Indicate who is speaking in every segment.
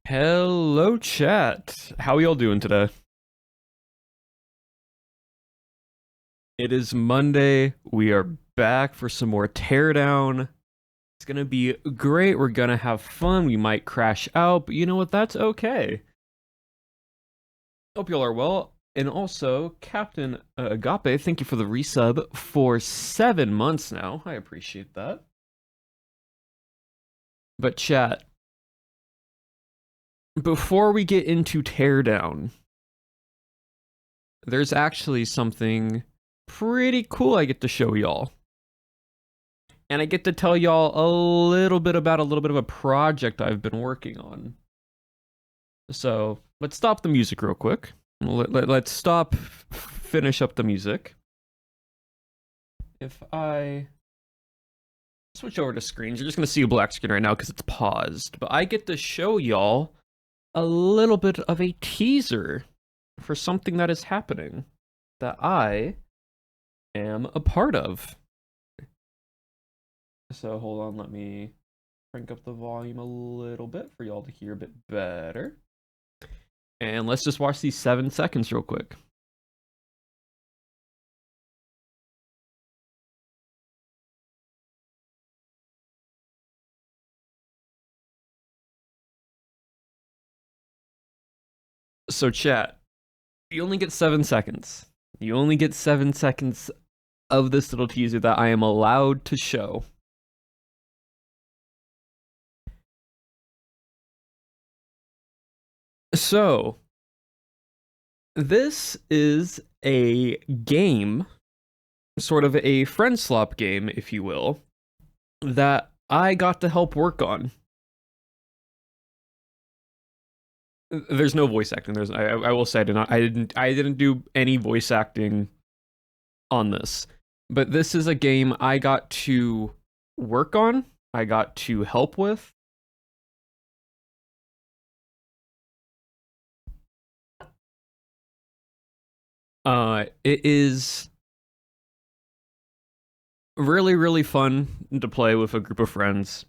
Speaker 1: Hello, chat. How y'all doing today? It is Monday. We are back for some more Teardown. It's gonna be great. We're gonna have fun. We might crash out, but you know what? That's okay. Hope y'all are well. And also, Captain Agape, thank you for the resub for 7 months now. I appreciate that. But chat, before we get into Teardown, there's actually something pretty cool I get to show y'all. And I get to tell y'all a little bit about a little bit of a project I've been working on. So let's stop the music real quick. Let's stop, finish up the music. If I switch over to screens, you're just going to see a black screen right now because it's paused. But I get to show y'all a little bit of a teaser for something that is happening that I am a part of. So hold on, let me crank up the volume a little bit for y'all to hear a bit better. And let's just watch these 7 seconds real quick. So chat, you only get 7 seconds. You only get 7 seconds of this little teaser that I am allowed to show. So, this is a game, sort of a friend swap game, if you will, that I got to help work on. There's no voice acting. I will say I didn't do any voice acting on this. But this is a game I got to work on. I got to help with. It is really, really fun to play with a group of friends.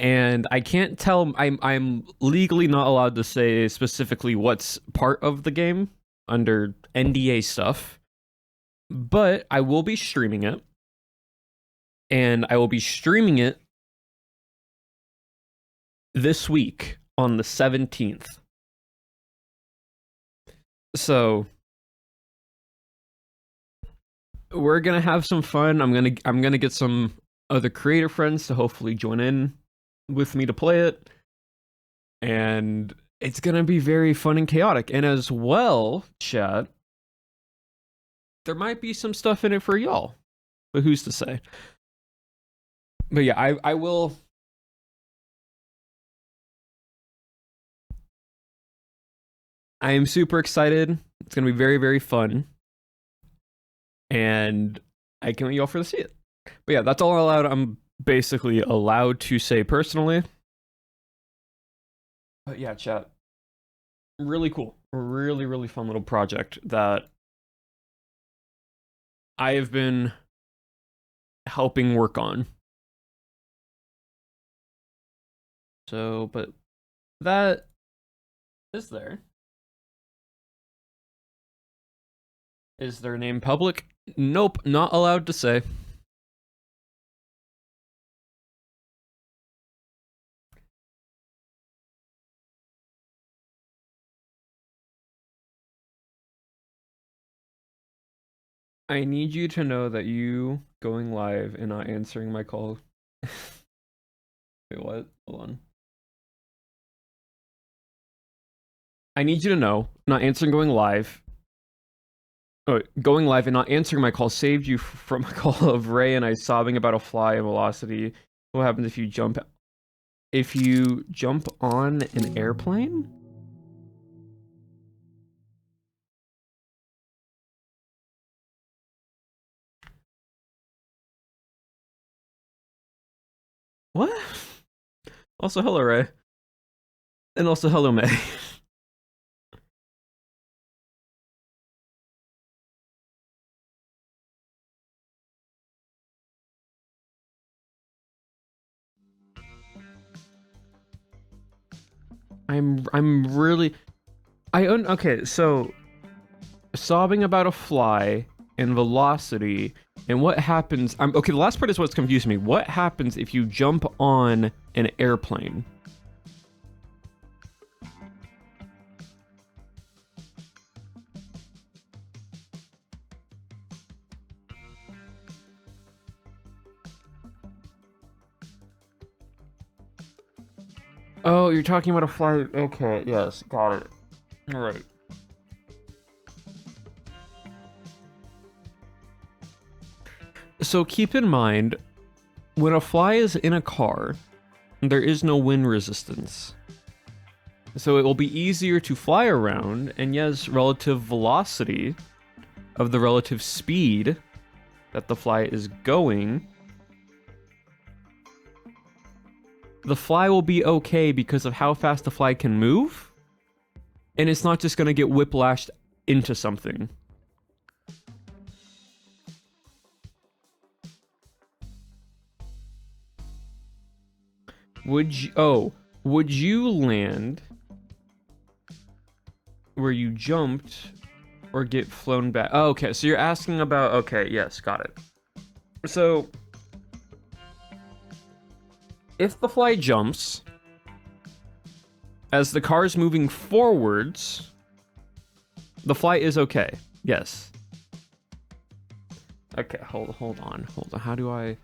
Speaker 1: And I can't tell. I'm legally not allowed to say specifically what's part of the game under NDA stuff, but I will be streaming it, and I will be streaming it this week on the 17th. So we're gonna have some fun. I'm gonna get some other creator friends to hopefully join in with me to play it, and it's gonna be very fun and chaotic. And as well, chat, there might be some stuff in it for y'all, but who's to say? But yeah, I will. I am super excited. It's gonna be very, very fun, and I can't wait y'all for to see it. But yeah, that's all I'm basically allowed to say personally. But yeah, chat. Really cool. Really, really fun little project that I have been helping work on. So, but that is there. Is their name public? Nope, not allowed to say. I need you to know that you going live and not answering my call. Wait, what? Hold on. I need you to know, not answering going live. Oh, going live and not answering my call saved you from a call of Ray and I sobbing about a fly and velocity. What happens if you jump on an airplane? What? Also, hello, Ray. And also, hello, May. I'm really okay, so sobbing about a fly and velocity and what happens. Okay, the last part is what's confusing me. What happens if you jump on an airplane? Oh, you're talking about a fly. Okay, yes, got it. All right. So keep in mind, when a fly is in a car, there is no wind resistance. So it will be easier to fly around, and yes, relative velocity of the relative speed that the fly is going, the fly will be okay because of how fast the fly can move, and it's not just going to get whiplashed into something. Would you land where you jumped or get flown back? Oh, okay, so you're asking about, okay, yes, got it. So if the fly jumps as the car is moving forwards, the fly is okay. Yes. Okay, hold on. How do I...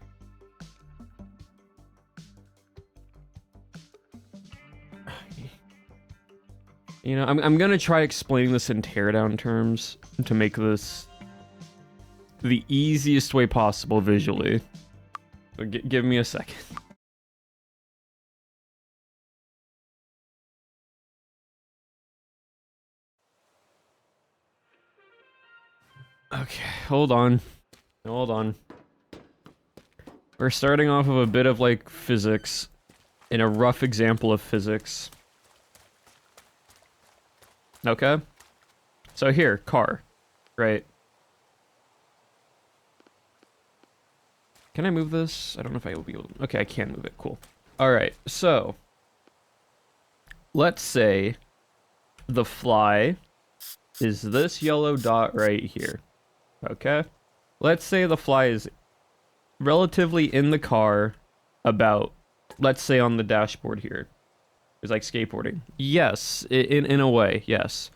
Speaker 1: You know, I'm gonna try explaining this in Teardown terms to make this the easiest way possible visually. So give me a second. Okay, hold on. We're starting off of a bit of like physics, in a rough example of physics. Okay? So here, car, right? Can I move this? I don't know if I will be able to... Okay, I can move it, cool. Alright, so... let's say the fly is this yellow dot right here, okay? Let's say the fly is relatively in the car about, let's say on the dashboard here. It's like skateboarding. Yes, in a way, yes.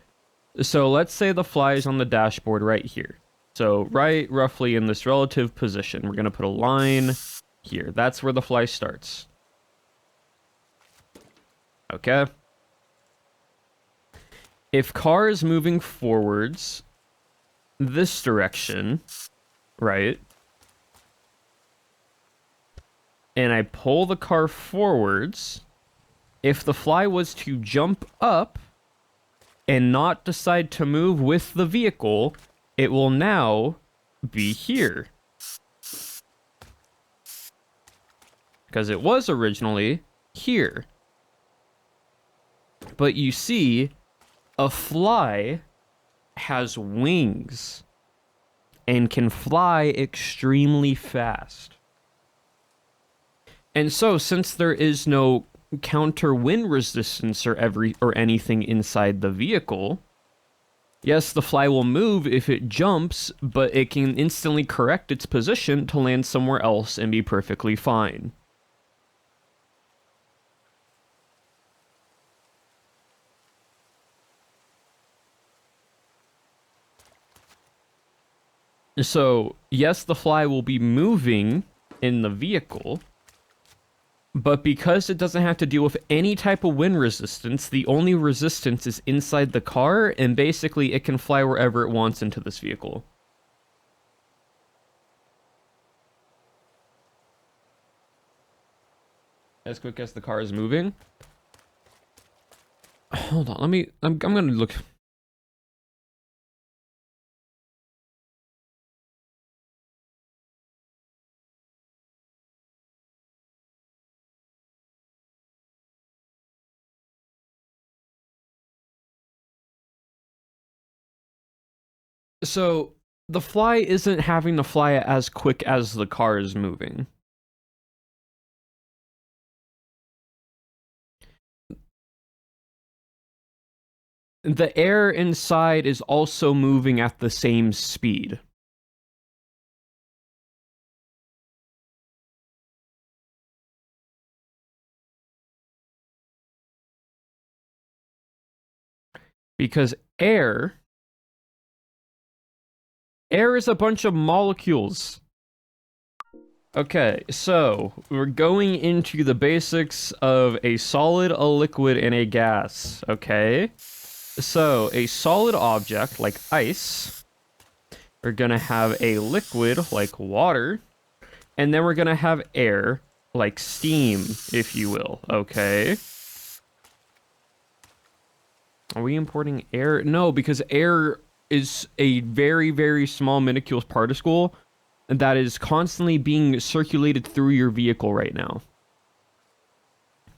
Speaker 1: So let's say the fly is on the dashboard right here. So right roughly in this relative position, we're gonna put a line here. That's where the fly starts. Okay. If car is moving forwards this direction, right? And I pull the car forwards, if the fly was to jump up and not decide to move with the vehicle, it will now be here. Because it was originally here. But you see, a fly has wings and can fly extremely fast. And so, since there is no counter wind resistance or anything inside the vehicle, yes, the fly will move if it jumps, but it can instantly correct its position to land somewhere else and be perfectly fine. So, yes, the fly will be moving in the vehicle, but because it doesn't have to deal with any type of wind resistance, the only resistance is inside the car, and basically it can fly wherever it wants into this vehicle. As quick as the car is moving. Hold on, I'm gonna look. So, the fly isn't having to fly as quick as the car is moving. the air inside is also moving at the same speed. Because air is a bunch of molecules. Okay, so we're going into the basics of a solid, a liquid, and a gas, okay? So, a solid object, like ice, we're gonna have a liquid, like water, and then we're gonna have air, like steam, if you will, okay? Are we importing air? No, because air is a very, very small minuscule particle that is constantly being circulated through your vehicle right now.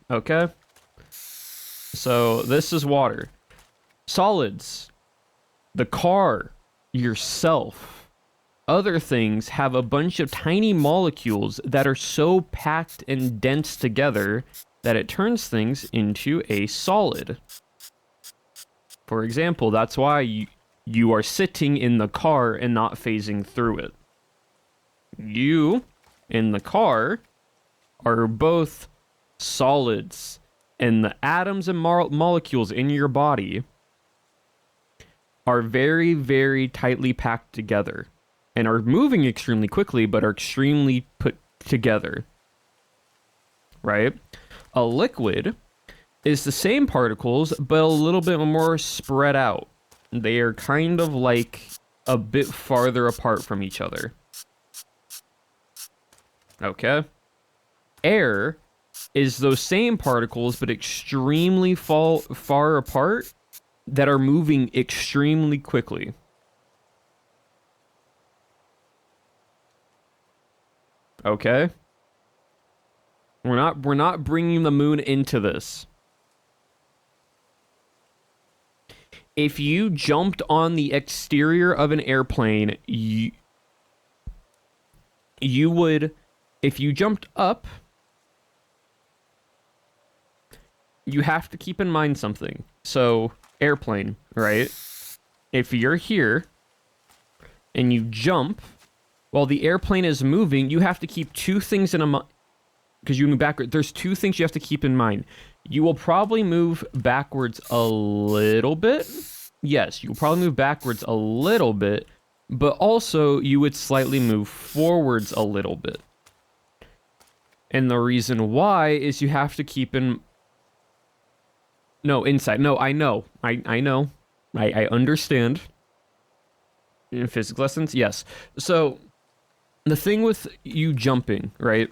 Speaker 1: Okay? So, this is water. Solids. The car. Yourself. Other things have a bunch of tiny molecules that are so packed and dense together that it turns things into a solid. For example, that's why you are sitting in the car and not phasing through it. You, in the car, are both solids, and the atoms and molecules in your body are very, very tightly packed together and are moving extremely quickly, but are extremely put together. Right? A liquid is the same particles, but a little bit more spread out. They are kind of like a bit farther apart from each other. Okay? Air is those same particles, but extremely far apart that are moving extremely quickly. Okay? We're not bringing the moon into this. If you jumped on the exterior of an airplane, you would, if you jumped up, you have to keep in mind something. So, airplane, right? If you're here and you jump while the airplane is moving, you have to keep two things in mind. Because you move backward, there's two things you have to keep in mind. You will probably move backwards a little bit. Yes, you'll probably move backwards a little bit, but also you would slightly move forwards a little bit. And the reason why is you have to keep in... No, inside. No, I know. I know. I understand. In physics lessons, yes. So, the thing with you jumping, right?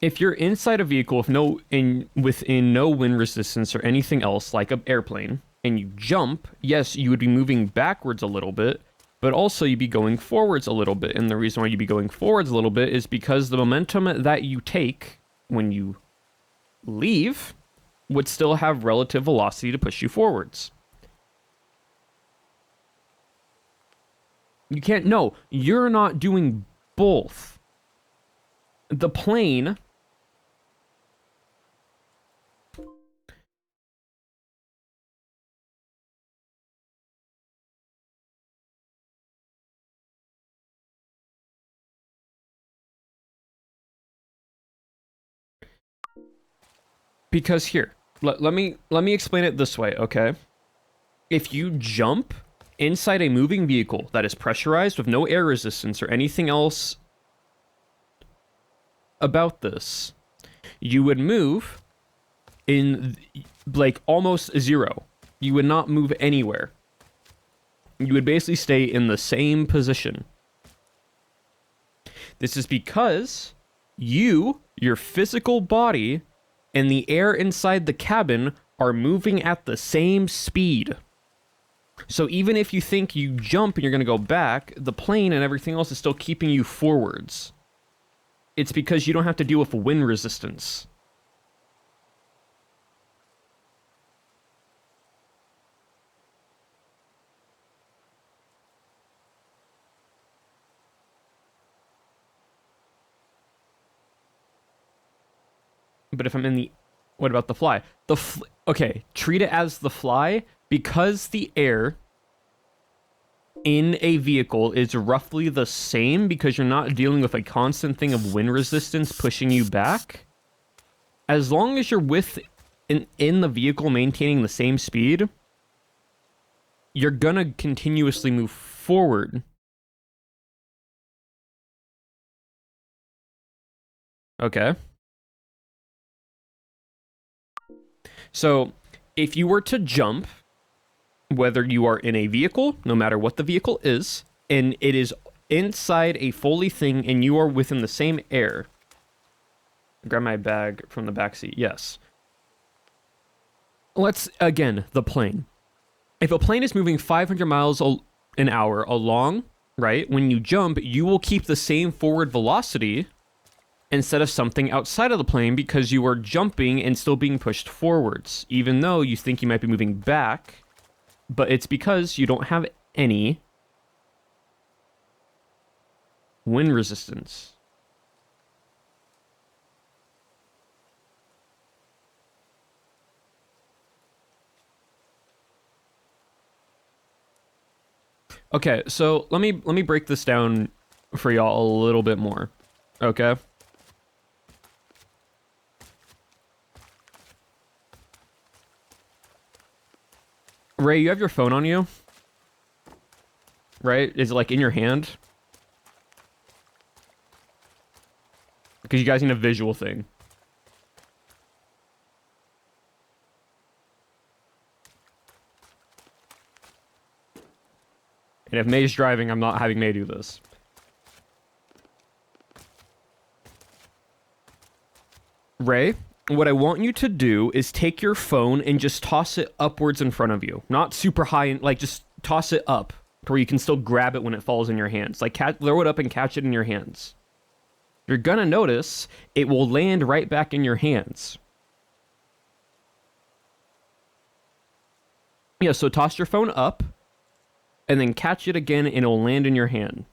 Speaker 1: If you're inside a vehicle within no wind resistance or anything else, like an airplane, and you jump, yes, you would be moving backwards a little bit, but also you'd be going forwards a little bit. And the reason why you'd be going forwards a little bit is because the momentum that you take when you leave would still have relative velocity to push you forwards. You can't, no, you're not doing both. The plane... Because here, let me explain it this way, okay? If you jump inside a moving vehicle that is pressurized with no air resistance or anything else about this, you would move in like almost zero. You would not move anywhere. You would basically stay in the same position. This is because your physical body, and the air inside the cabin are moving at the same speed. So even if you think you jump and you're going to go back, the plane and everything else is still keeping you forwards. It's because you don't have to deal with wind resistance. But if I'm in the... What about the fly? Okay, treat it as the fly because the air in a vehicle is roughly the same because you're not dealing with a constant thing of wind resistance pushing you back. As long as you're in the vehicle maintaining the same speed, you're gonna continuously move forward. Okay. So, if you were to jump, whether you are in a vehicle, no matter what the vehicle is, and it is inside a Foley thing and you are within the same air. Grab my bag from the back seat. Yes. Let's, again, the plane. If a plane is moving 500 miles an hour along, right, when you jump, you will keep the same forward velocity instead of something outside of the plane because you are jumping and still being pushed forwards, even though you think you might be moving back, but it's because you don't have any wind resistance. Okay, so let me break this down for y'all a little bit more. Okay? Ray, you have your phone on you? Right? Is it like in your hand? Because you guys need a visual thing. And if May's driving, I'm not having May do this. Ray, what I want you to do is take your phone and just toss it upwards in front of you. Not super high, like just toss it up to where you can still grab it when it falls in your hands. Like throw it up and catch it in your hands. You're gonna notice it will land right back in your hands. Yeah, so toss your phone up and then catch it again and it'll land in your hand.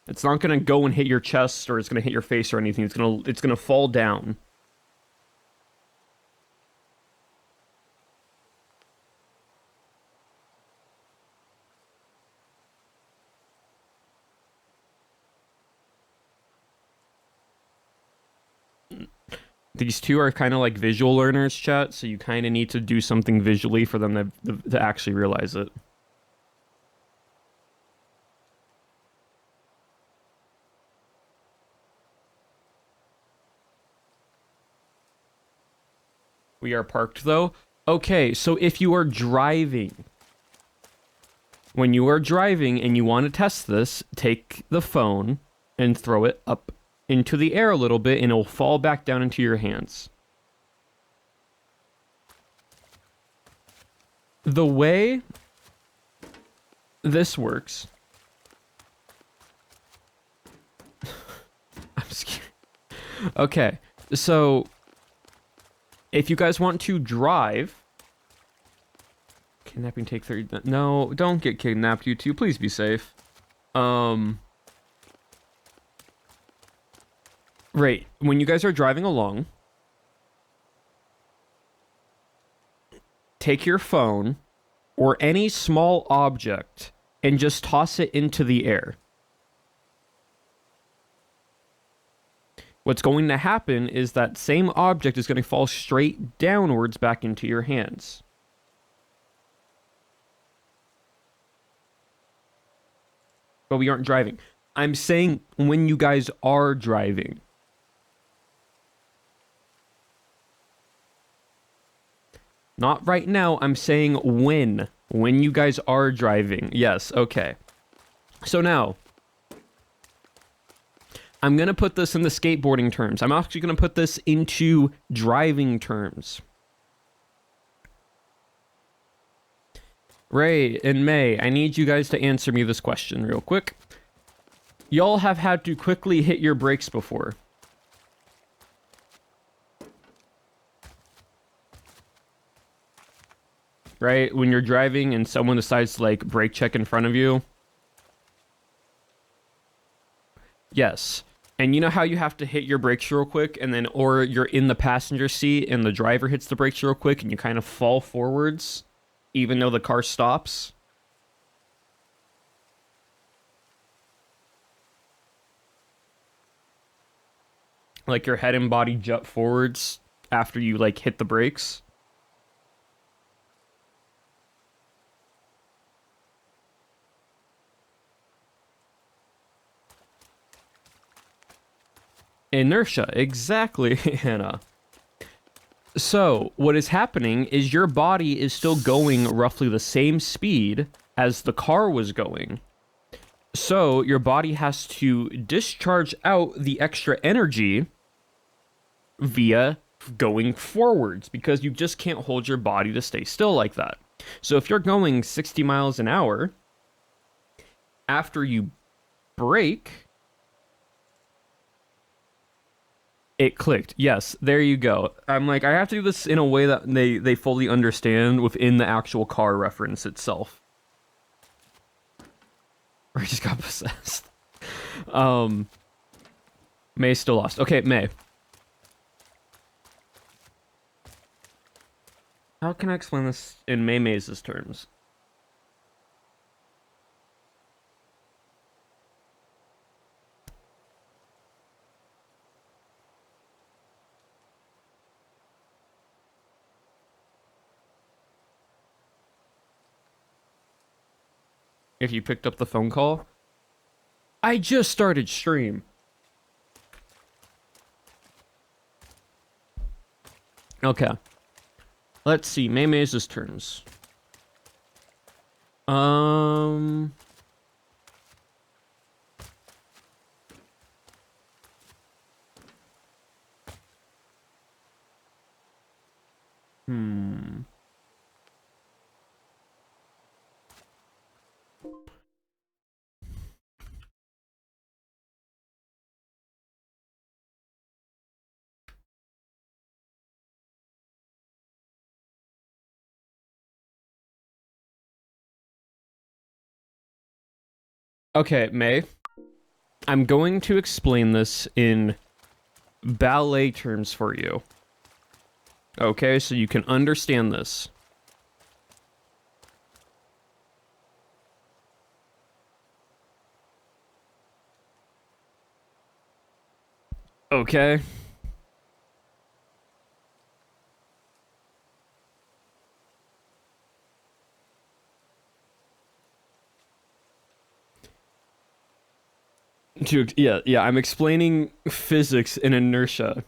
Speaker 1: It's not gonna go and hit your chest or it's gonna hit your face or anything. It's gonna fall down. These two are kind of like visual learners, chat, so you kind of need to do something visually for them to actually realize it. We are parked, though. Okay, so if you are driving, when you are driving and you want to test this, take the phone and throw it up into the air a little bit and it'll fall back down into your hands. The way this works... I'm scared. Okay, so if you guys want to drive... Kidnapping take 30... No, don't get kidnapped, you two. Please be safe. Right, when you guys are driving along, take your phone or any small object and just toss it into the air. What's going to happen is that same object is going to fall straight downwards back into your hands. But we aren't driving. I'm saying when you guys are driving. Not right now, I'm saying when you guys are driving. Yes, okay. So now, I'm going to put this in the skateboarding terms. I'm actually going to put this into driving terms. Ray and May, I need you guys to answer me this question real quick. Y'all have had to quickly hit your brakes before. Right? When you're driving and someone decides to, like, brake check in front of you. Yes. And you know how you have to hit your brakes real quick, and then, or you're in the passenger seat and the driver hits the brakes real quick and you kind of fall forwards, even though the car stops? Like your head and body jut forwards after you like hit the brakes. Inertia, exactly, Hannah. So, what is happening is your body is still going roughly the same speed as the car was going. So, your body has to discharge out the extra energy via going forwards because you just can't hold your body to stay still like that. So, if you're going 60 miles an hour, after you brake, it clicked. Yes, there you go. I'm like, I have to do this in a way that they fully understand within the actual car reference itself. Or I just got possessed. May still lost. Okay, May. How can I explain this in May's terms? If you picked up the phone call, I just started stream. Okay. Let's see. May's turns. Hmm. Okay, May. I'm going to explain this in ballet terms for you. Okay, so you can understand this. Okay. Yeah, I'm explaining physics and inertia.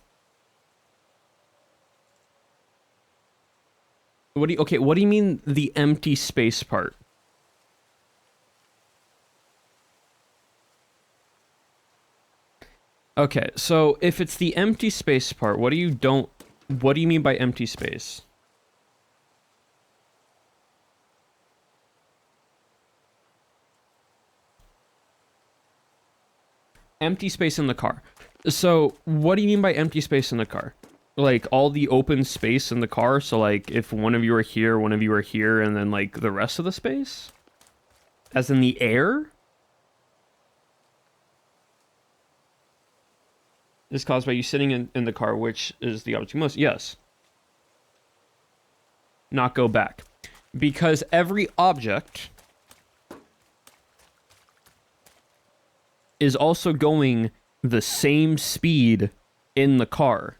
Speaker 1: What do you mean the empty space part? Okay, so if it's the empty space part, what do you mean by empty space? Empty space in the car. So, what do you mean by empty space in the car? Like all the open space in the car, so like if one of you are here, one of you are here, and then like the rest of the space? As in the air? Is caused by you sitting in the car, which is the object most. Yes. Not go back. Because every object is also going the same speed in the car.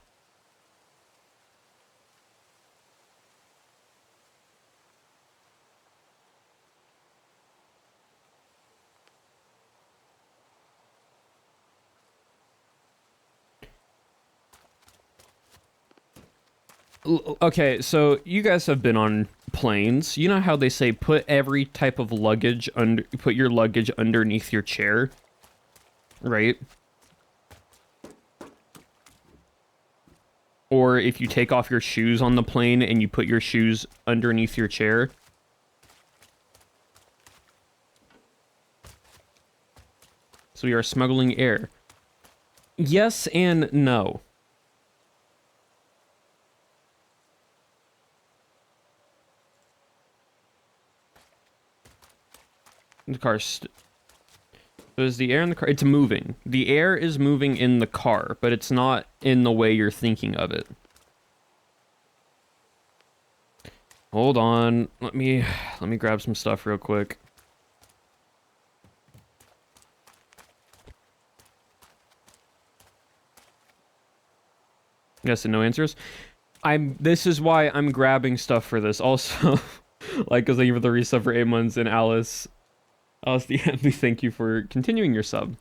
Speaker 1: Okay, so you guys have been on planes. You know how they say put every type of luggage put your luggage underneath your chair, right? Or if you take off your shoes on the plane and you put your shoes underneath your chair. So you are smuggling air. Yes and no. The car's So is the air in the car? It's moving. The air is moving in the car, but it's not in the way you're thinking of it. Hold on. Let me grab some stuff real quick. Yes and no answers. This is why I'm grabbing stuff for this. Also, like, because thank you for the resub for 8 months, and Alice the Henley, thank you for continuing your sub.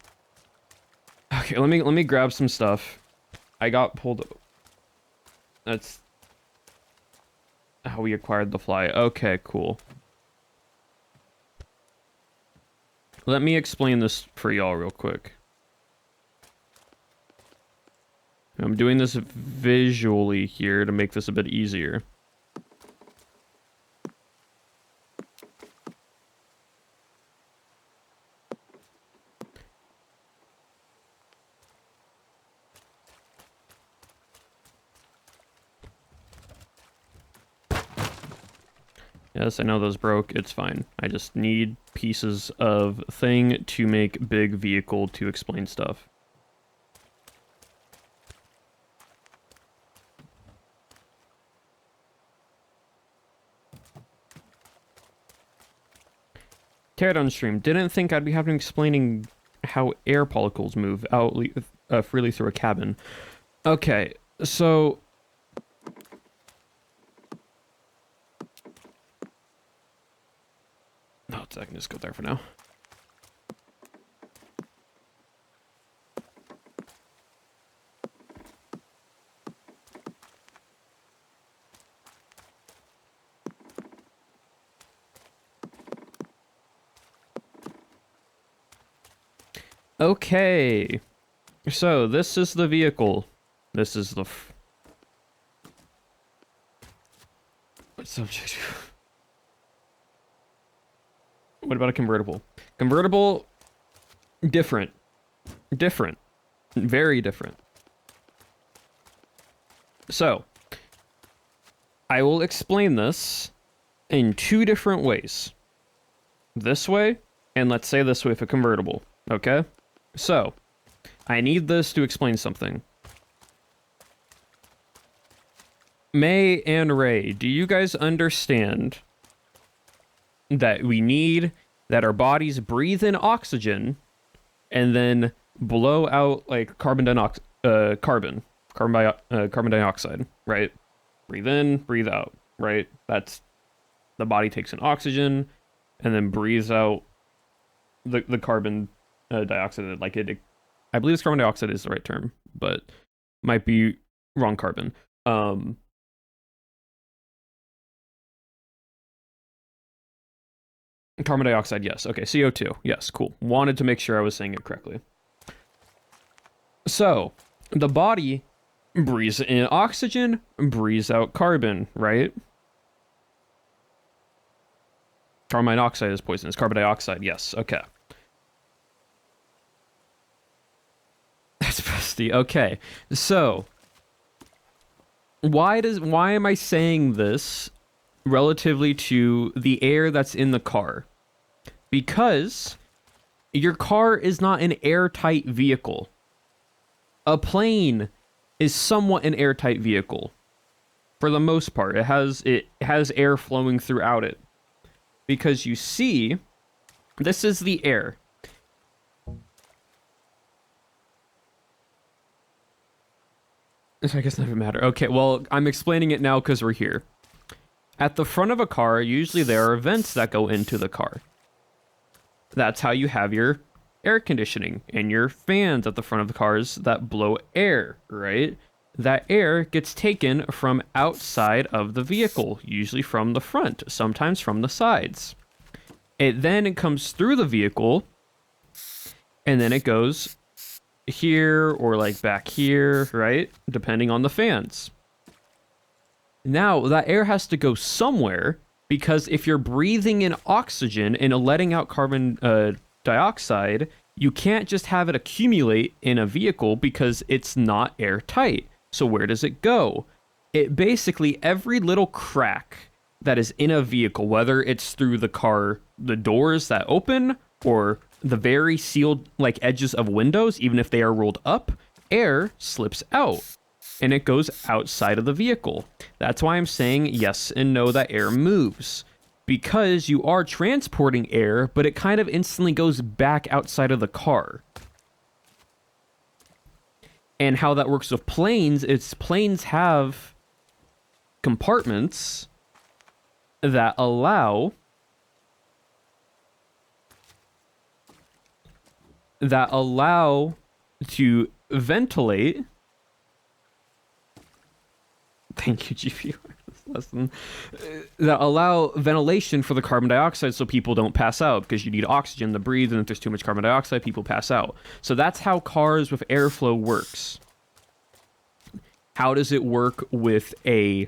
Speaker 1: Okay, let me grab some stuff. I got pulled. That's how we acquired the fly. Okay, cool. Let me explain this for y'all real quick. I'm doing this visually here to make this a bit easier. Yes, I know those broke. It's fine. I just need pieces of thing to make big vehicle to explain stuff. Teardown stream. Didn't think I'd be having explaining how air particles move out freely through a cabin. Okay, so... Oh, I can just go there for now. Okay, so this is the vehicle. This is the subject. What about a convertible? Convertible, different, very different. So, I will explain this in 2 different ways. This way, and let's say this way for convertible, okay? So, I need this to explain something. May and Ray, do you guys understand that we need that our bodies breathe in oxygen and then blow out like carbon dioxide, right? Breathe in, breathe out, right? That's the body takes in oxygen and then breathes out the carbon dioxide. Like I believe it's carbon dioxide is the right term, but might be wrong carbon. Carbon dioxide, yes. Okay, CO2. Yes, cool. Wanted to make sure I was saying it correctly. So, the body breathes in oxygen, breathes out carbon, right? Carbon monoxide is poisonous. Carbon dioxide, yes. Okay. That's bestie. Okay. So, why am I saying this relatively to the air that's in the car? Because your car is not an airtight vehicle. A plane is somewhat an airtight vehicle. For the most part, it has air flowing throughout it. Because you see, this is the air. I guess it doesn't matter. Okay, well, I'm explaining it now because we're here. At the front of a car, usually there are vents that go into the car. That's how you have your air conditioning and your fans at the front of the cars that blow air, right? That air gets taken from outside of the vehicle, usually from the front, sometimes from the sides. It comes through the vehicle, and then it goes here or like back here, right? Depending on the fans. Now, that air has to go somewhere, because if you're breathing in oxygen and letting out carbon dioxide, you can't just have it accumulate in a vehicle because it's not airtight. So where does it go? It basically, every little crack that is in a vehicle, whether it's through the car, the doors that open, or the very sealed like edges of windows, even if they are rolled up, air slips out and it goes outside of the vehicle. That's why I'm saying yes and no, that air moves. Because you are transporting air, but it kind of instantly goes back outside of the car. And how that works with planes, is planes have compartments that allow to ventilate. Thank you, GPR. Lesson. That allow ventilation for the carbon dioxide so people don't pass out, because you need oxygen to breathe, and if there's too much carbon dioxide, people pass out. So that's how cars with airflow works. How does it work with a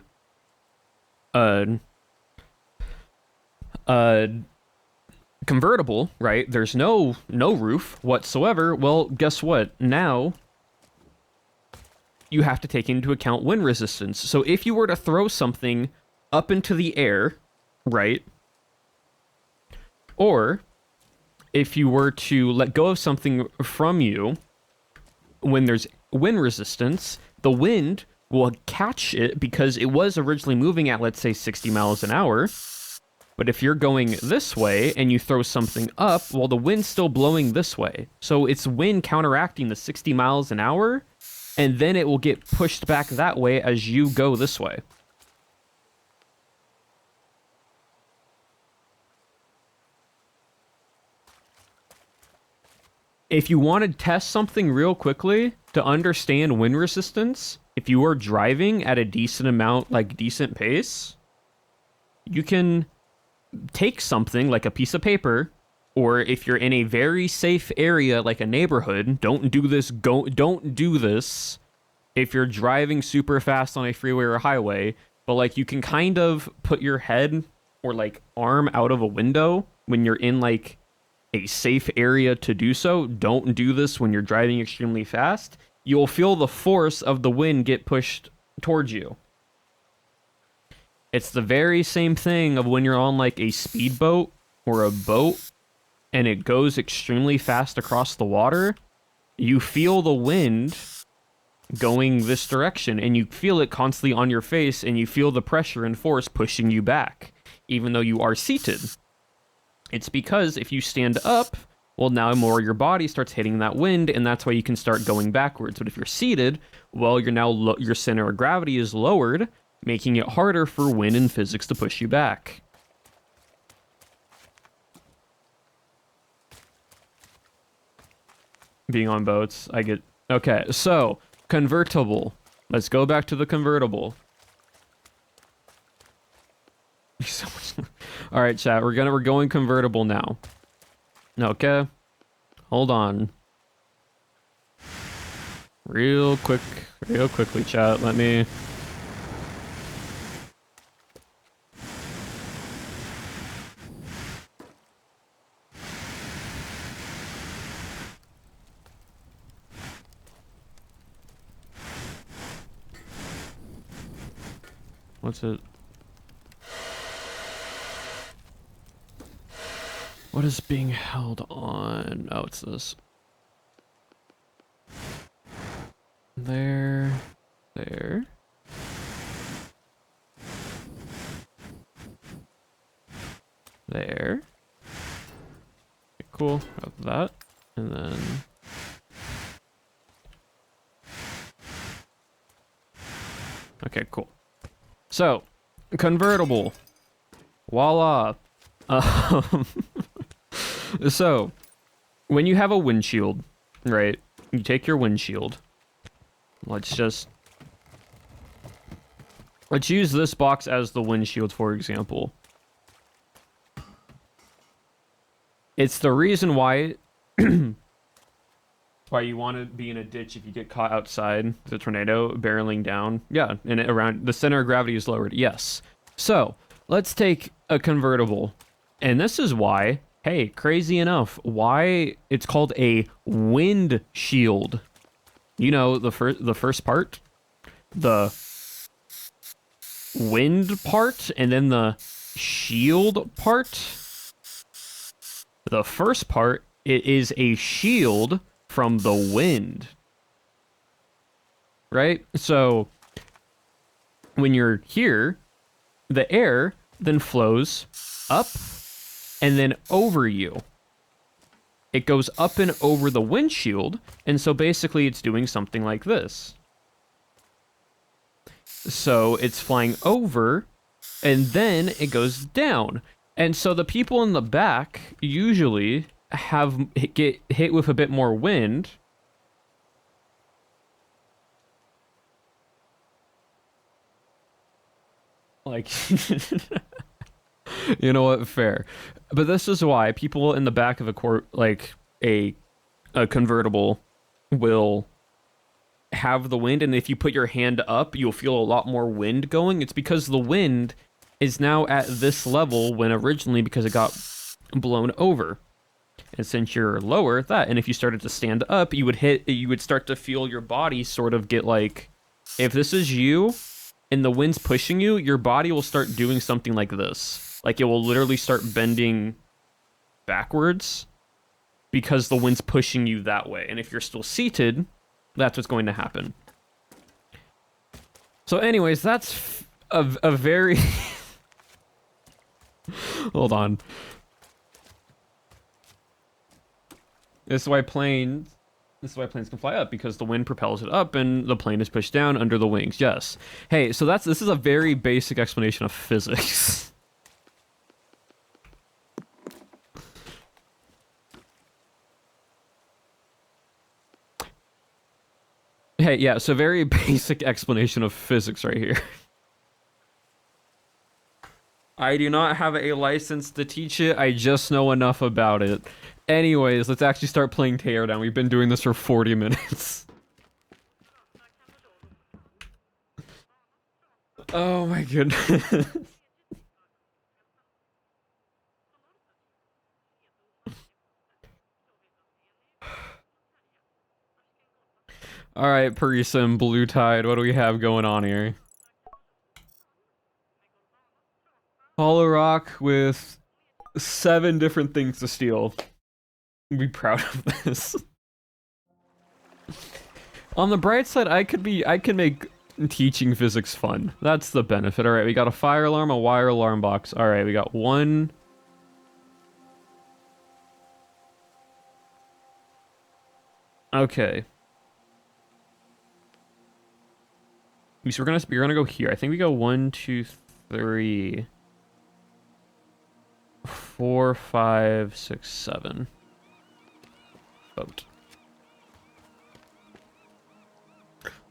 Speaker 1: convertible, right? There's no roof whatsoever. Well, guess what? Now you have to take into account wind resistance. So if you were to throw something up into the air, right? Or if you were to let go of something from you when there's wind resistance, the wind will catch it because it was originally moving at, let's say, 60 miles an hour. But if you're going this way and you throw something up, well, the wind's still blowing this way. So it's wind counteracting the 60 miles an hour, and then it will get pushed back that way as you go this way. If you want to test something real quickly to understand wind resistance, if you are driving at a decent amount, like decent pace, you can take something like a piece of paper, or if you're in a very safe area like a neighborhood, don't do this if you're driving super fast on a freeway or a highway, but like you can kind of put your head or like arm out of a window when you're in like a safe area to do so. Don't do this when you're driving extremely fast. You'll feel the force of the wind get pushed towards you. It's the very same thing of when you're on like a speedboat or a boat and it goes extremely fast across the water. You feel the wind going this direction and you feel it constantly on your face, and you feel the pressure and force pushing you back, even though you are seated. It's because if you stand up, well, now more your body starts hitting that wind, and that's why you can start going backwards. But if you're seated, well, you're now your center of gravity is lowered, making it harder for wind and physics to push you back. Being on boats, I get... Okay, so, convertible. Let's go back to the convertible. Alright, chat, we're going convertible now. Okay. Hold on. Real quickly, chat, let me... What's it? What is being held on? Oh, it's this. There. There. There. Okay, cool. Got that. And then... Okay, cool. So, convertible. Voila. So, when you have a windshield, right? You take your windshield. Let's use this box as the windshield, for example. It's the reason why why you want to be in a ditch if you get caught outside the tornado barreling down. Yeah, and around the center of gravity is lowered. Yes. So, let's take a convertible. And this is why, hey, crazy enough, why it's called a windshield. You know, the first part, the wind part, and then the shield part. The first part It is a shield from the wind. Right? So when you're here, the air then flows up and then over you. It goes up and over the windshield, and so basically it's doing something like this. So it's flying over, and then it goes down. And so the people in the back usually get hit with a bit more wind. Like, you know what? Fair. But this is why people in the back of a convertible will have the wind, and if you put your hand up, you'll feel a lot more wind going. It's because the wind is now at this level when originally because it got blown over. And since you're lower at that, and if you started to stand up, you would start to feel your body sort of get like, if this is you and the wind's pushing you, your body will start doing something like this. Like it will literally start bending backwards because the wind's pushing you that way. And if you're still seated, that's what's going to happen. So anyways, that's a very... Hold on. This is why planes can fly up, because the wind propels it up and the plane is pushed down under the wings. Yes. Hey, so this is a very basic explanation of physics. Hey, yeah, so very basic explanation of physics right here. I do not have a license to teach it, I just know enough about it. Anyways, let's actually start playing Teardown. We've been doing this for 40 minutes. Oh my goodness. Alright, Parisa and Blue Tide, what do we have going on here? Hollow Rock with 7 different things to steal. Be proud of this. On the bright side, I can make teaching physics fun. That's the benefit. Alright, we got a fire alarm, a wire alarm box. Alright, we got one. Okay. So we're gonna go here. I think we go 1, 2, 3, 4, 5, 6, 7. Vote.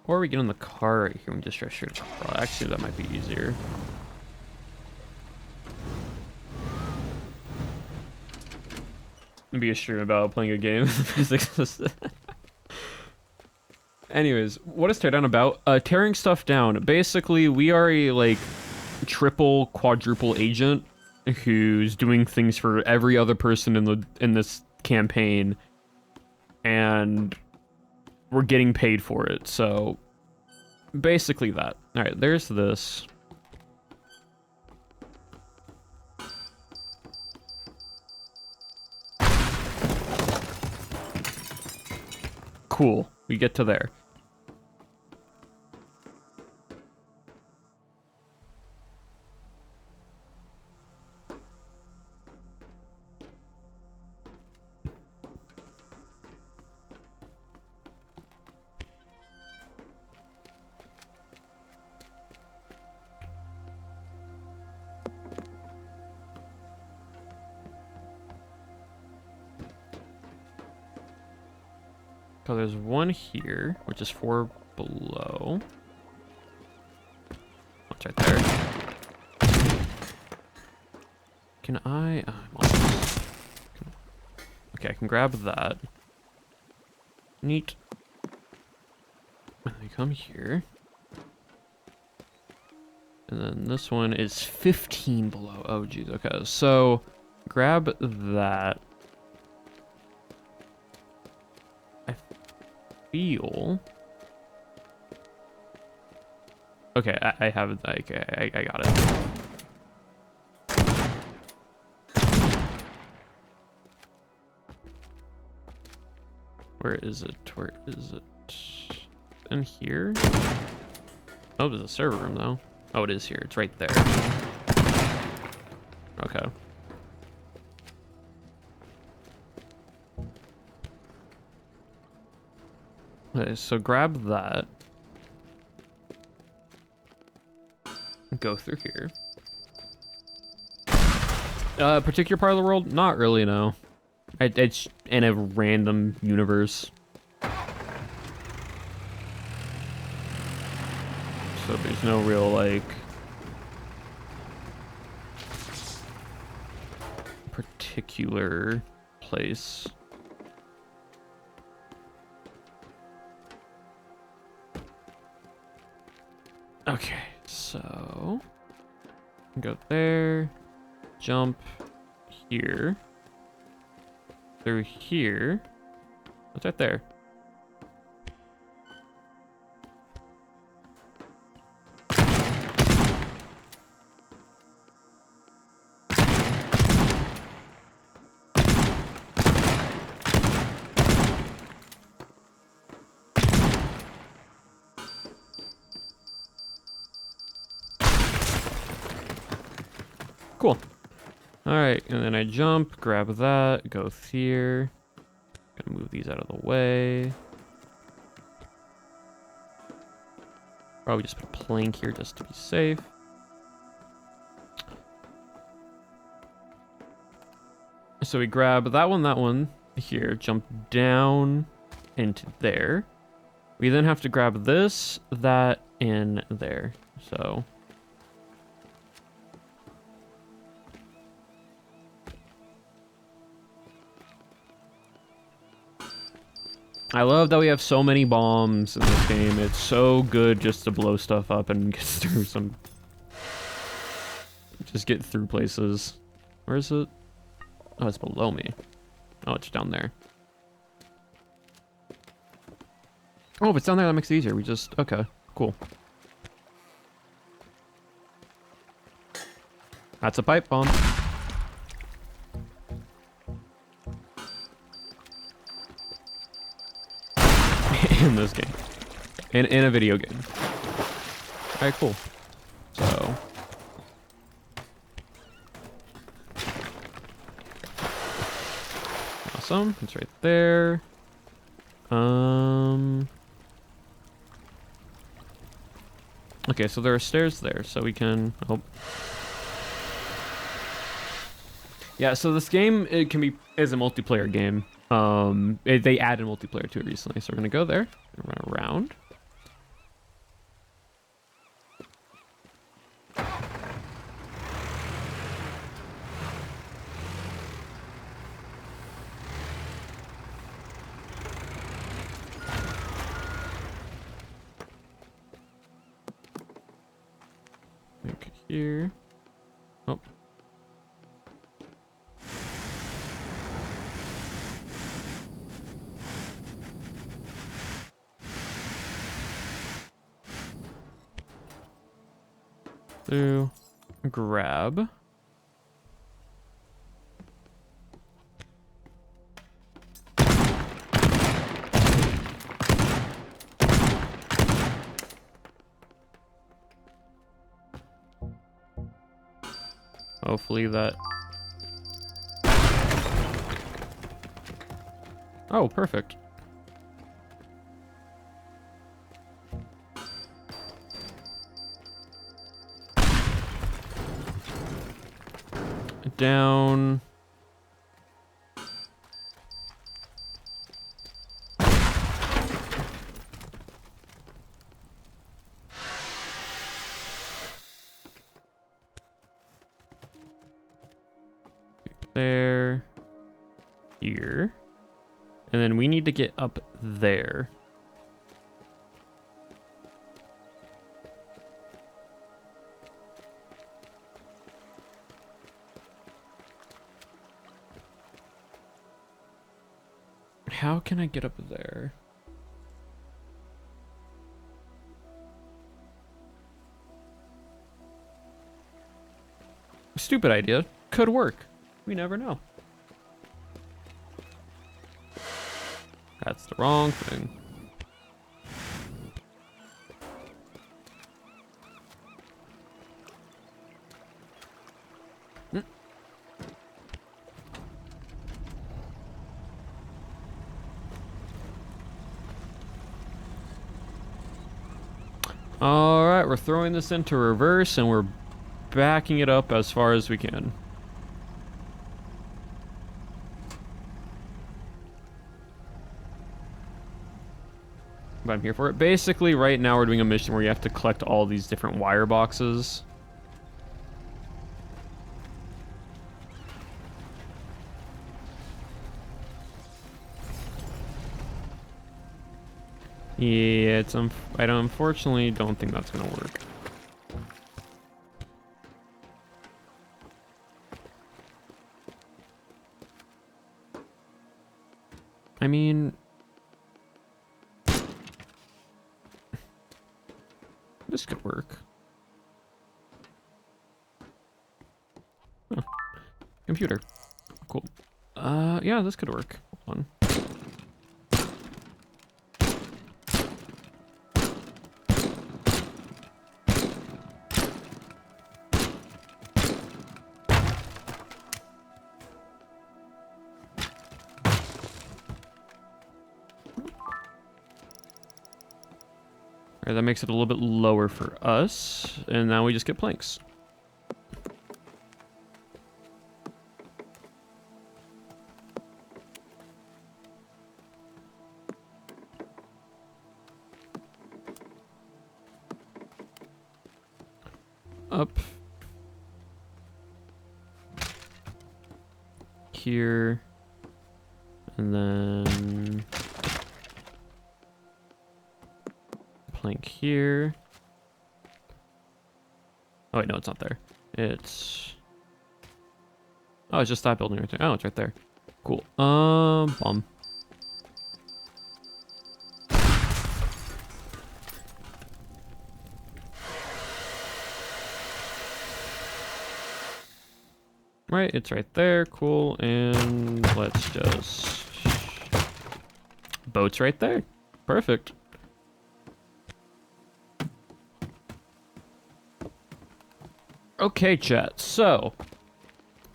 Speaker 1: Or we get in the car right here and just rush straight across. Actually, that might be easier. Be a stream about playing a game. Anyways, what is Teardown about? Tearing stuff down. Basically, we are a triple, quadruple agent who's doing things for every other person in this campaign, and we're getting paid for it. So basically that. All right, there's this. Cool. We get to there. So there's one here, which is 4 below. What's right there? Can I? Okay, I can grab that. Neat. And we come here. And then this one is 15 below. Oh, geez. Okay, so grab that. Feel. Okay, I have it. Okay, I got it. Where is it? Where is it? In here? Oh, there's a server room though. Oh, it is here. It's right there. Okay. Okay, so grab that. Go through here. Particular part of the world? Not really, no. It's in a random universe. So there's no real, like, particular place. Okay, so go there, jump here, through here. What's right there? Cool. All right, and then I jump, grab that, go here. Gonna move these out of the way. Probably just put a plank here just to be safe. So we grab that one here, jump down into there. We then have to grab this, that, and there. So I love that we have so many bombs in this game. It's so good just to blow stuff up and get through some... Just get through places. Where is it? Oh, it's below me. Oh, it's down there. Oh, if it's down there, that makes it easier. We just... Okay, cool. That's a pipe bomb. In this game. In a video game. Alright, cool. So... Awesome. It's right there. Okay, so there are stairs there, so we can... Oh. Yeah, so this game, it can be... is a multiplayer game. They added multiplayer to it recently, so we're gonna go there and run around. Look here. Oh. Through, grab. Hopefully that... Oh, perfect. Down. There. Here. And then we need to get up there. How can I get up there? Stupid idea. Could work. We never know. That's the wrong thing. All right, we're throwing this into reverse and we're backing it up as far as we can. But I'm here for it. Basically, right now we're doing a mission where you have to collect all these different wire boxes. Yeah, it's I unfortunately don't think that's gonna work. I mean, this could work. Huh. Computer. Cool. Yeah, this could work. Hold on. Alright, that makes it a little bit lower for us, and now we just get planks. Up. Here. And then plank here. Oh wait, no, it's not there. It's... Oh, it's just that building right there. Oh, it's right there. Cool. Bomb. Right, it's right there. Cool. And let's just... Boat's right there. Perfect. Okay, chat. So,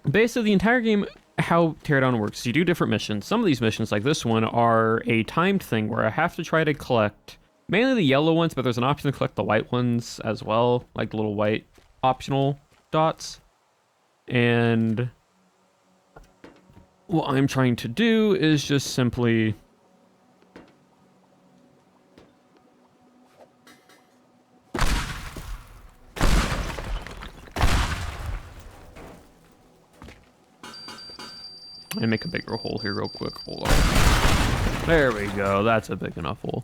Speaker 1: basically the entire game, how Teardown works, you do different missions. Some of these missions, like this one, are a timed thing where I have to try to collect mainly the yellow ones, but there's an option to collect the white ones as well, like the little white optional dots. And what I'm trying to do is just simply... Let me make a bigger hole here real quick. Hold on. There we go. That's a big enough hole.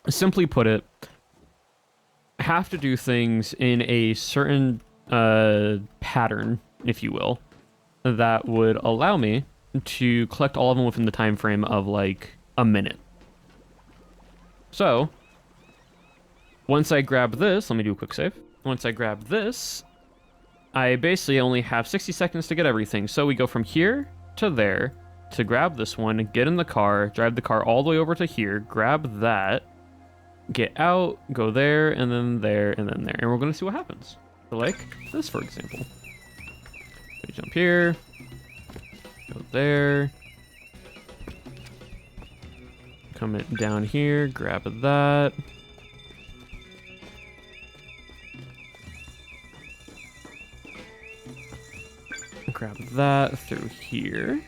Speaker 1: Simply put it, I have to do things in a certain pattern, if you will, that would allow me to collect all of them within the time frame of like a minute. So, once I grab this, let me do a quick save. Once I grab this, I basically only have 60 seconds to get everything. So we go from here to there to grab this one, get in the car, drive the car all the way over to here, grab that, get out, go there, and then there, and then there. And we're going to see what happens. So like this, for example. We jump here, go there, come it down here, grab that. Grab that through here.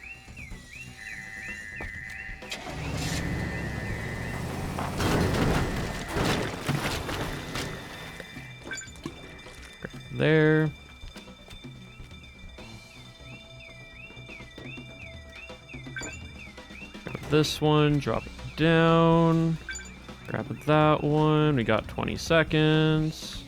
Speaker 1: Grab there. Grab this one, drop it down. Grab that one. We got 20 seconds.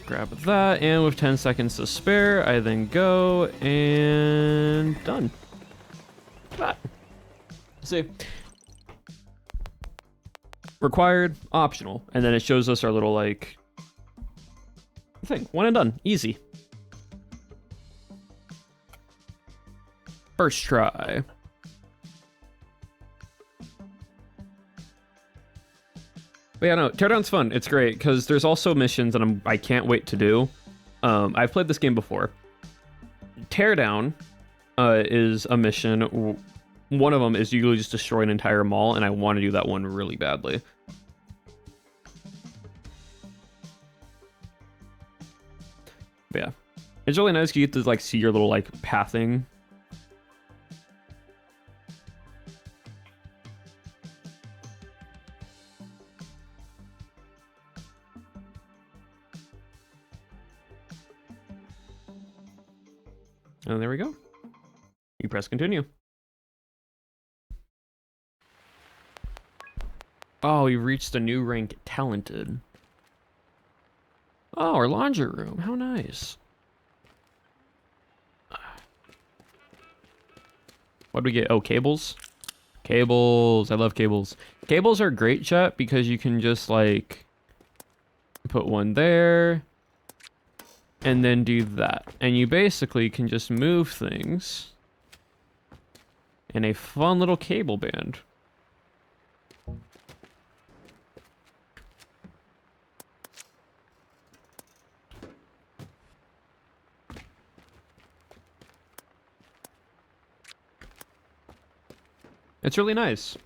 Speaker 1: Grab that, and with 10 seconds to spare, I then go and done. That. See, required, optional, and then it shows us our little like thing. One and done, easy. First try. But yeah, no, Teardown's fun. It's great because there's also missions that I can't wait to do. I've played this game before. Teardown is a mission. One of them is you just destroy an entire mall, and I want to do that one really badly. But yeah, it's really nice. You get to like see your little like pathing. And there we go. You press continue. Oh, we reached a new rank, talented. Oh, our laundry room. How nice. What do we get? Oh, cables. Cables. I love cables. Cables are great, chat, because you can just like put one there and then do that. And you basically can just move things in a fun little cable band. It's really nice.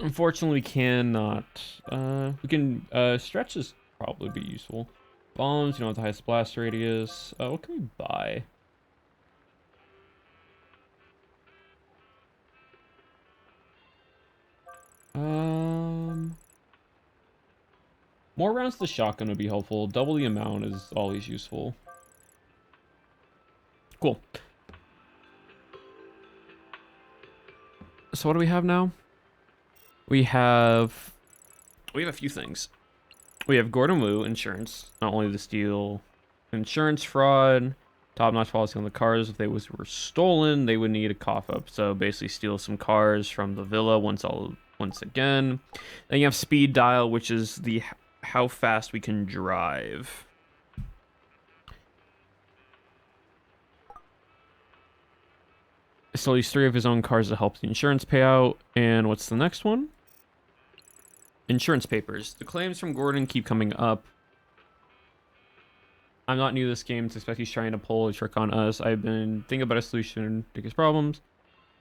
Speaker 1: Unfortunately, we cannot. We can stretches probably be useful. Bombs, you know, the highest blast radius. What can we buy? More rounds to the shotgun would be helpful. Double the amount is always useful. Cool. So what do we have now? We have a few things. We have Gordon Wu insurance, not only to steal insurance fraud, top-notch policy on the cars. If they were stolen, they would need a cough up. So basically steal some cars from the villa once again. Then you have speed dial, which is the how fast we can drive. So he's 3 of his own cars to help the insurance payout. And what's the next one? Insurance papers. The claims from Gordon keep coming up. I'm not new to this game, especially he's trying to pull a trick on us. I've been thinking about a solution to his problems.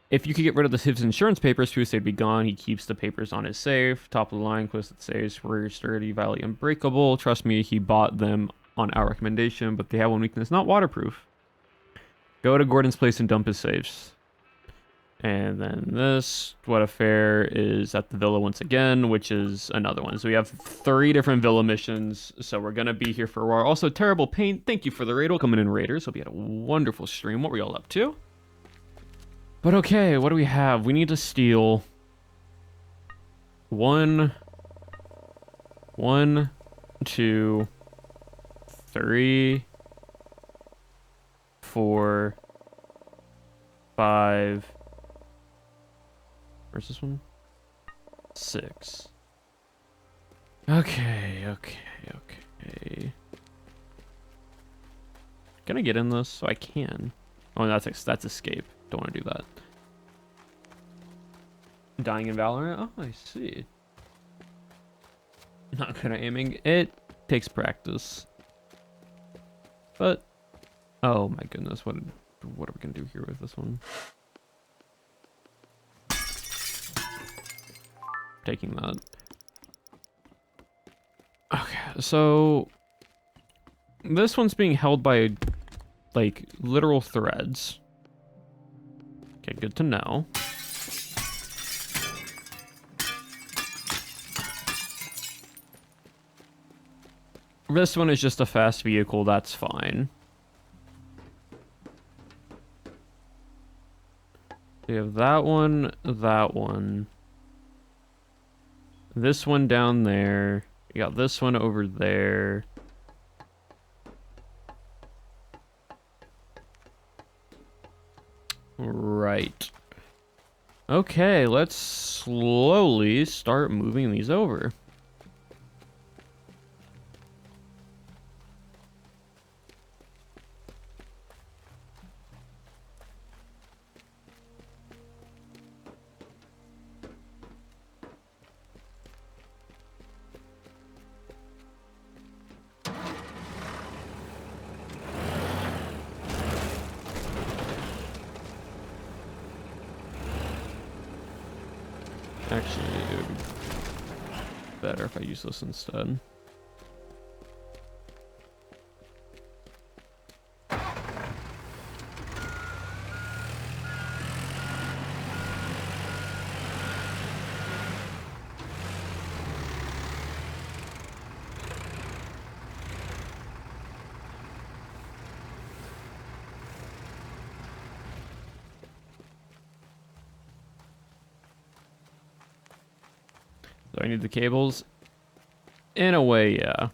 Speaker 1: If you could get rid of his insurance papers, Fuse, they'd be gone. He keeps the papers on his safe. Top of the line, quest that says, we're sturdy, valley, unbreakable. Trust me, he bought them on our recommendation, but they have one weakness, not waterproof. Go to Gordon's place and dump his safes. And then this, what affair, is at the villa once again, which is another one. So we have 3 different villa missions, so we're going to be here for a while. Also, Terrible Paint, thank you for the raid. Welcome in, Raiders. Hope you had a wonderful stream. What were y'all up to? But okay, what do we have? We need to steal 1, 2, 3, 4, 5. Where's this one? 6. Okay. Can I get in this? So I can. Oh, that's escape. Don't want to do that. Dying in Valorant? Oh, I see. Not good at aiming. It takes practice. But, oh my goodness, what are we gonna do here with this one? Taking that. Okay, so this one's being held by like literal threads. Okay, good to know. This one is just a fast vehicle, that's fine. We have that one, that one. This one down there. We got this one over there. Right. Okay, let's slowly start moving these over. Actually, it would be better if I use this instead. Do I need the cables? In a way, yeah.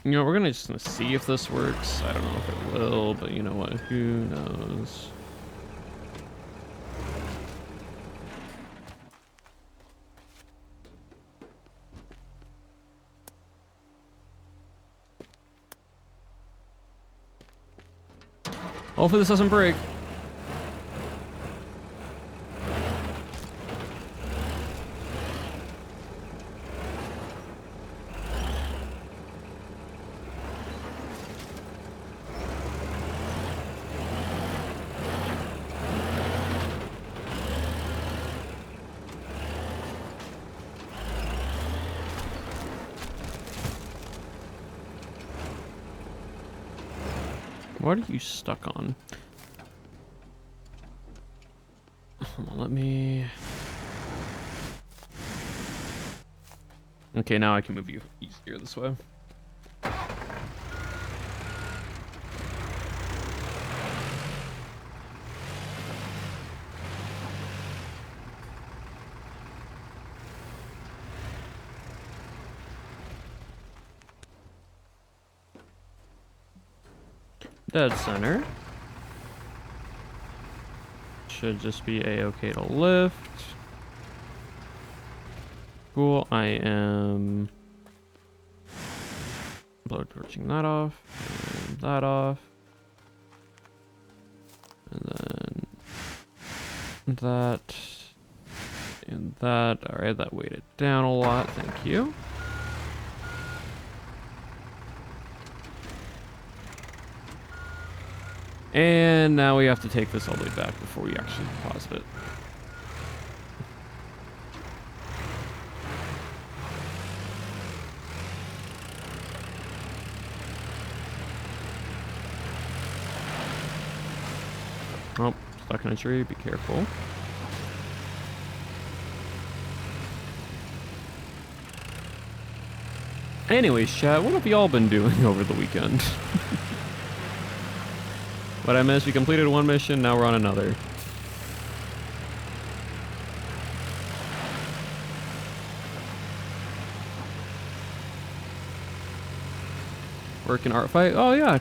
Speaker 1: You know, we're just gonna see if this works. I don't know if it will, but you know what? Who knows? Hopefully this doesn't break. What are you stuck on? Hold on, let me... Okay, now I can move you easier this way. Dead center. Should just be a-okay to lift. Cool, I am blow torching that off, and that off, and then that, and that. Alright, that weighed it down a lot, thank you. And now we have to take this all the way back before we actually deposit it. Oh, stuck in a tree, be careful. Anyways, chat, what have y'all been doing over the weekend? What I missed, we completed one mission, now we're on another. Working art fight? Oh yeah.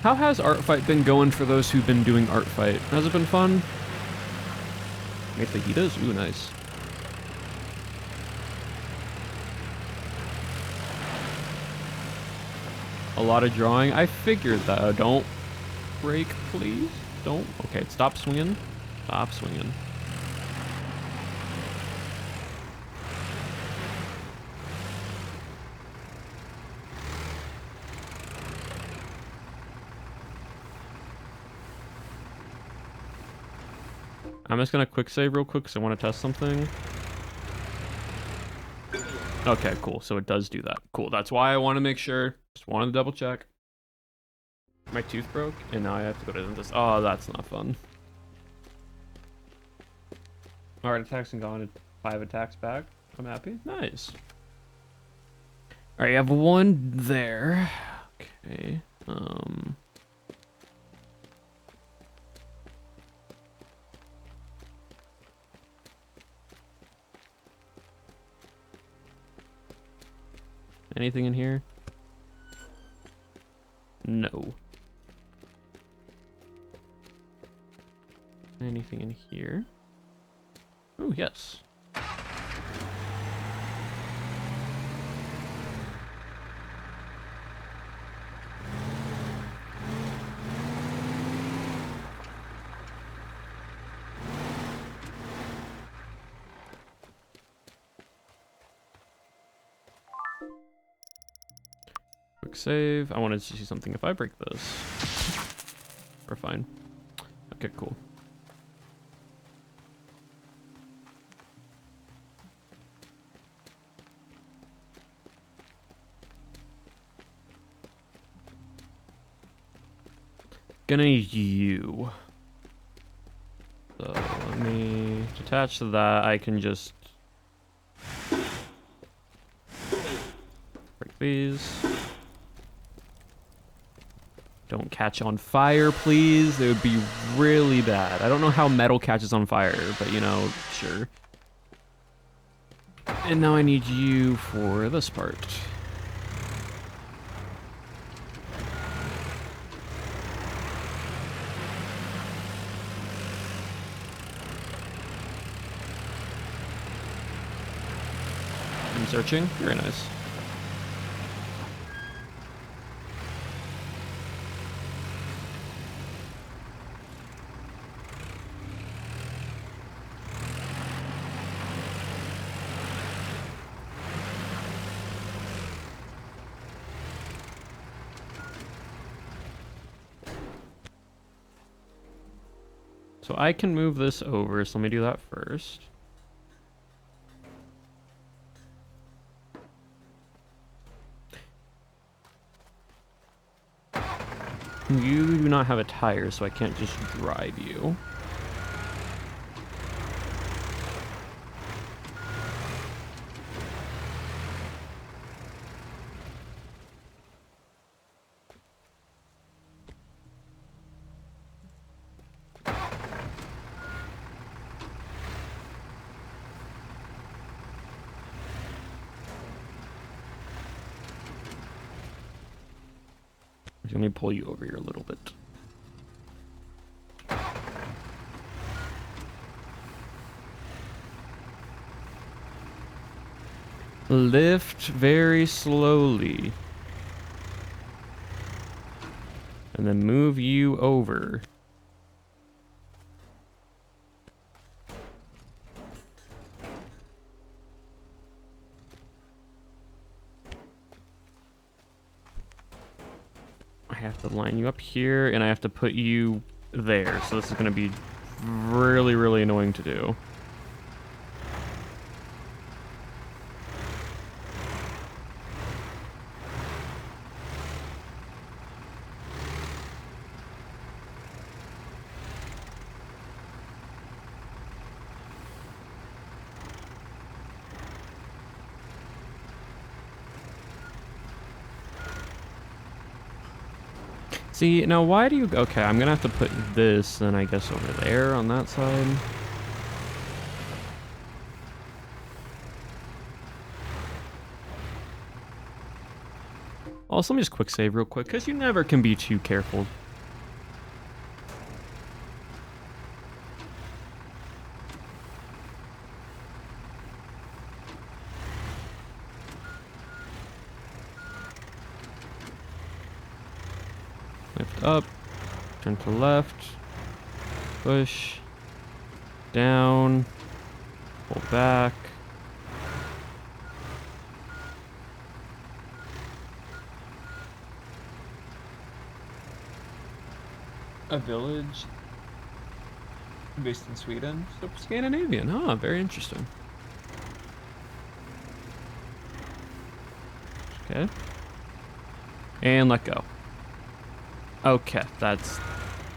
Speaker 1: How has art fight been going for those who've been doing art fight? Has it been fun? Make fajitas? Ooh, nice. A lot of drawing. I figured that. Don't break, please. Don't. Okay, stop swinging. Stop swinging. I'm just gonna quick save real quick because I want to test something. Okay, cool. So it does do that. Cool. That's why I want to make sure. Just wanted to double check. My tooth broke, and now I have to go to the dentist. Oh, that's not fun. Alright, attacks and gone. 5 attacks back. I'm happy. Nice. All right, I have one there. Okay. Anything in here? No. Anything in here? Oh, yes. Quick save. I wanted to see something if I break this. We're fine. Okay, cool. Gonna need you. So let me attach to that. I can just break these. Don't catch on fire, please. It would be really bad. I don't know how metal catches on fire, but you know, sure. And now I need you for this part. I'm searching. Very nice. So I can move this over, so let me do that first. You do not have a tire, so I can't just drive you. Let me pull you over here a little bit. Lift very slowly. And then move you over. I have to line you up here, and I have to put you there. So this is going to be really, really annoying to do. See, now why do you... Okay, I'm gonna have to put this, then I guess over there on that side. Also, let me just quick save real quick, because you never can be too careful. Lift up, turn to left, push, down, pull back. A village based in Sweden, so Scandinavian. Huh, very interesting. Okay. And let go. Okay, that's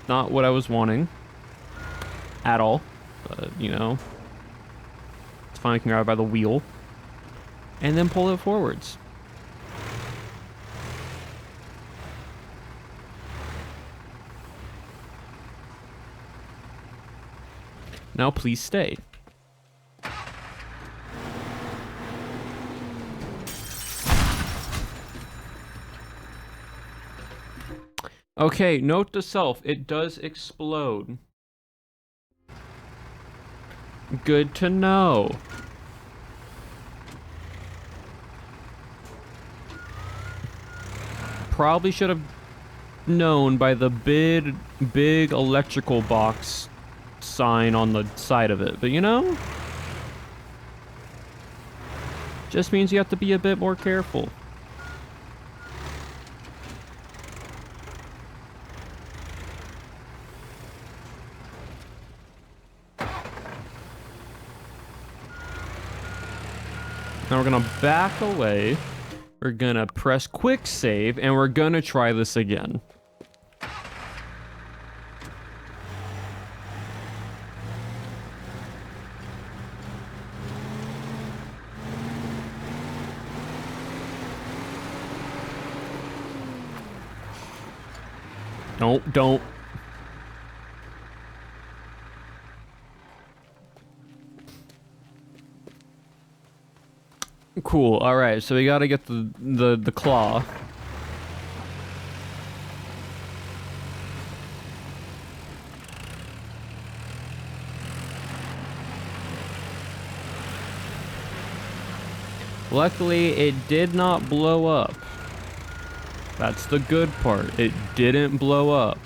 Speaker 1: not what I was wanting at all, but you know, it's fine. I can grab by the wheel and then pull it forwards. Now please stay. Okay, note to self, it does explode. Good to know. Probably should have known by the big electrical box sign on the side of it, but you know, just means you have to be a bit more careful. Now we're gonna back away, we're gonna press quick save, and we're gonna try this again. Don't. Cool. All right, so we gotta get the claw. Luckily, it did not blow up. That's the good part. It didn't blow up.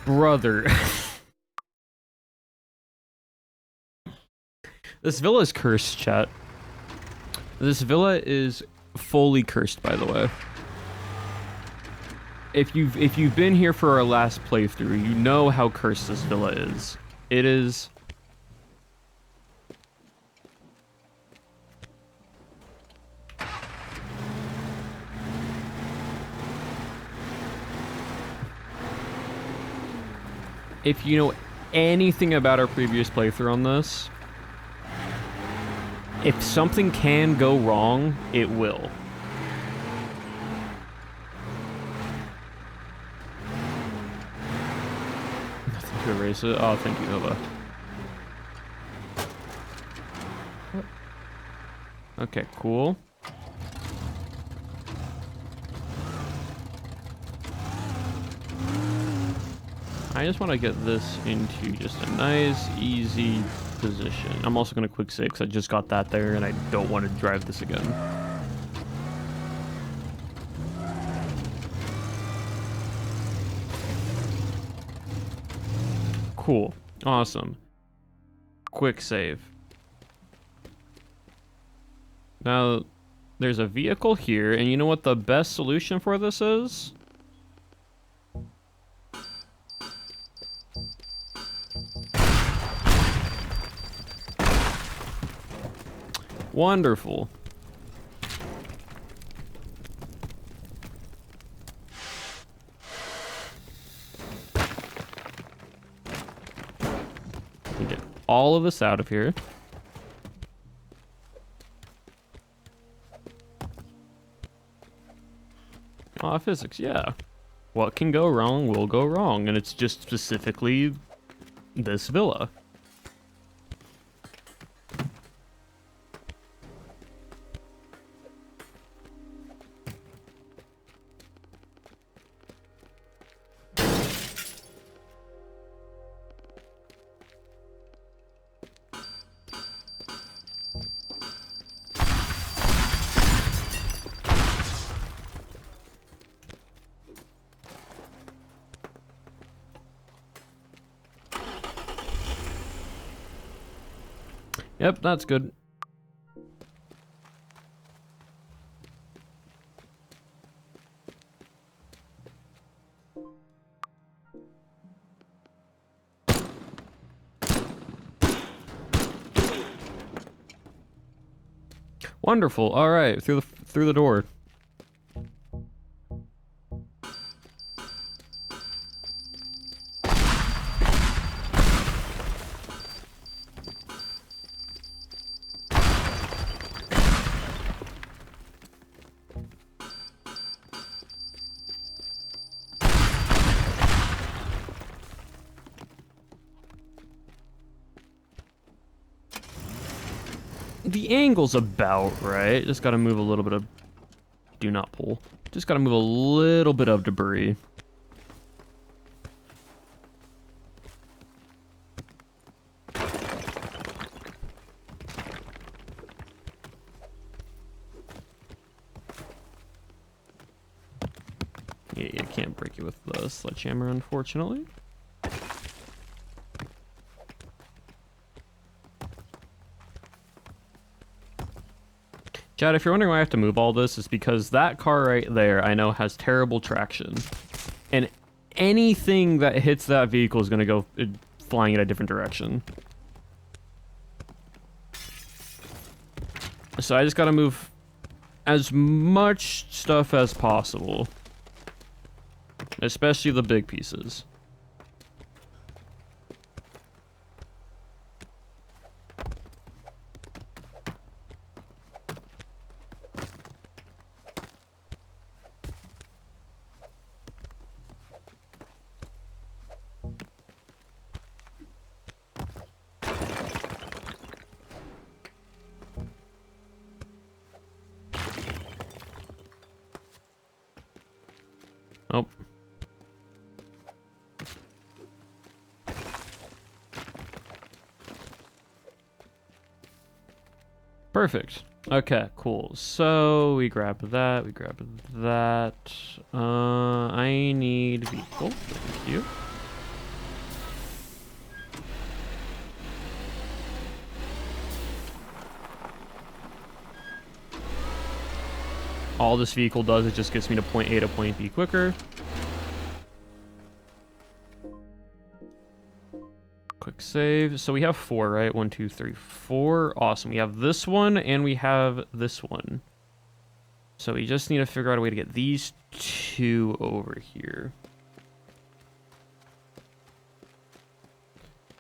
Speaker 1: Brother. This villa is cursed, chat. This villa is fully cursed, by the way. If you've been here for our last playthrough, you know how cursed this villa is. It is... If you know anything about our previous playthrough on this, if something can go wrong, it will. Nothing to erase it. Oh, thank you, Nova. Okay, cool. I just want to get this into just a nice, easy position. I'm also going to quick save because I just got that there and I don't want to drive this again. Cool. Awesome. Quick save. Now, there's a vehicle here, and you know what the best solution for this is? Wonderful. Get all of this out of here. Physics, yeah. What can go wrong will go wrong, and it's just specifically this villa. Yep, that's good. Wonderful. All right, through the door. The angle's about right. Just gotta move a little bit of... Do not pull. Just gotta move a little bit of debris. Yeah, you can't break it with the sledgehammer, unfortunately. Chad, if you're wondering why I have to move all this, it's because that car right there, I know, has terrible traction. And anything that hits that vehicle is going to go flying in a different direction. So I just got to move as much stuff as possible. Especially the big pieces. Oh. Perfect. Okay, cool. So we grab that, we grab that. I need vehicle. Thank you. All this vehicle does is just gets me to point A to point B quicker. Quick save. So we have 4, right? 1, 2, 3, 4. Awesome. We have this one and we have this one. So we just need to figure out a way to get these 2 over here.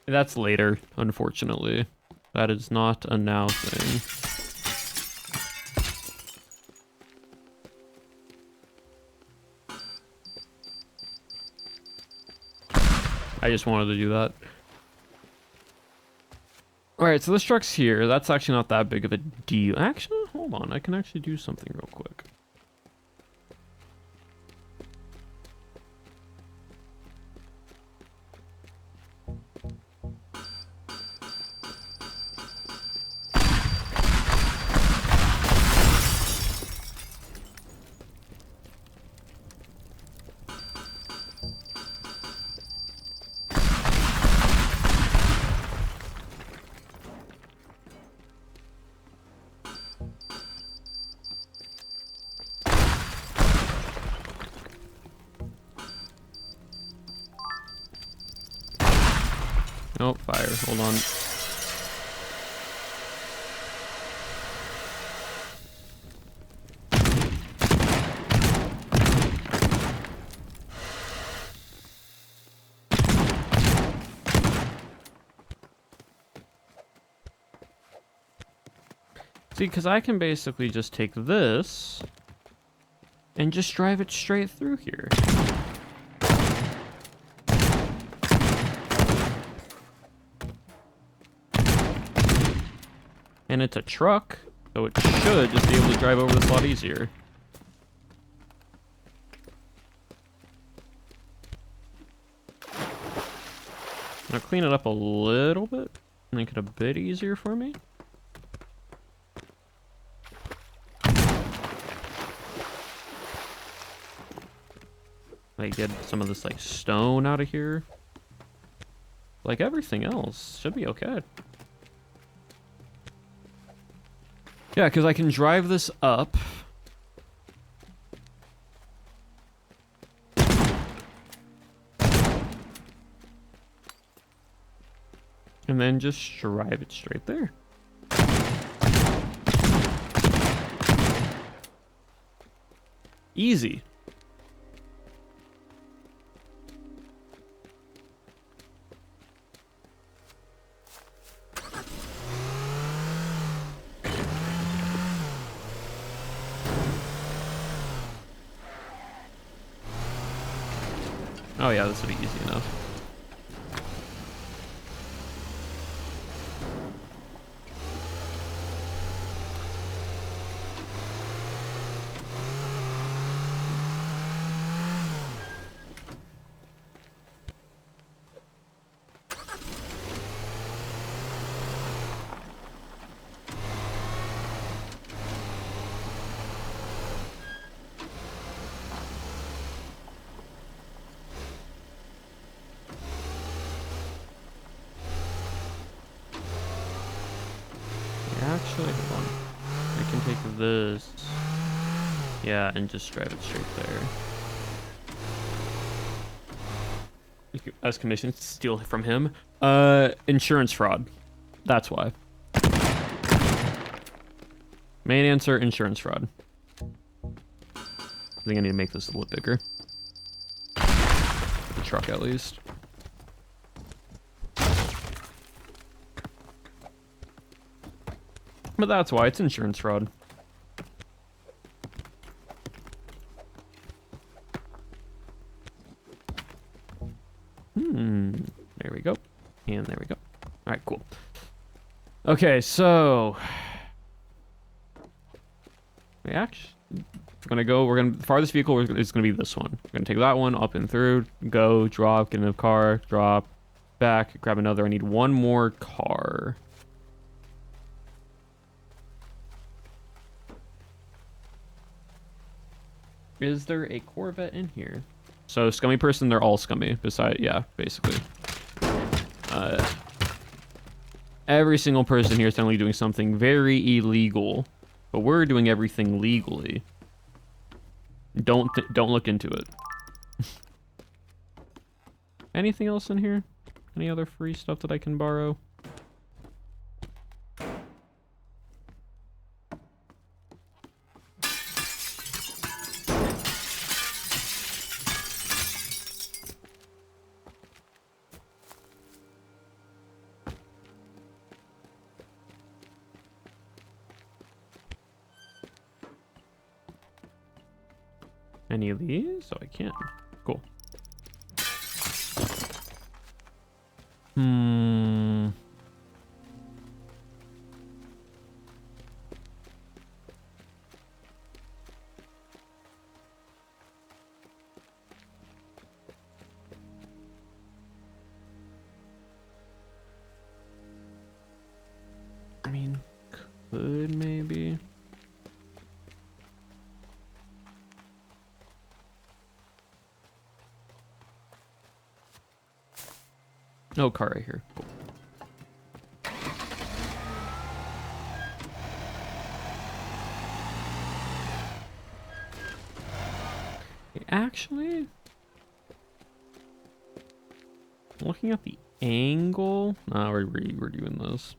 Speaker 1: That's later, unfortunately. That is not a now thing. I just wanted to do that. Alright, so this truck's here. That's actually not that big of a deal. Actually, hold on. I can actually do something real quick. Oh, fire. Hold on. See, because I can basically just take this and just drive it straight through here. And it's a truck, so it should just be able to drive over this a lot easier. I'll clean it up a little bit, make it a bit easier for me. Like get some of this like stone out of here. Like everything else should be okay. Yeah, because I can drive this up. And then just drive it straight there. Easy. Oh yeah, this would be easy enough. Actually, hold on. I can take this. Yeah, and just drive it straight there. You can, as commission, steal from him. Insurance fraud. That's why. Main answer, insurance fraud. I think I need to make this a little bigger. The truck, at least. But that's why it's insurance fraud. There we go. And there we go. All right, cool. Okay, so we actually we're gonna the farthest vehicle is gonna be this one. We're gonna take that one up and through, go, drop, get in the car, drop, back, grab another. I need one more car. Is there a Corvette in here? So scummy person, they're all scummy. Yeah, basically. Every single person here is suddenly doing something very illegal, but we're doing everything legally. Don't look into it. Anything else in here? Any other free stuff that I can borrow? Any of these? Oh, I can. Cool. I mean, could maybe. No car right here. Cool. Actually, looking at the angle. No, we're doing this.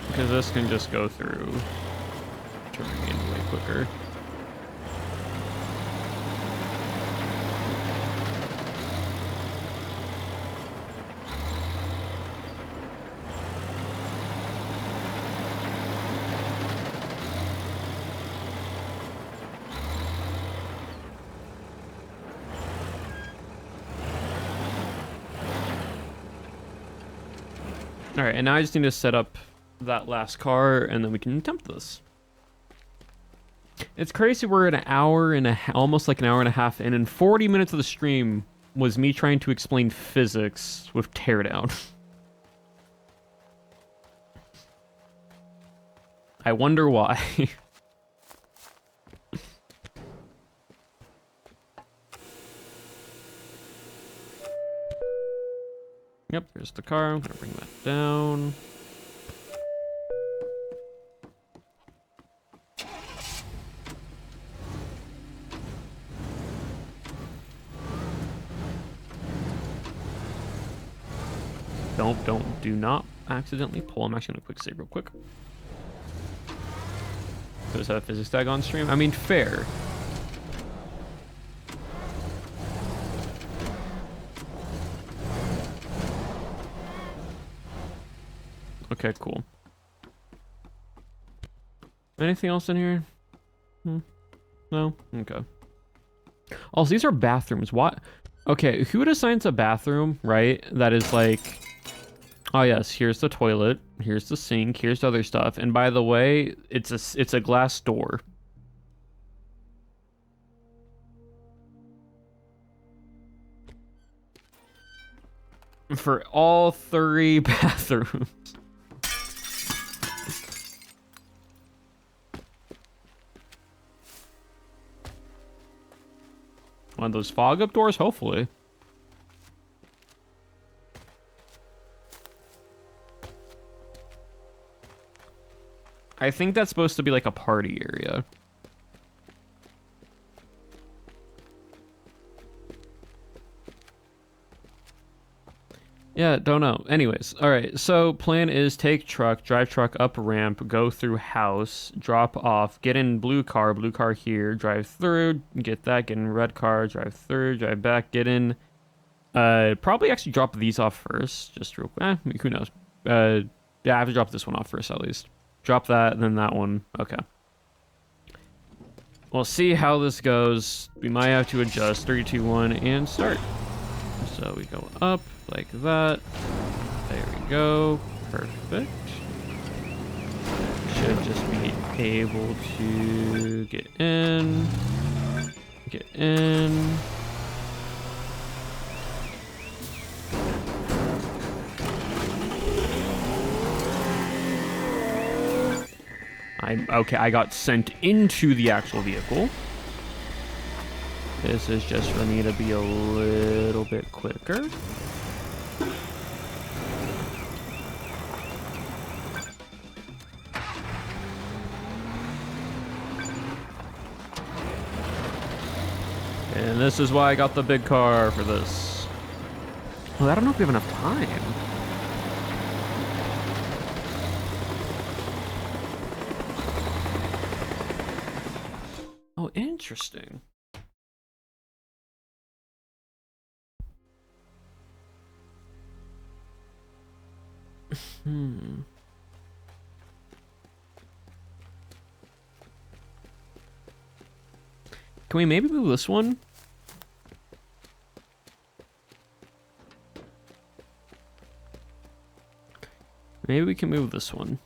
Speaker 1: Because this can just go through, turning in way quicker. All right, and now I just need to set up that last car, and then we can attempt this. It's crazy. We're an hour and almost like an hour and a half in, and 40 minutes of the stream was me trying to explain physics with Teardown. I wonder why. Yep, there's the car. I'm gonna bring that down. Do not accidentally pull. I'm actually gonna quick save real quick. So is that a physics tag on stream? I mean, fair. Okay, cool. Anything else in here? No? Okay. Also, these are bathrooms. What? Okay, who assigns a bathroom, right? That is like... Oh yes, here's the toilet, here's the sink, here's the other stuff. And by the way, it's a glass door. For all 3 bathrooms. One of those fog up doors, hopefully. I think that's supposed to be like a party area. Yeah, don't know. Anyways, all right. So plan is take truck, drive truck up ramp, go through house, drop off, get in blue car here, drive through, get that, get in red car, drive through, drive back, get in. Probably actually drop these off first, just real quick. Who knows? Yeah, I have to drop this one off first at least. Drop that, and then that one. Okay. We'll see how this goes. We might have to adjust. 3, 2, 1, and start. So we go up like that. There we go. Perfect. Should just be able to get in. Get in. Okay, I got sent into the actual vehicle. This is just for me to be a little bit quicker. And this is why I got the big car for this. Well, I don't know if we have enough time. Oh, interesting. Can we maybe move this one? Maybe we can move this one.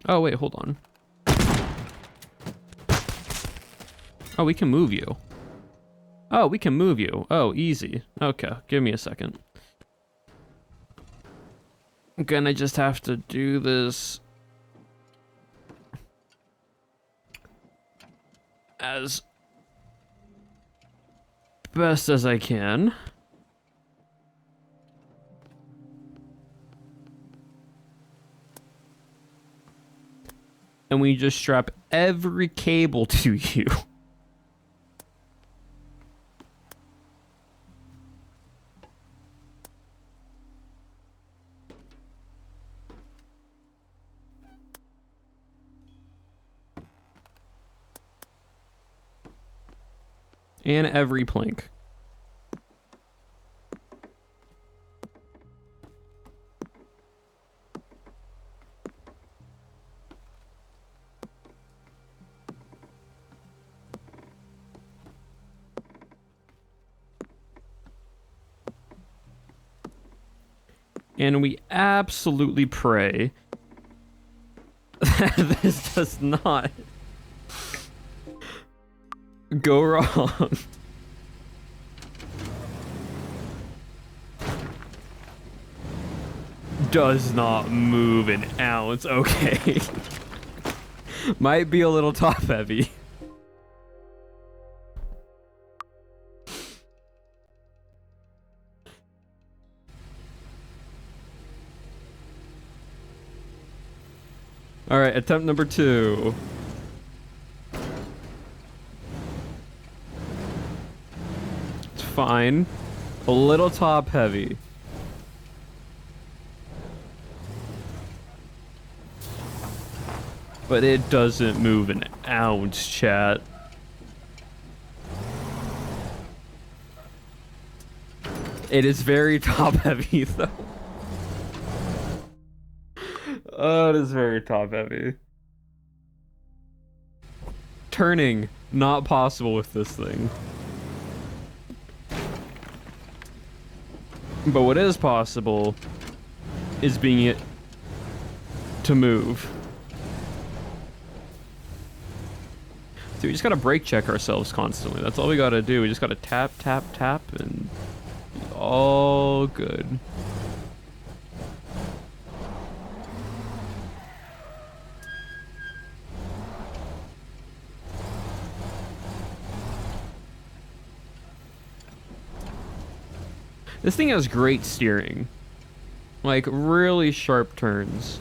Speaker 1: Oh, wait, hold on. Oh, we can move you. Oh, we can move you. Oh, easy. Okay, give me a second. I'm gonna just have to do this as best as I can. And we just strap every cable to you. And every plank. And we absolutely pray that this does not go wrong. does not move an ounce. Okay. Might be a little top heavy. All right, attempt number 2. It's fine. A little top heavy. But it doesn't move an ounce, chat. It is very top heavy, though. Oh, it is very top heavy. Turning, not possible with this thing. But what is possible is being it to move. So we just gotta brake check ourselves constantly. That's all we gotta do. We just gotta tap, tap, tap, and be all good. This thing has great steering. Like, really sharp turns.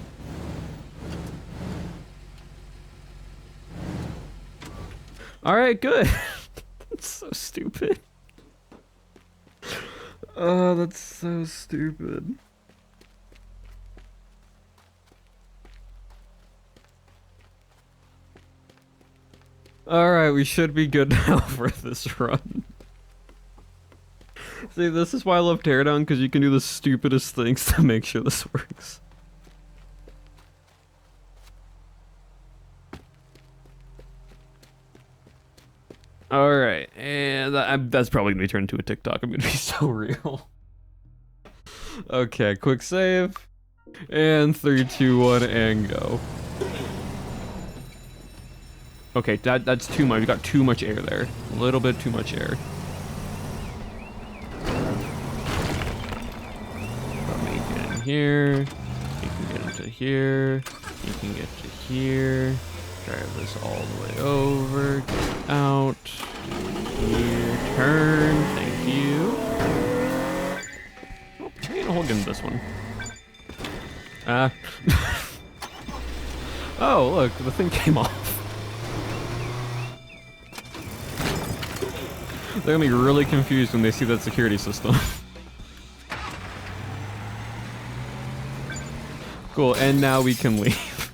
Speaker 1: Alright, good. That's so stupid. Oh, that's so stupid. Alright, we should be good now for this run. See, this is why I love Teardown, because you can do the stupidest things to make sure this works. Alright, and that's probably going to be turned into a TikTok. I'm going to be so real. Okay, quick save. And 3, 2, 1, and go. Okay, that's too much. We got too much air there. A little bit too much air. Here, you can get into here, you can get to here, drive this all the way over, get out, here, turn, thank you. Oh, I'm gonna hold into this one. Oh, look, the thing came off. They're gonna be really confused when they see that security system. Cool, and now we can leave.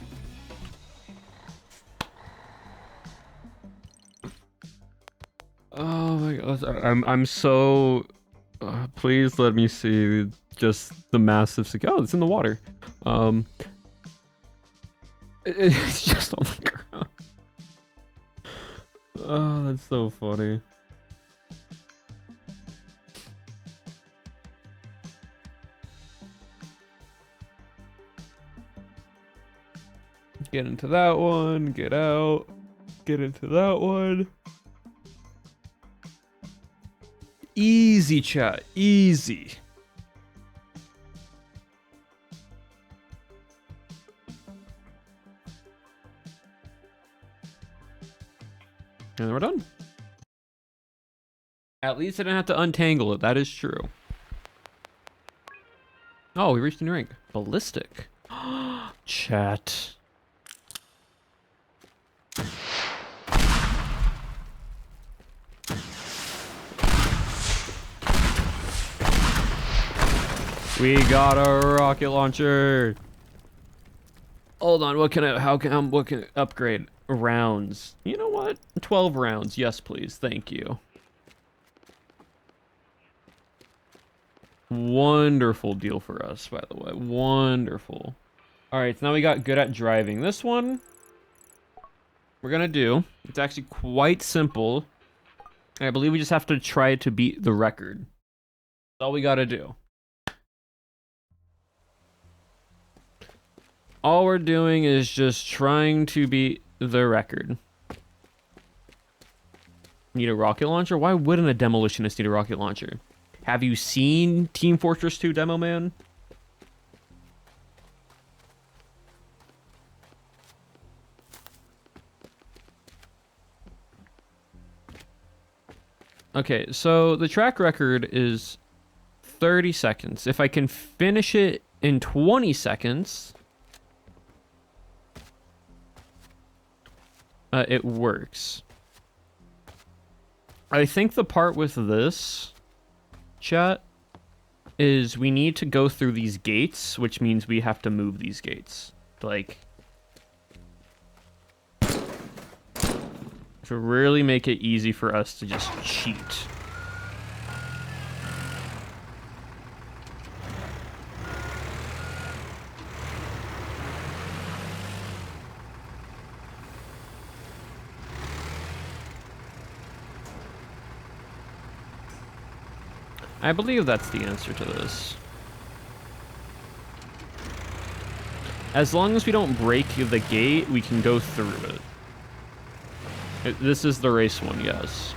Speaker 1: Oh my god, I'm so... please let me see just the massive... Oh, it's in the water. It's just on the ground. Oh, that's so funny. Get into that one, get out, get into that one. Easy, chat, easy. And then we're done. At least I didn't have to untangle it, that is true. Oh, we reached a new rank. Ballistic. Chat. We got a rocket launcher. Hold on, what can I upgrade? Rounds. You know what? 12 rounds. Yes, please. Thank you. Wonderful deal for us, by the way. Wonderful. All right, so now we got good at driving. This one we're gonna do. It's actually quite simple. I believe we just have to try to beat the record. That's all we gotta do. All we're doing is just trying to beat the record. Need a rocket launcher? Why wouldn't a demolitionist need a rocket launcher? Have you seen Team Fortress 2 Demo Man? Okay, so the track record is 30 seconds. If I can finish it in 20 seconds, it works. I think the part with this, chat, is we need to go through these gates, which means we have to move these gates. Like, to really make it easy for us to just cheat. I believe that's the answer to this. As long as we don't break the gate, we can go through it. This is the race one, yes.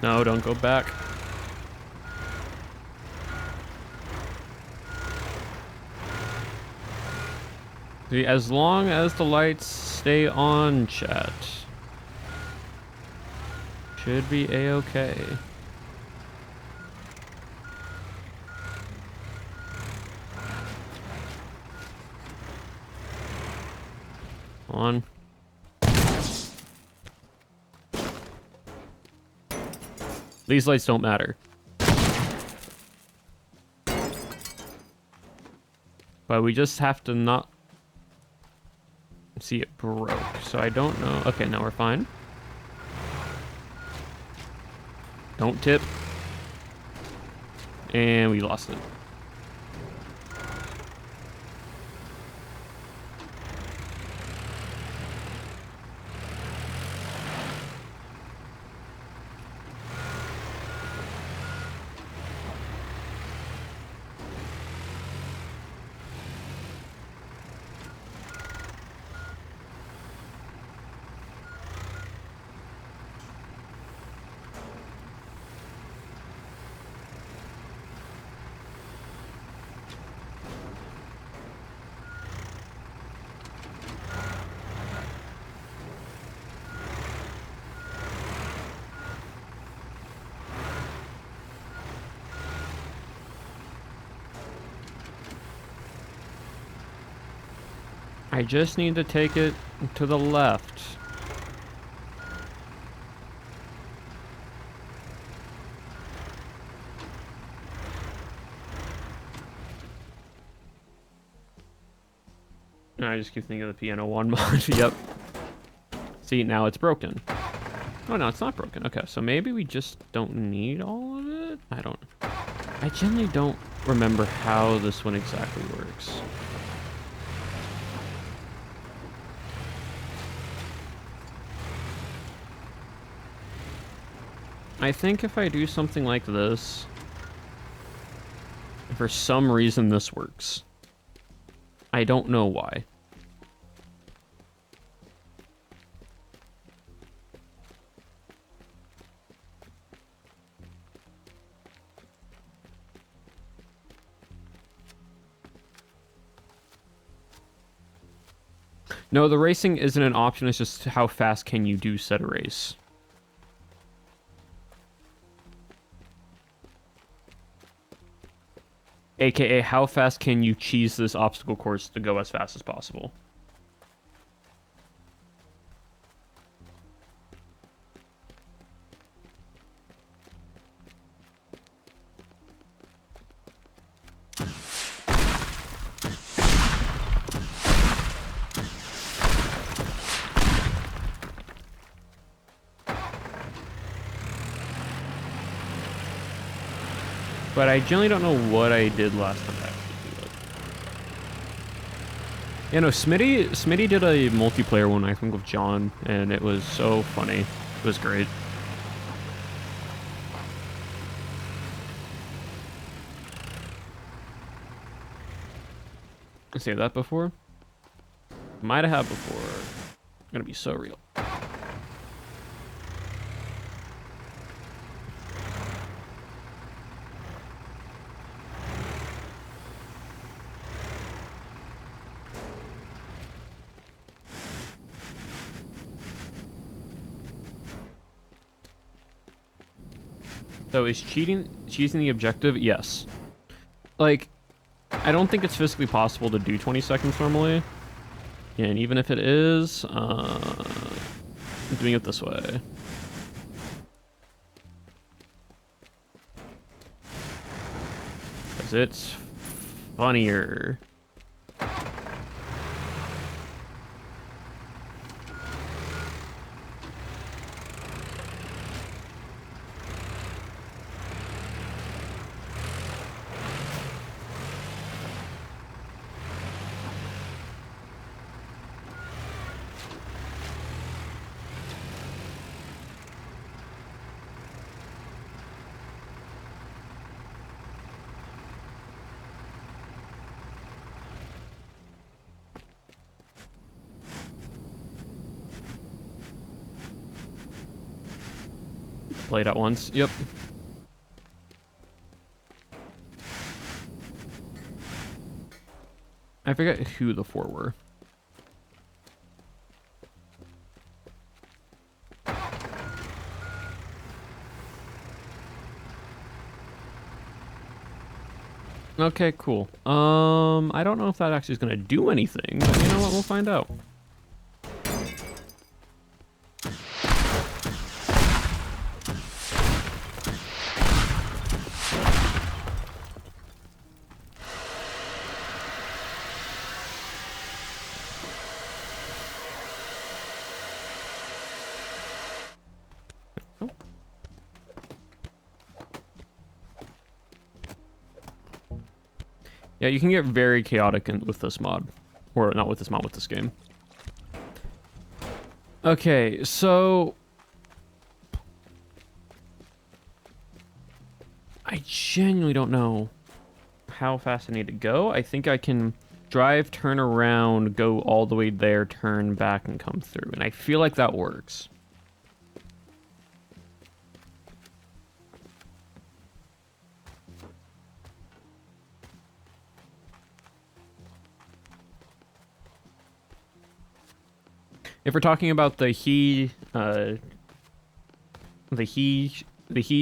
Speaker 1: No, don't go back. See, as long as the lights stay on, chat, should be a-okay. On. These lights don't matter. But we just have to not see it broke. So I don't know. Okay, now we're fine. Don't tip. And we lost it. I just need to take it to the left. I just keep thinking of the piano one mod. Yep. See, now it's broken. Oh, no, it's not broken. Okay, so maybe we just don't need all of it? I generally don't remember how this one exactly works. I think if I do something like this, for some reason this works. I don't know why. No, the racing isn't an option, it's just how fast can you do said race. AKA, how fast can you cheese this obstacle course to go as fast as possible? But I generally don't know what I did last time I actually do it. Yeah, no, Smitty did a multiplayer one, I think, with John, and it was so funny. It was great. I saved that before. Might have had before. Gonna be so real. So is choosing the objective? Yes. Like, I don't think it's physically possible to do 20 seconds normally. And even if it is, I'm doing it this way. Because it's funnier. Played at once. Yep. I forget who the four were. Okay, cool. I don't know if that actually is gonna do anything, but you know what? We'll find out. Yeah, you can get very chaotic with this mod. Or not with this mod, with this game. Okay, so... I genuinely don't know how fast I need to go. I think I can drive, turn around, go all the way there, turn back, and come through. And I feel like that works. If we're talking about the he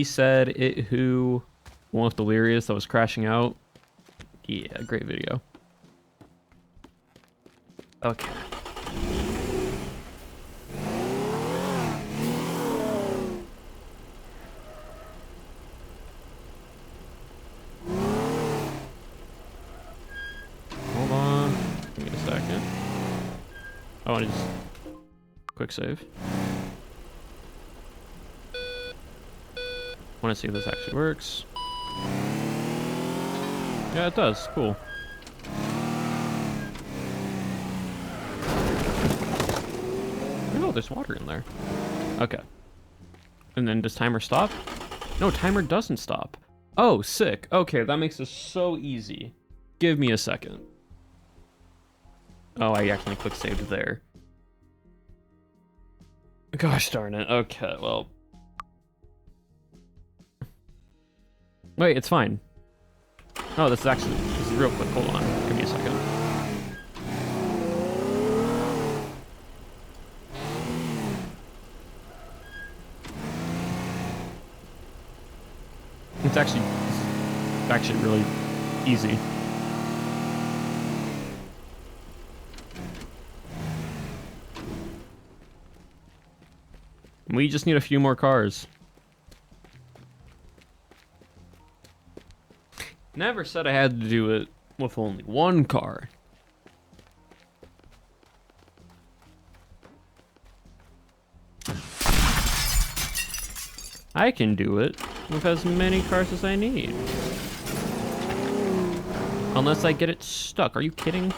Speaker 1: said, it who, one with Delirious that was crashing out. Yeah, great video. Okay. Hold on. Give me a second. Oh, I just quick save. Want to see if this actually works. Yeah, it does. Cool. Oh, there's water in there. Okay. And then does timer stop? No, timer doesn't stop. Oh, sick. Okay, that makes this so easy. Give me a second. Oh, I actually quick saved there. Gosh darn it. Okay, well. Wait, it's fine. Oh, this is real quick. Hold on. Give me a second. It's actually really easy. We just need a few more cars. Never said I had to do it with only one car. I can do it with as many cars as I need. Unless I get it stuck. Are you kidding?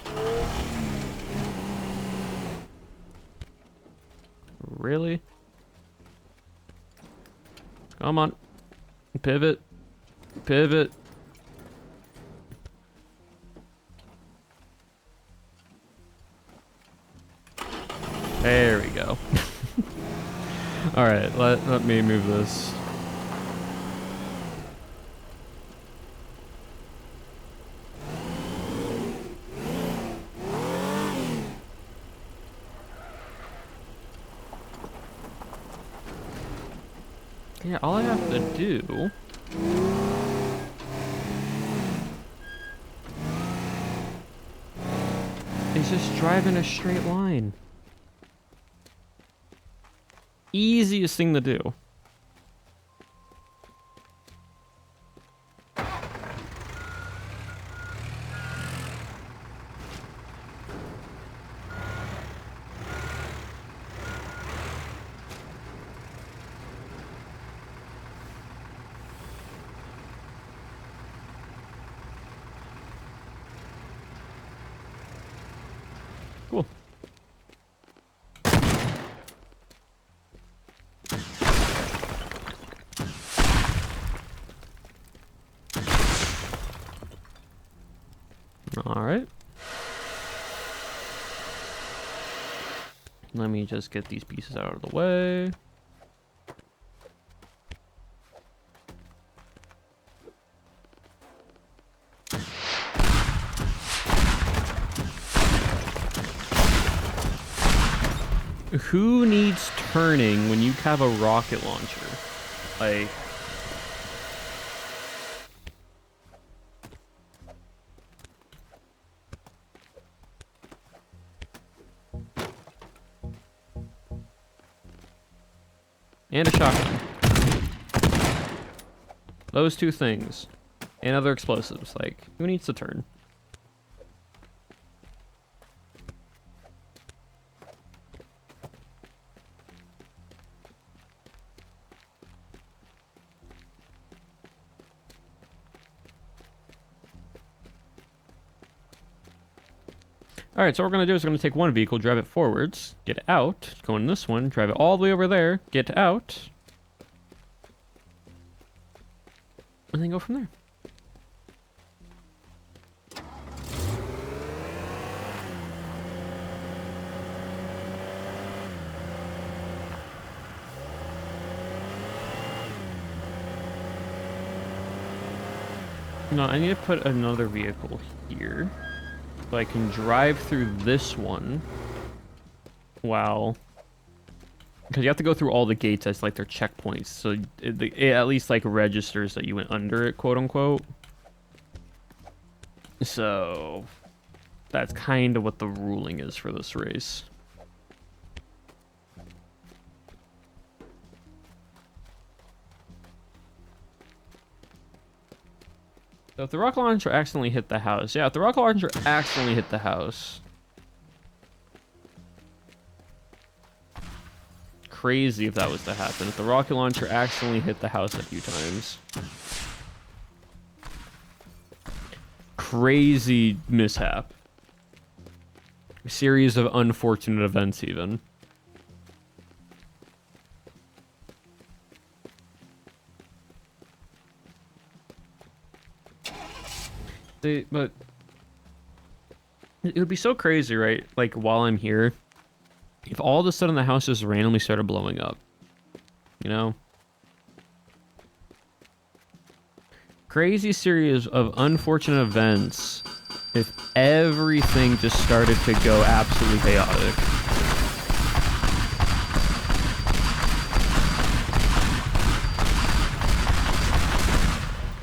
Speaker 1: Really? Come on. Pivot. Pivot. There we go. Alright, let me move this. Yeah, all I have to do is just drive in a straight line. Easiest thing to do. Cool. All right. Let me just get these pieces out of the way. Who needs turning when you have a rocket launcher? Like... And a shotgun. Those two things. And other explosives. Like, who needs to turn? All right, so what we're going to do is we're going to take one vehicle, drive it forwards, get out, go in this one, drive it all the way over there, get out, and then go from there. No, I need to put another vehicle here. So I can drive through this one. Wow. Because you have to go through all the gates as like their checkpoints. So it at least like registers that you went under it, quote unquote. So that's kind of what the ruling is for this race. So if the rocket launcher accidentally hit the house. Yeah, if the rocket launcher accidentally hit the house. Crazy if that was to happen. If the rocket launcher accidentally hit the house a few times. Crazy mishap. A series of unfortunate events even. But it would be so crazy, right? Like, while I'm here, if all of a sudden the house just randomly started blowing up, you know? Crazy series of unfortunate events if everything just started to go absolutely chaotic.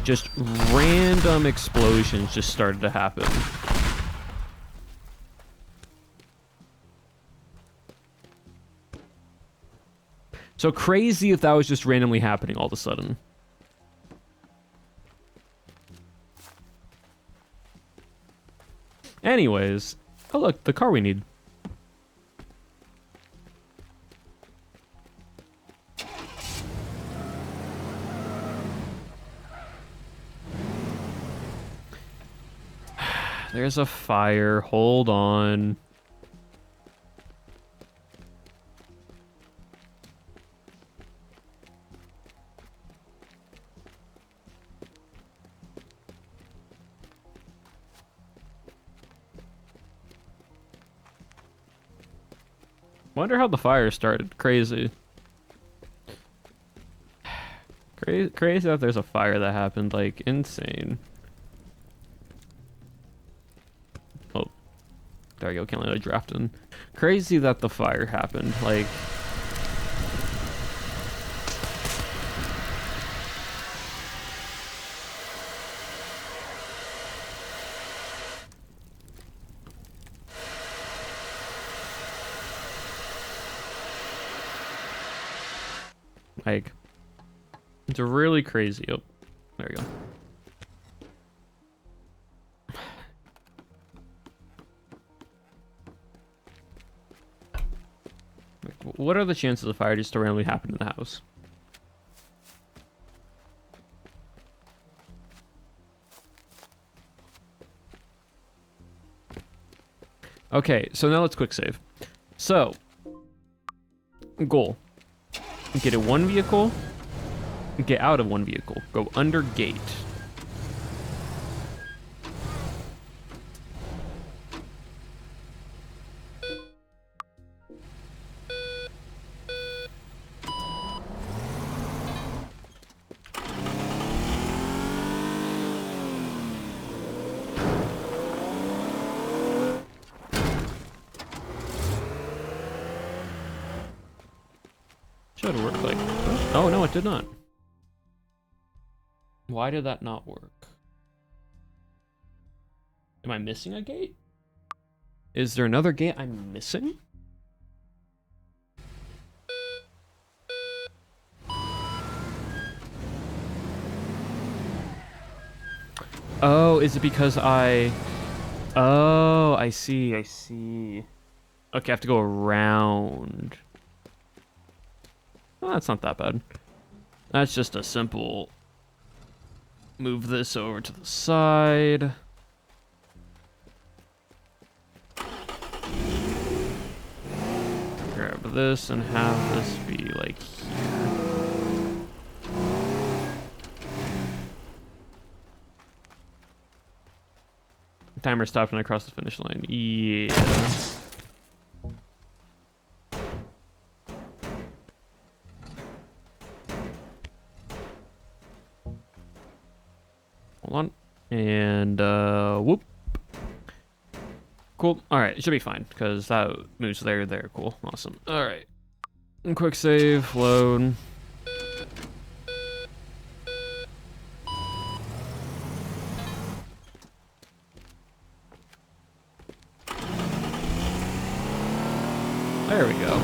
Speaker 1: Just random explosions just started to happen. So crazy if that was just randomly happening all of a sudden. Anyways, oh look, the car we need. There's a fire. Hold on. Wonder how the fire started. Crazy. Crazy that there's a fire that happened. Like, insane. Oh. There you go. Can't let it draft in. Crazy that the fire happened. Like... Like, it's really crazy. Oh, there you go. Like, what are the chances of fire just to randomly happen in the house? Okay, so now let's quick save. So, goal. Get in one vehicle, get out of one vehicle, go under gate. Should work like... Oh no, it did not. Why did that not work? Am I missing a gate? Is there another gate I'm missing? Oh, is it because I... Oh, I see. Okay, I have to go around. Oh, that's not that bad. That's just a simple... Move this over to the side. Grab this and have this be like here. Timer stopped when I crossed the finish line. Yeah. Hold on. And, whoop. Cool. Alright, it should be fine, because that moves there. Cool. Awesome. Alright. Quick save, load. There we go.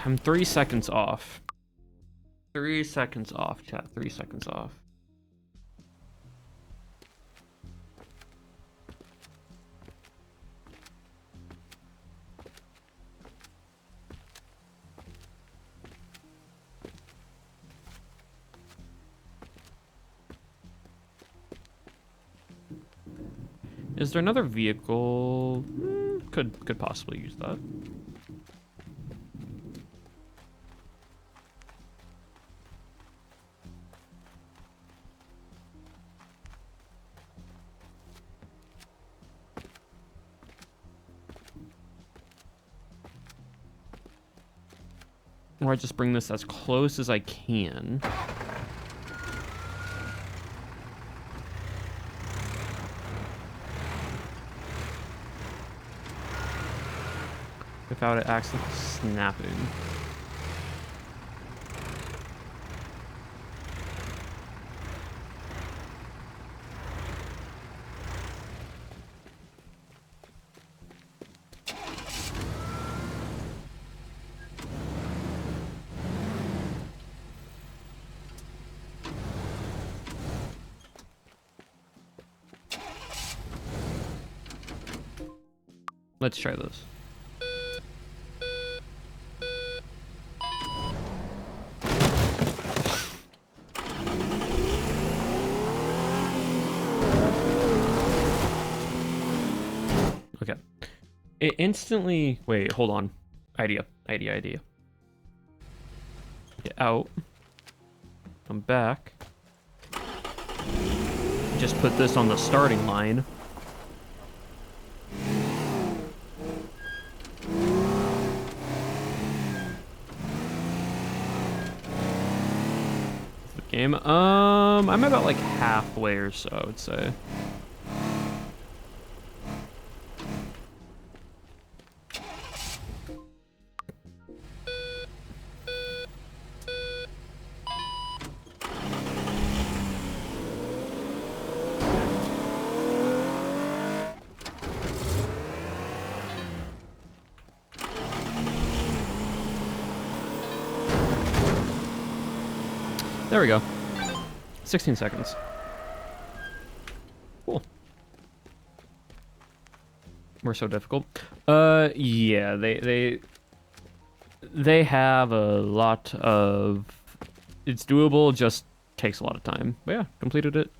Speaker 1: I'm 3 seconds off. 3 seconds off, chat. 3 seconds off. Is there another vehicle? Could possibly use that. Or I just bring this as close as I can. Without it accidentally snapping. Let's try this. Okay. It instantly... Wait, hold on. Idea. Get out. Come back. Just put this on the starting line. The game. I'm about like halfway or so, I would say. There we go. 16 seconds. Cool. We're so difficult. Yeah, they have a lot of... It's doable, just takes a lot of time. But yeah, completed it.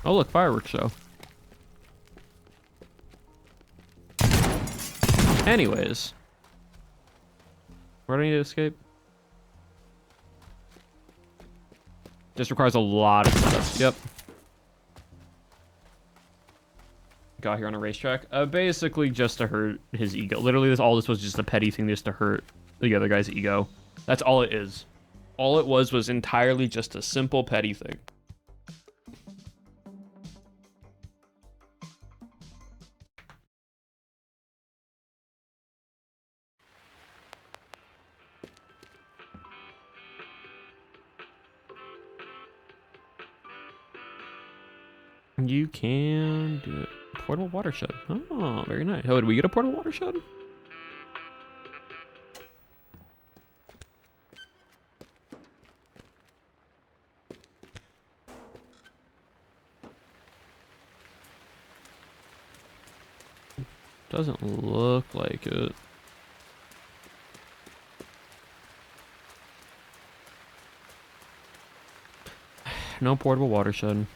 Speaker 1: Oh look, fireworks show. Anyways. Where do I need to escape? Just requires a lot of setups. Yep. Got here on a racetrack. Basically just to hurt his ego. Literally, all this was just a petty thing just to hurt the other guy's ego. That's all it is. All it was entirely just a simple petty thing. You can do it. Portable watershed. Oh, very nice. Oh, did we get a portable watershed? Doesn't look like it. No portable watershed.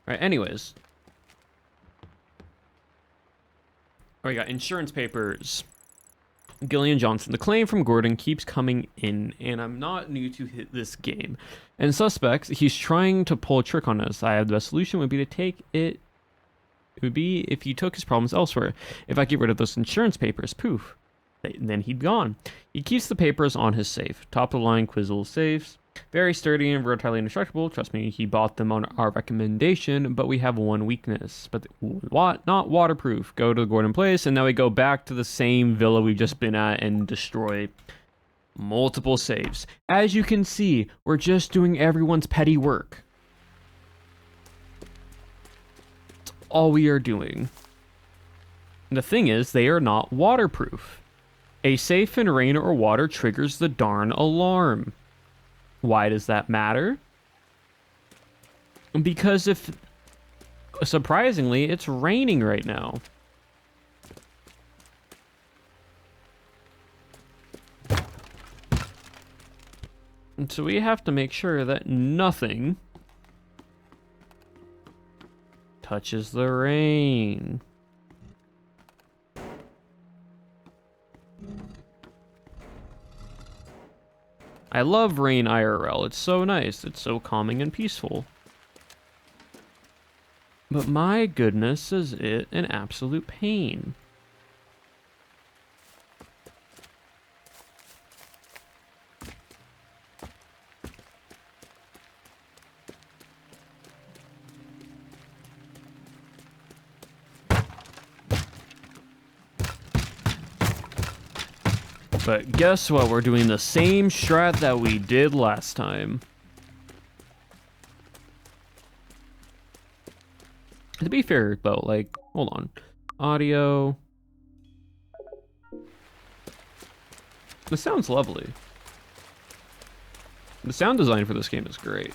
Speaker 1: All right, anyways. Oh, we got insurance papers. Gillian Johnson. The claim from Gordon keeps coming in, and I'm not new to this game. And suspects, he's trying to pull a trick on us. I have the best solution would be to take it. It would be if he took his problems elsewhere. If I get rid of those insurance papers, poof, then he'd be gone. He keeps the papers on his safe. Top of the line Quizzle safes. Very sturdy and entirely indestructible. Trust me, he bought them on our recommendation, but we have one weakness. But what? Not waterproof. Go to the Gordon place, and now we go back to the same villa we've just been at and destroy multiple saves. As you can see, we're just doing everyone's petty work. That's all we are doing. And the thing is, they are not waterproof. A safe in rain or water triggers the darn alarm. Why does that matter? Because surprisingly, it's raining right now. And so we have to make sure that nothing touches the rain. I love rain IRL. It's so nice. It's so calming and peaceful. But my goodness, is it an absolute pain. But guess what? We're doing the same strat that we did last time. To be fair, though, like, hold on. Audio. The sound's lovely. The sound design for this game is great.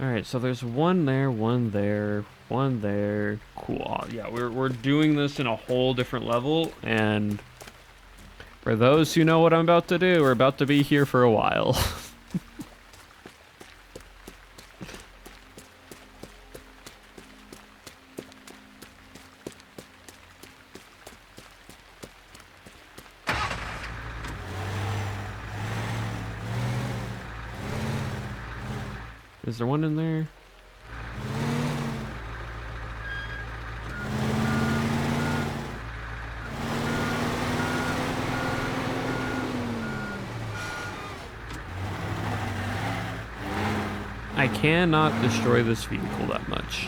Speaker 1: Alright, so there's one there, one there, one there. Cool. Yeah, we're doing this in a whole different level, and for those who know what I'm about to do, we're about to be here for a while. Is there one in there? I cannot destroy this vehicle that much.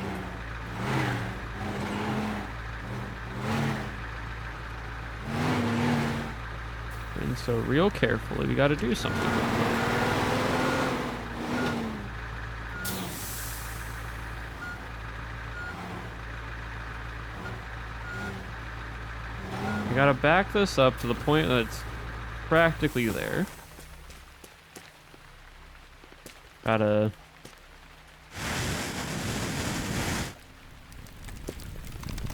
Speaker 1: And so real carefully, we gotta do something with it. I gotta back this up to the point that it's practically there. Gotta...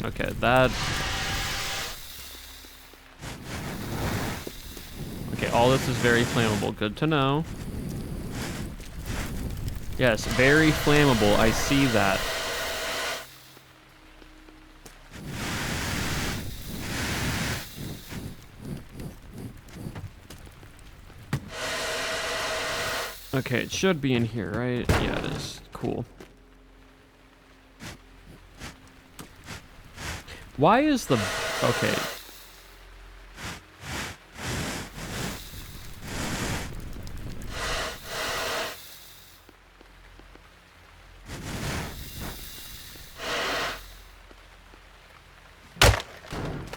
Speaker 1: Okay, that... Okay, all this is very flammable. Good to know. Yes, very flammable. I see that. Okay, it should be in here, right? Yeah, it is. Cool. Why is the... Okay.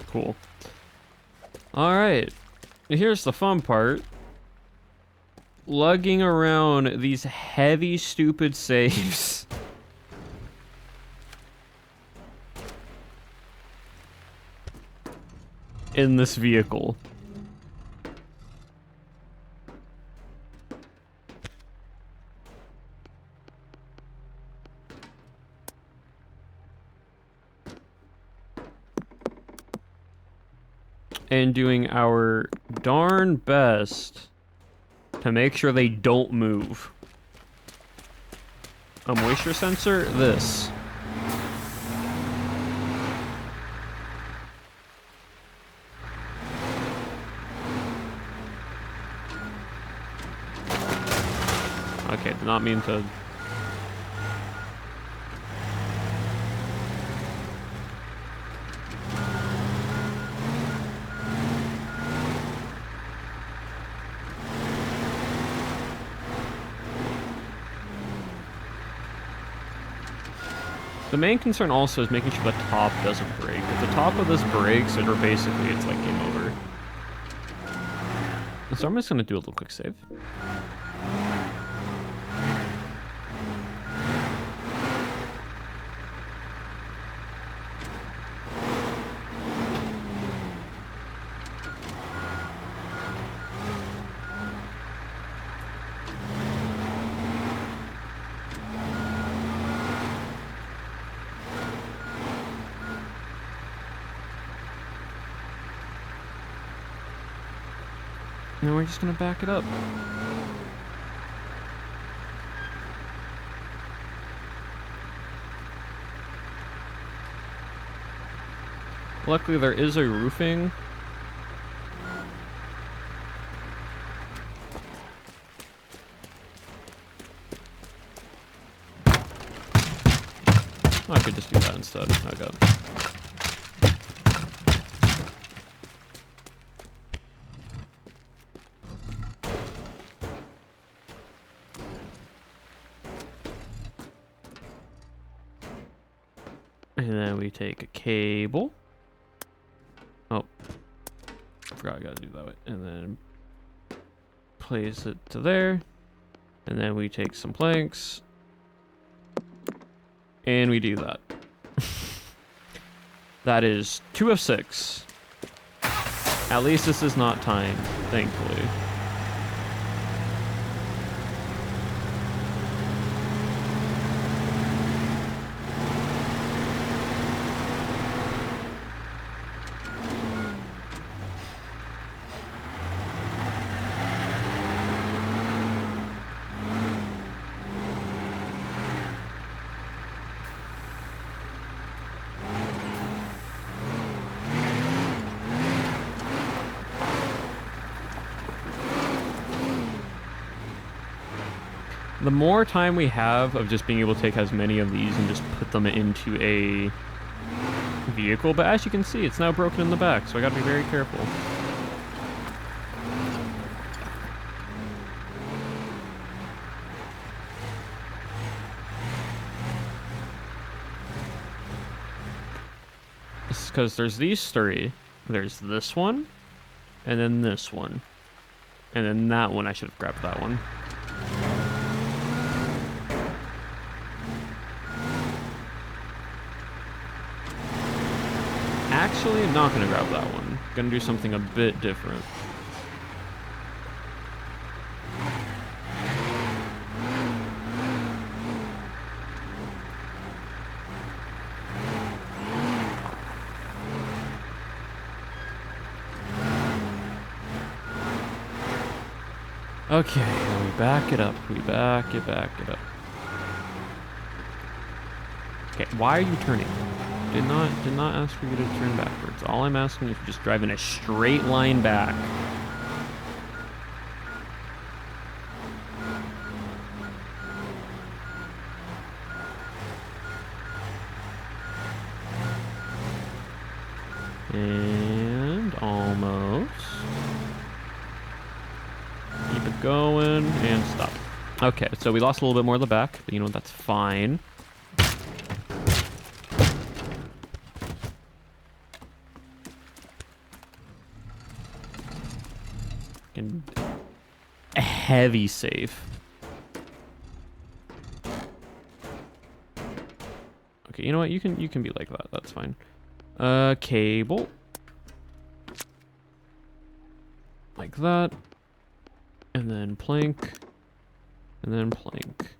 Speaker 1: Cool. Alright. Here's the fun part. Lugging around these heavy, stupid saves. In this vehicle. And doing our darn best to make sure they don't move. A moisture sensor? This. Okay, did not mean to... The main concern also is making sure the top doesn't break. If the top of this breaks, it's like game over. So I'm just gonna do a little quick save. Now we're just gonna back it up. Luckily there is a roofing. I could just do that instead. Okay. And then we take a cable. Oh, I forgot I gotta do that way. And then place it to there. And then we take some planks. And we do that. That is 2 of 6. At least this is not timed, thankfully. The more time we have of just being able to take as many of these and just put them into a vehicle, but as you can see, it's now broken in the back, so I gotta be very careful. This is because there's these three. There's this one, and then this one. And then that one, I should have grabbed that one. Actually, I'm not gonna grab that one. Gonna do something a bit different. Okay, now we back it up. We back it up. Okay, why are you turning? Did not ask for you to turn backwards. All I'm asking is to just drive in a straight line back. And almost. Keep it going and stop. Okay, so we lost a little bit more of the back, but you know what, that's fine. And a heavy safe. Okay, you know what, you can be like that, that's fine. Cable. Like that. And then plank. And then plank.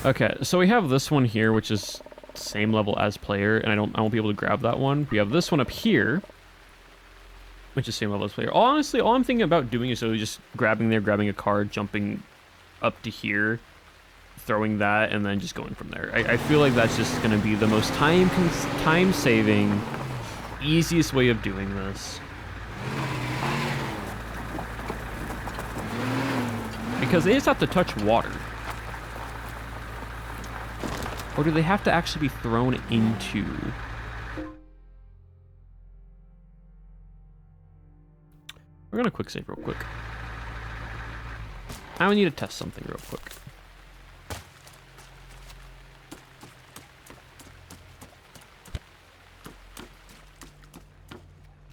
Speaker 1: Okay, so we have this one here, which is same level as player, and I won't be able to grab that one. We have this one up here, which is same level as player. Honestly, all I'm thinking about doing is just grabbing a card, jumping up to here, throwing that, and then just going from there. I feel like that's just going to be the most time-saving, easiest way of doing this. Because they just have to touch water. Or do they have to actually be thrown into? We're gonna quick save real quick. I need to test something real quick.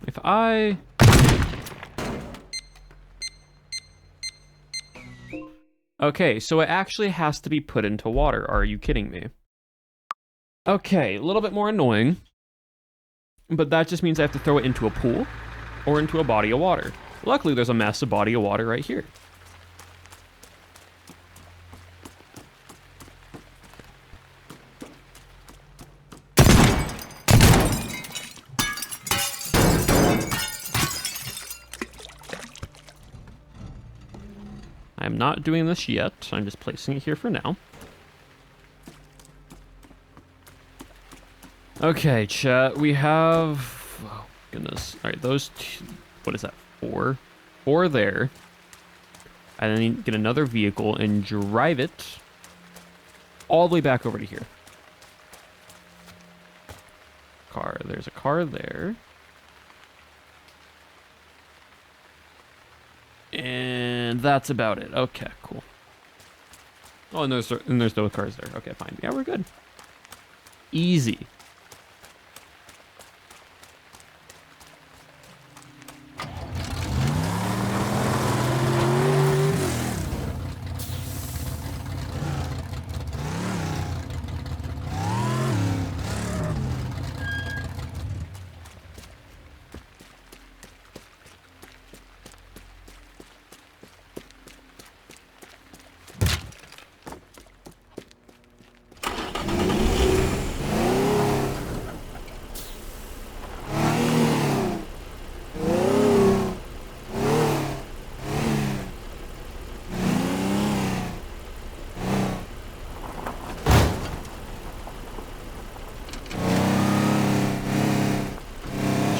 Speaker 1: If I... Okay, so it actually has to be put into water. Are you kidding me? Okay, a little bit more annoying, but that just means I have to throw it into a pool or into a body of water. Luckily, there's a massive body of water right here. I'm not doing this yet. I'm just placing it here for now. Okay, chat, we have... Oh, goodness. All right, those two... What is that? 4? 4 there. And then get another vehicle and drive it all the way back over to here. Car. There's a car there. And that's about it. Okay, cool. Oh, and there's no cars there. Okay, fine. Yeah, we're good. Easy.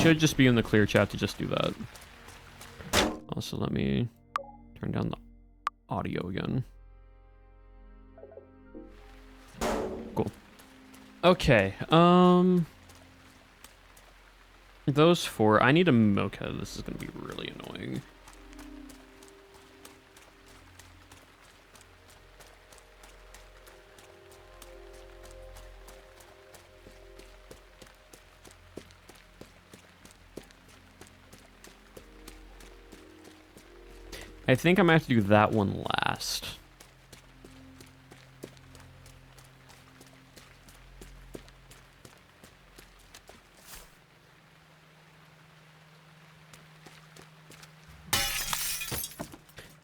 Speaker 1: Should just be in the clear chat to just do that. Also, let me turn down the audio again. Cool. Okay, those 4, I need a okay, this is gonna be really annoying. I think I'm gonna have to do that one last.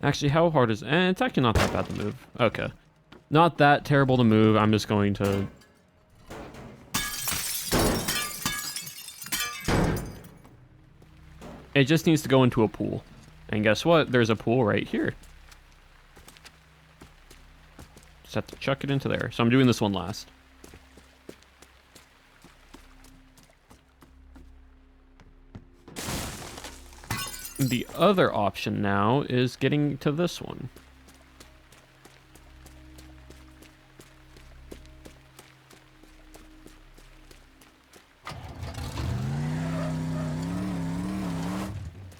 Speaker 1: Actually, how hard is it? It's actually not that bad to move. Okay. Not that terrible to move. I'm just going to... It just needs to go into a pool. And guess what? There's a pool right here. Just have to chuck it into there. So I'm doing this one last. The other option now is getting to this one.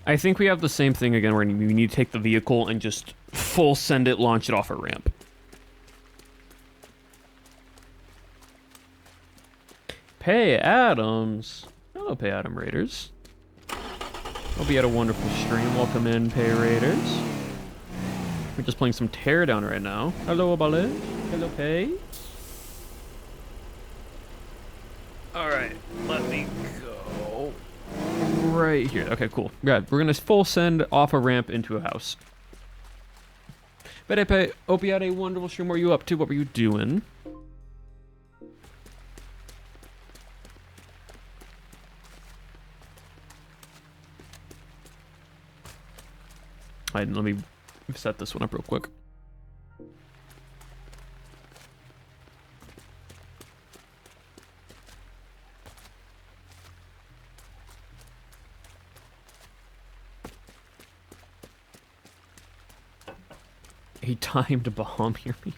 Speaker 1: I think we have the same thing again where we need to take the vehicle and just full send it, launch it off a ramp. Pay Adams. Hello, Pay Adam Raiders. Hope you had a wonderful stream. Welcome in, Pay Raiders. We're just playing some Teardown right now. Hello, Abale. Hello, Pay. Alright, let me go right here. Okay, cool. Yeah, we're gonna full send off a ramp into a house. But hey, Pay, hope you had a wonderful stream. What were you up to? What were you doing? Alright, let me set this one up real quick. A timed bomb, hear me?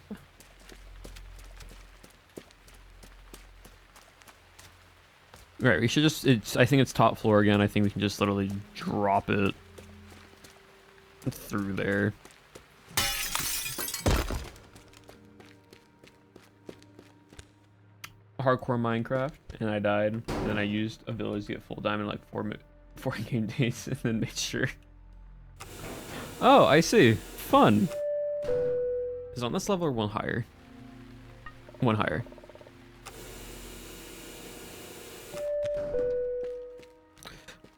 Speaker 1: Right, we should just, I think it's top floor again. I think we can just literally drop it through there. Hardcore Minecraft, and I died. Then I used abilities to get full diamond like 4 game days, and then made sure. Oh, I see. Fun. Is it on this level or one higher? One higher.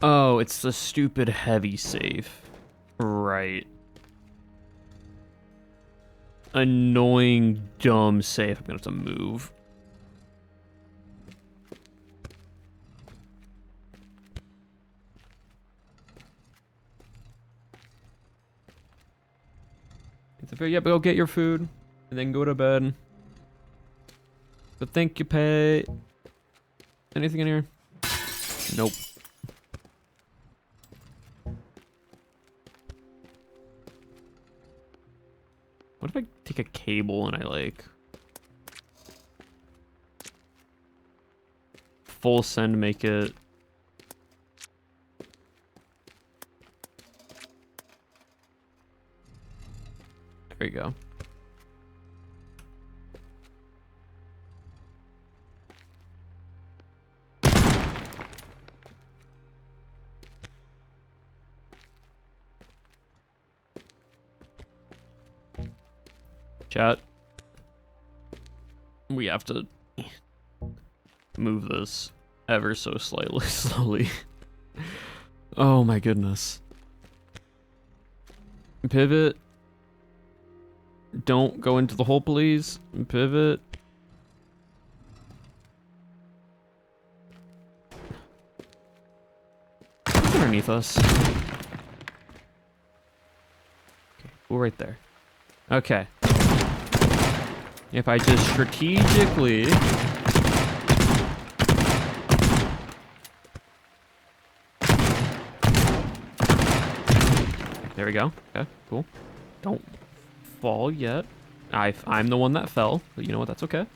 Speaker 1: Oh, it's the stupid heavy safe. Right. Annoying, dumb safe. I'm gonna have to move. Yeah, but go get your food and then go to bed. But thank you, Pay. Anything in here? Nope. What if I take a cable and I like full send, make it there you go. Chat. We have to move this ever so slightly slowly. Oh my goodness. Pivot. Don't go into the hole, please. Pivot. What's underneath us? Okay, cool, right there. Okay. If I just strategically There we go. Okay, cool. Don't fall yet. I'm the one that fell, but you know what? That's okay.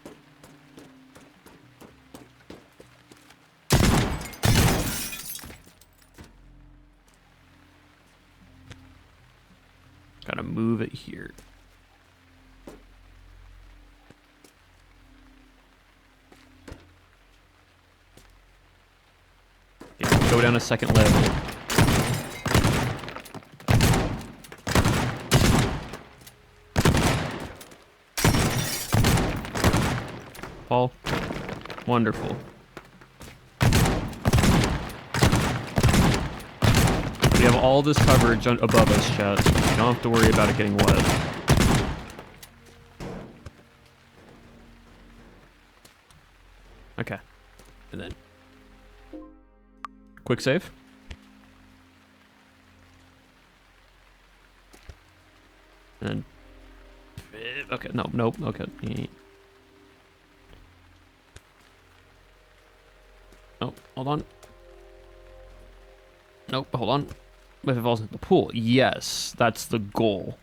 Speaker 1: Gotta move it here. Okay, go down a second level. Paul. Wonderful. We have all this coverage above us, chat. You don't have to worry about it getting wet. Okay. And then... quick save. And... okay, nope, okay. Oh, hold on. Nope, hold on. What if it falls into the pool? Yes, that's the goal.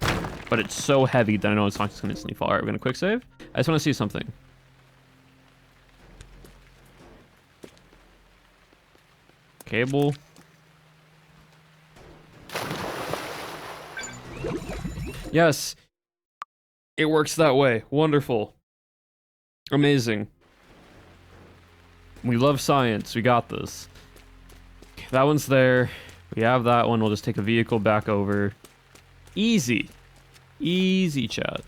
Speaker 1: But it's so heavy that I know it's not just gonna instantly fall. Alright, we're gonna quick save. I just wanna see something. Cable. Yes! It works that way. Wonderful. Amazing. We love science. We got this. That one's there. We have that one. We'll just take a vehicle back over. Easy. Easy, chat.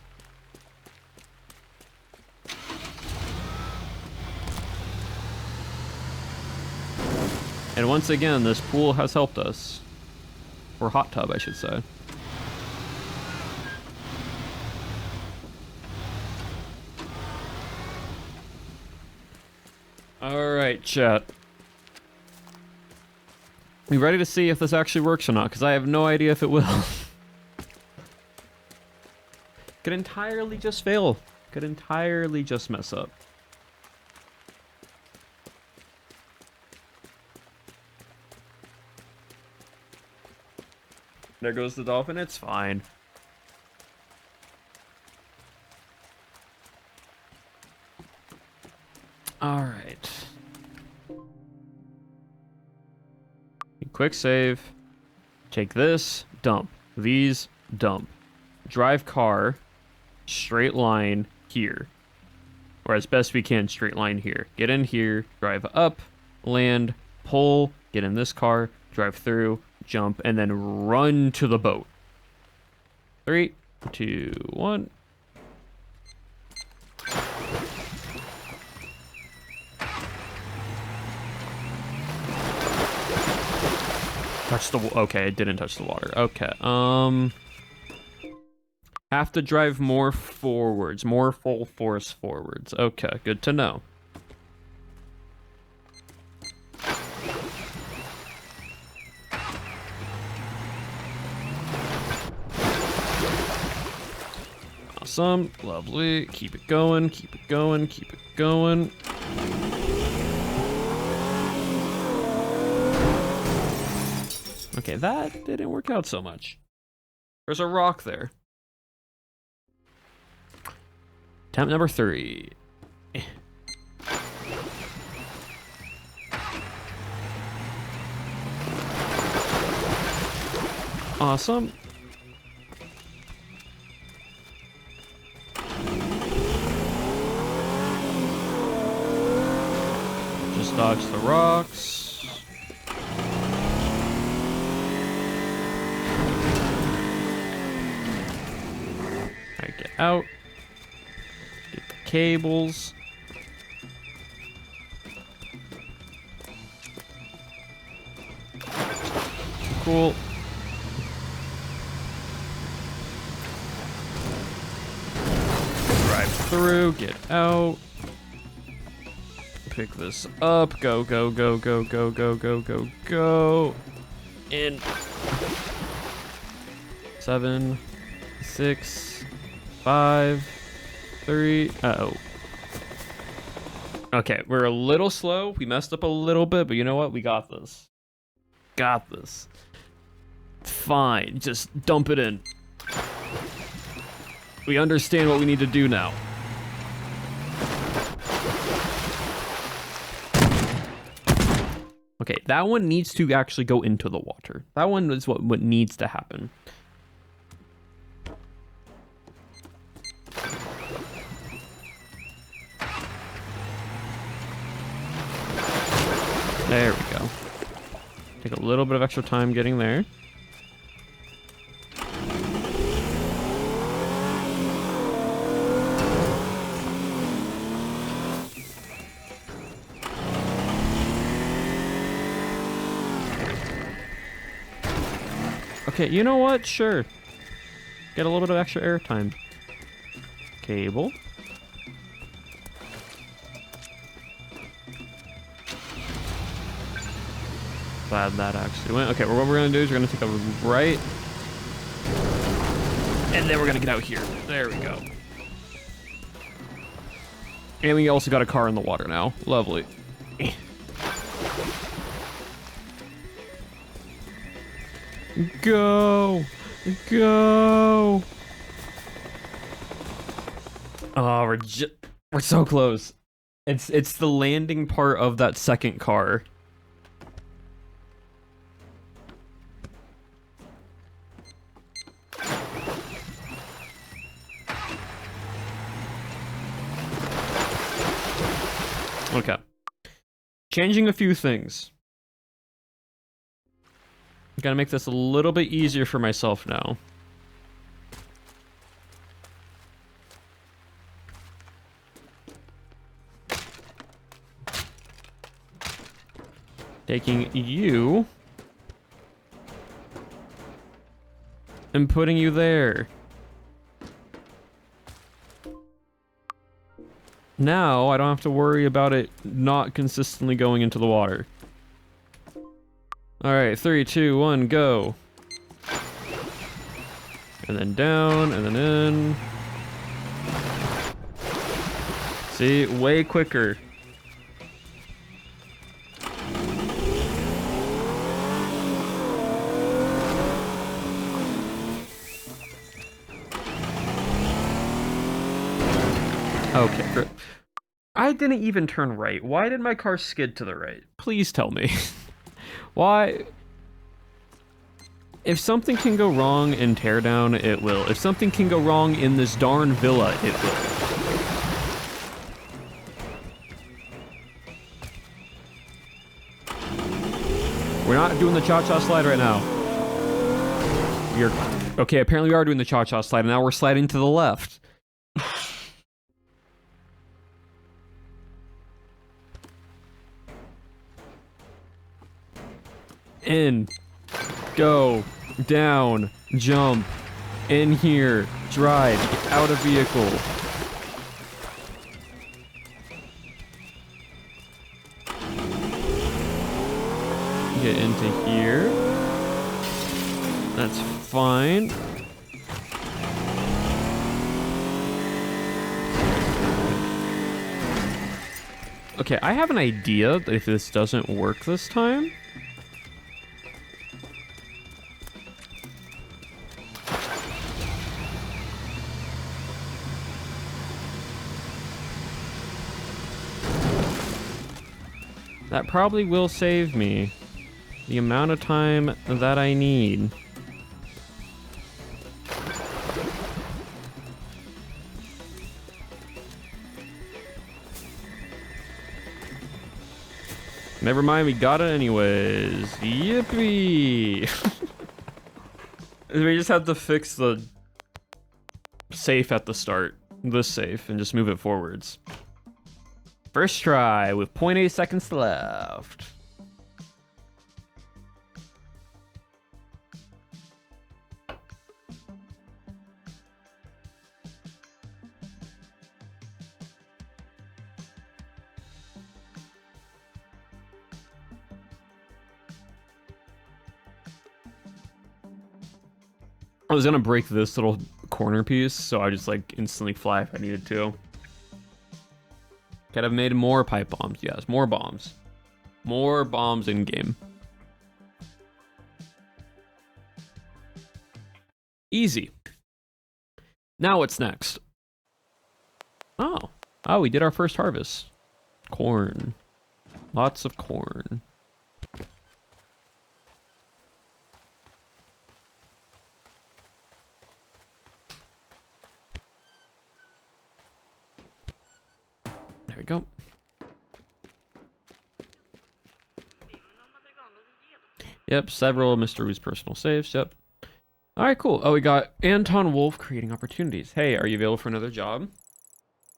Speaker 1: And once again, this pool has helped us. Or hot tub, I should say. Alright, chat. You ready to see if this actually works or not? Because I have no idea if it will. Could entirely just fail. Could entirely just mess up. There goes the dolphin. It's fine. Alright. Quick save. Take this, dump. These, dump. Drive car, straight line here. Or as best we can, straight line here. Get in here, drive up, land, pull, get in this car, drive through, jump, and then run to the boat. 3, 2, 1. Touch the okay, it didn't touch the water. Okay. Have to drive more forwards, more full force forwards. Okay, good to know. Awesome, lovely. Keep it going, keep it going, keep it going. Okay, that didn't work out so much. There's a rock there. Attempt number 3. Awesome. Just dodge the rocks. Alright, get out. Get the cables. Cool. Drive through, get out. Pick this up. Go, go, go, go, go, go, go, go, go. In 7, 6, 5, 3. Uh-oh. Okay, we're a little slow. We messed up a little bit, but you know what? We got this. Got this. Fine, just dump it in. We understand what we need to do now. Okay, that one needs to actually go into the water. That one is what needs to happen. There we go. Take a little bit of extra time getting there. Okay, you know what? Sure. Get a little bit of extra airtime. Cable. Glad that actually went. Okay, well, what we're gonna do is we're gonna take a right. And then we're gonna get out here. There we go. And we also got a car in the water now. Lovely. Go! Go! Oh, we're so close. It's the landing part of that second car. Okay. Changing a few things. Gotta make this a little bit easier for myself now. Taking you and putting you there. Now I don't have to worry about it not consistently going into the water. All right, 3, 2, 1, go. And then down, and then in. See, way quicker. Okay, great. I didn't even turn right. Why did my car skid to the right? Please tell me. Why? If something can go wrong in Teardown, it will. If something can go wrong in this darn villa, it will. We're not doing the cha-cha slide right now. Okay, apparently we are doing the cha-cha slide, and now we're sliding to the left. In, go, down, jump, in here, drive, get out of vehicle. Get into here. That's fine. Okay, I have an idea if this doesn't work this time. That probably will save me the amount of time that I need. Never mind, we got it anyways. Yippee! We just have to fix the safe at the start. This safe, and just move it forwards. First try with 0.8 seconds left. I was gonna break this little corner piece, so I just like instantly fly if I needed to. Could have made more pipe bombs. Yes, more bombs. More bombs in game. Easy. Now what's next? Oh. Oh, we did our first harvest. Corn. Lots of corn. There we go. Yep, several of Mr. Wu's personal saves, yep. Alright, cool. Oh, we got Anton Wolf creating opportunities. Hey, are you available for another job?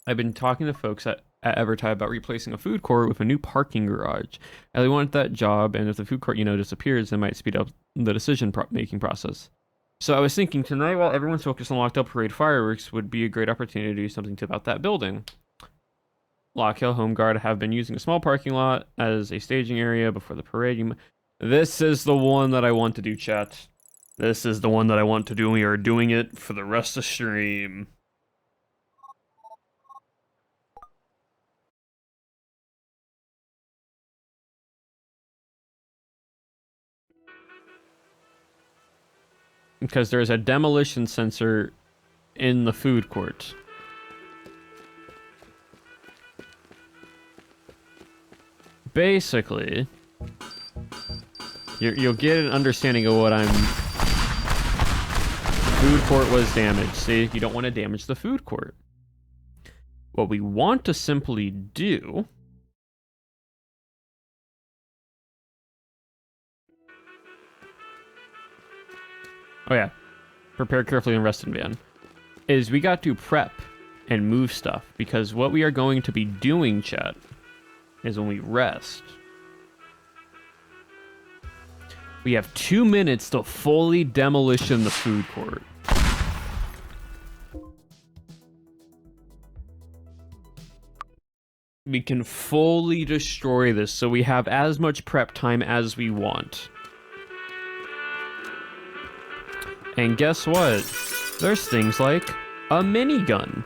Speaker 1: I've been talking to folks at Evertide about replacing a food court with a new parking garage. I really want that job, and if the food court, disappears, it might speed up the decision-making process. So I was thinking, tonight, while everyone's focused on Locked Up Parade fireworks, would be a great opportunity to do something about that building. Lockhill Home Guard have been using a small parking lot as a staging area before the parade. This is the one that I want to do, chat. This is the one that I want to do, and we are doing it for the rest of the stream. Because there's a demolition sensor in the food court. Basically, you'll get an understanding of what I'm... Food court was damaged. See, you don't want to damage the food court. What we want to simply do... Oh yeah, prepare carefully and rest in van. Is we got to prep and move stuff, because what we are going to be doing, chat, is when we rest, we have 2 minutes to fully demolition the food court. We can fully destroy this, so we have as much prep time as we want. And guess what? There's things like a minigun.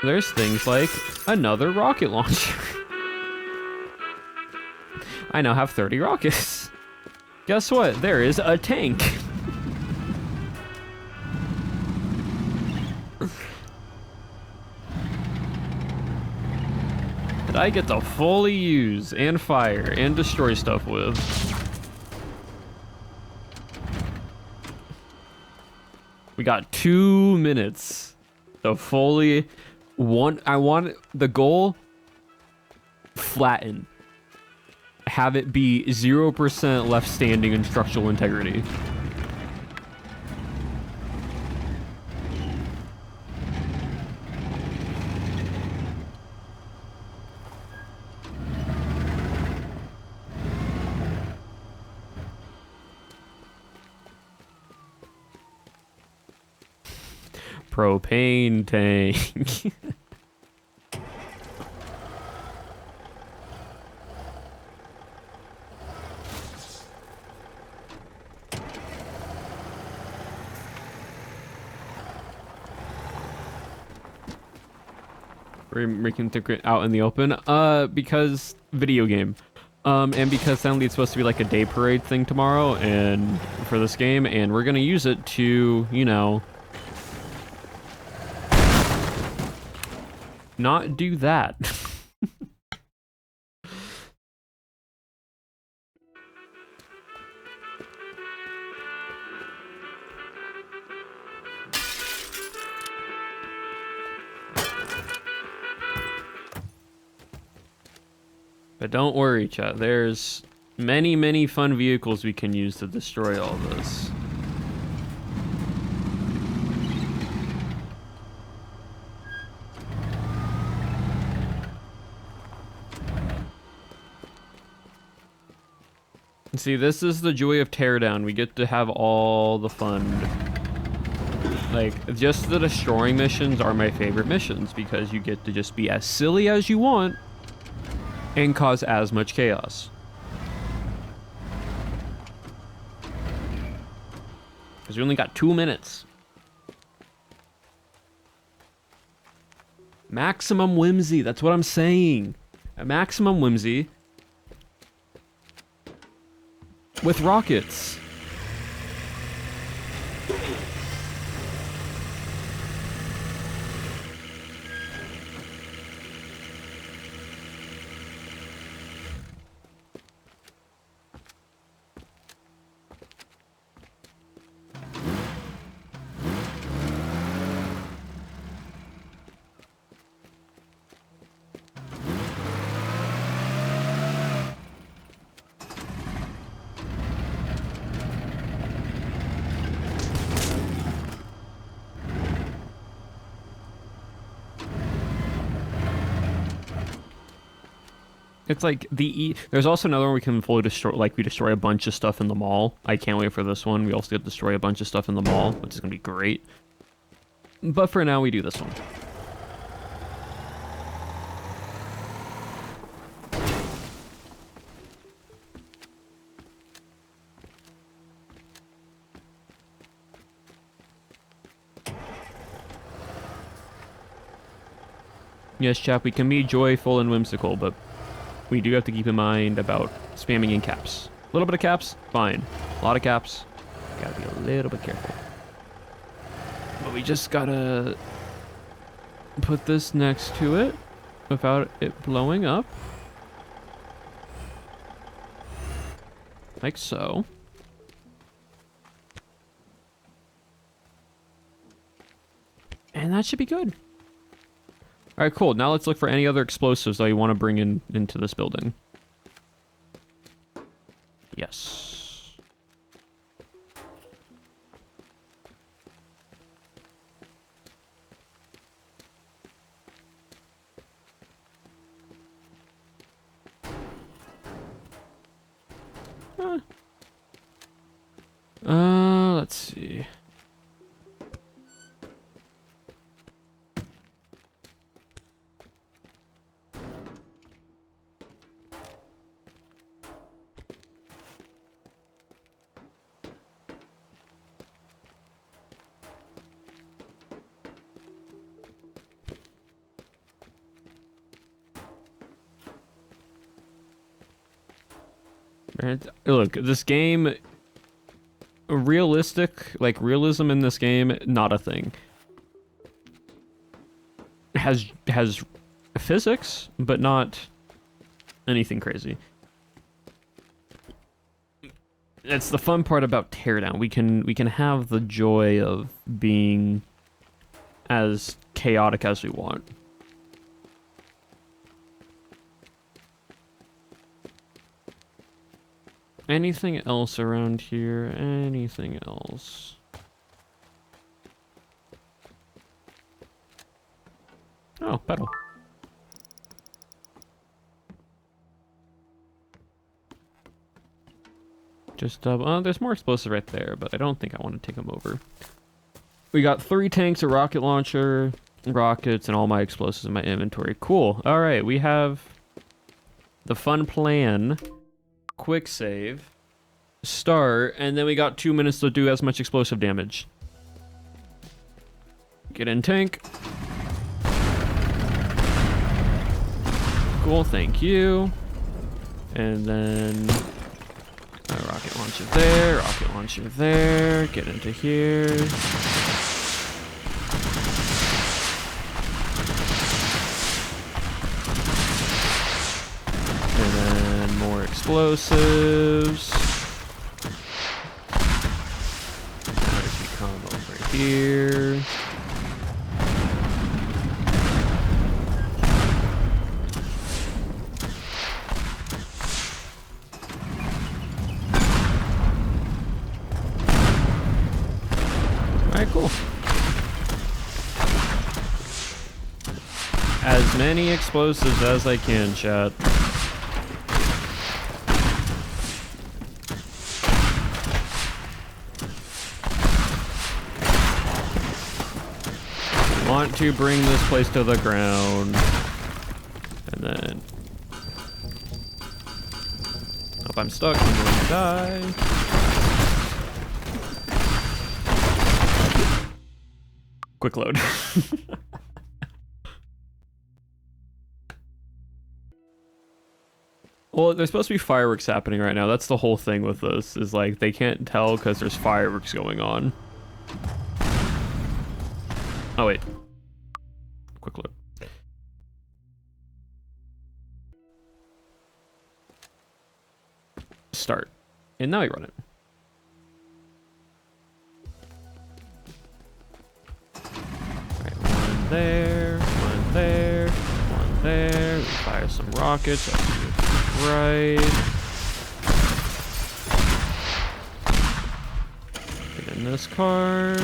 Speaker 1: There's things like another rocket launcher. I now have 30 rockets. Guess what? There is a tank. That I get to fully use and fire and destroy stuff with. We got 2 minutes to fully... I want the goal... flatten. Have it be 0% left standing in structural integrity. Propane tank. We're making it out in the open. Because video game. And because suddenly it's supposed to be like a day parade thing tomorrow and for this game, and we're gonna use it to, not do that. But don't worry, chat. There's many, many fun vehicles we can use to destroy all this. See, this is the joy of Teardown. We get to have all the fun. Like, just the destroying missions are my favorite missions because you get to just be as silly as you want and cause as much chaos. Because we only got 2 minutes. Maximum whimsy, that's what I'm saying. A maximum whimsy. With rockets. It's like there's also another one we can fully destroy, like we destroy a bunch of stuff in the mall. I can't wait for this one. We also get to destroy a bunch of stuff in the mall, which is gonna be great. But for now, we do this one. Yes, chap, we can be joyful and whimsical, but we do have to keep in mind about spamming in caps. A little bit of caps, fine. A lot of caps, gotta be a little bit careful. But we just gotta put this next to it without it blowing up. Like so. And that should be good. All right, cool. Now let's look for any other explosives that you want to bring into this building. Yes. Let's see. Look, this game, realism in this game, not a thing. Has physics, but not anything crazy. That's the fun part about Teardown. We can have the joy of being as chaotic as we want. Anything else around here? Anything else? Oh, pedal. Just, there's more explosives right there, but I don't think I want to take them over. We got 3 tanks, a rocket launcher, rockets, and all my explosives in my inventory. Cool. All right, we have the fun plan. Quick save, start, and then we got 2 minutes to do as much explosive damage. Get in tank. Cool, thank you. And then rocket launcher there, get into here. Explosives. As we come over here. Alright, cool. As many explosives as I can, chat. Want to bring this place to the ground, and then if I'm stuck, I'm going to die. Quick load. Well, there's supposed to be fireworks happening right now. That's the whole thing with this, is like they can't tell because there's fireworks going on. Oh, wait. Quick look. Start. And now we run it. Alright, one there, one there, one there. We fire some rockets up to the right. Get in this car.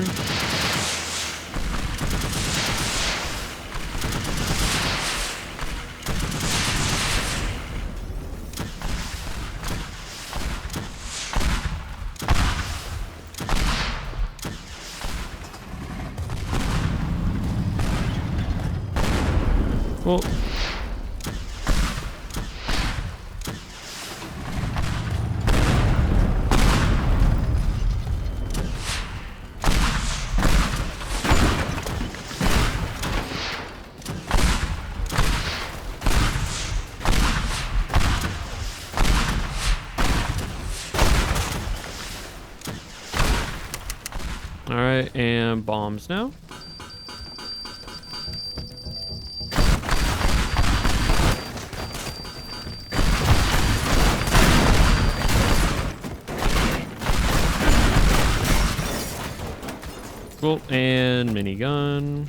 Speaker 1: Well, all right, and bombs now. Cool, and minigun.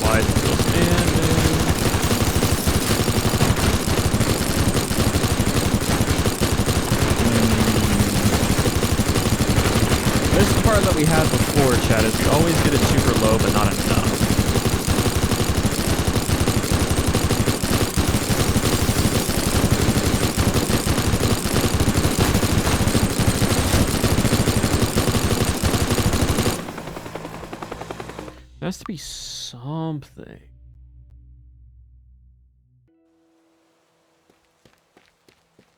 Speaker 1: Why is it still standing? This is the part that we had before, chat, is we always get it super low, but not enough. There has to be something.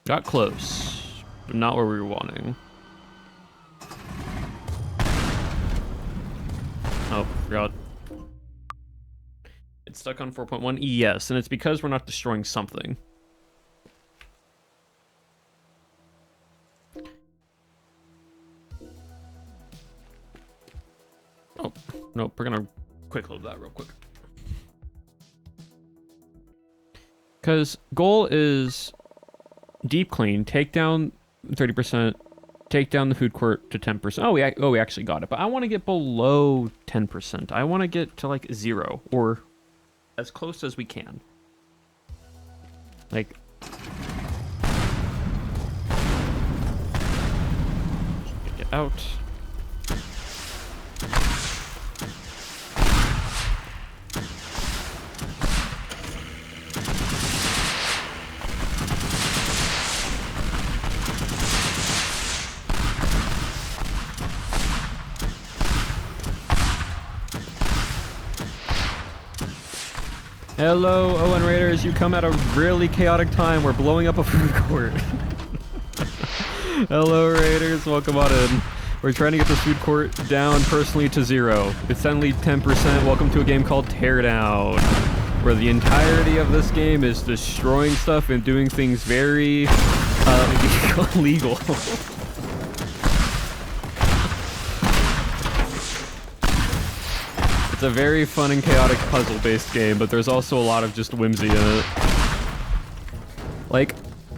Speaker 1: Got close, but not where we were wanting. Oh, forgot. It's stuck on 4.1. Yes, and it's because we're not destroying something. Oh, nope. We're gonna quick load that real quick. Because goal is deep clean, take down 30%, take down the food court to 10%. Oh, we actually got it. But I want to get below 10%. I want to get to like 0 or as close as we can. Like, get out. Hello, Owen Raiders. You come at a really chaotic time. We're blowing up a food court. Hello, Raiders. Welcome on in. We're trying to get this food court down personally to 0. It's only 10%. Welcome to a game called Teardown, where the entirety of this game is destroying stuff and doing things very illegal. It's a very fun and chaotic puzzle-based game, but there's also a lot of just whimsy in it. Like,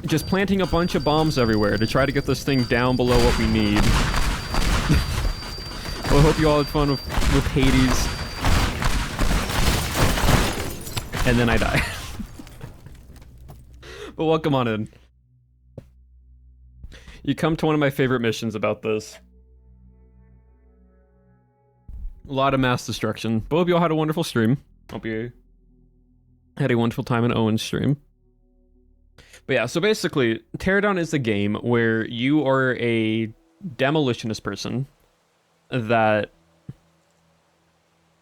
Speaker 1: just planting a bunch of bombs everywhere to try to get this thing down below what we need. Well, I hope you all had fun with Hades. And then I die. But welcome on in. You come to one of my favorite missions about this. A lot of mass destruction. But hope you all had a wonderful stream. Hope you had a wonderful time in Owen's stream. But yeah, so basically, Teardown is a game where you are a demolitionist person that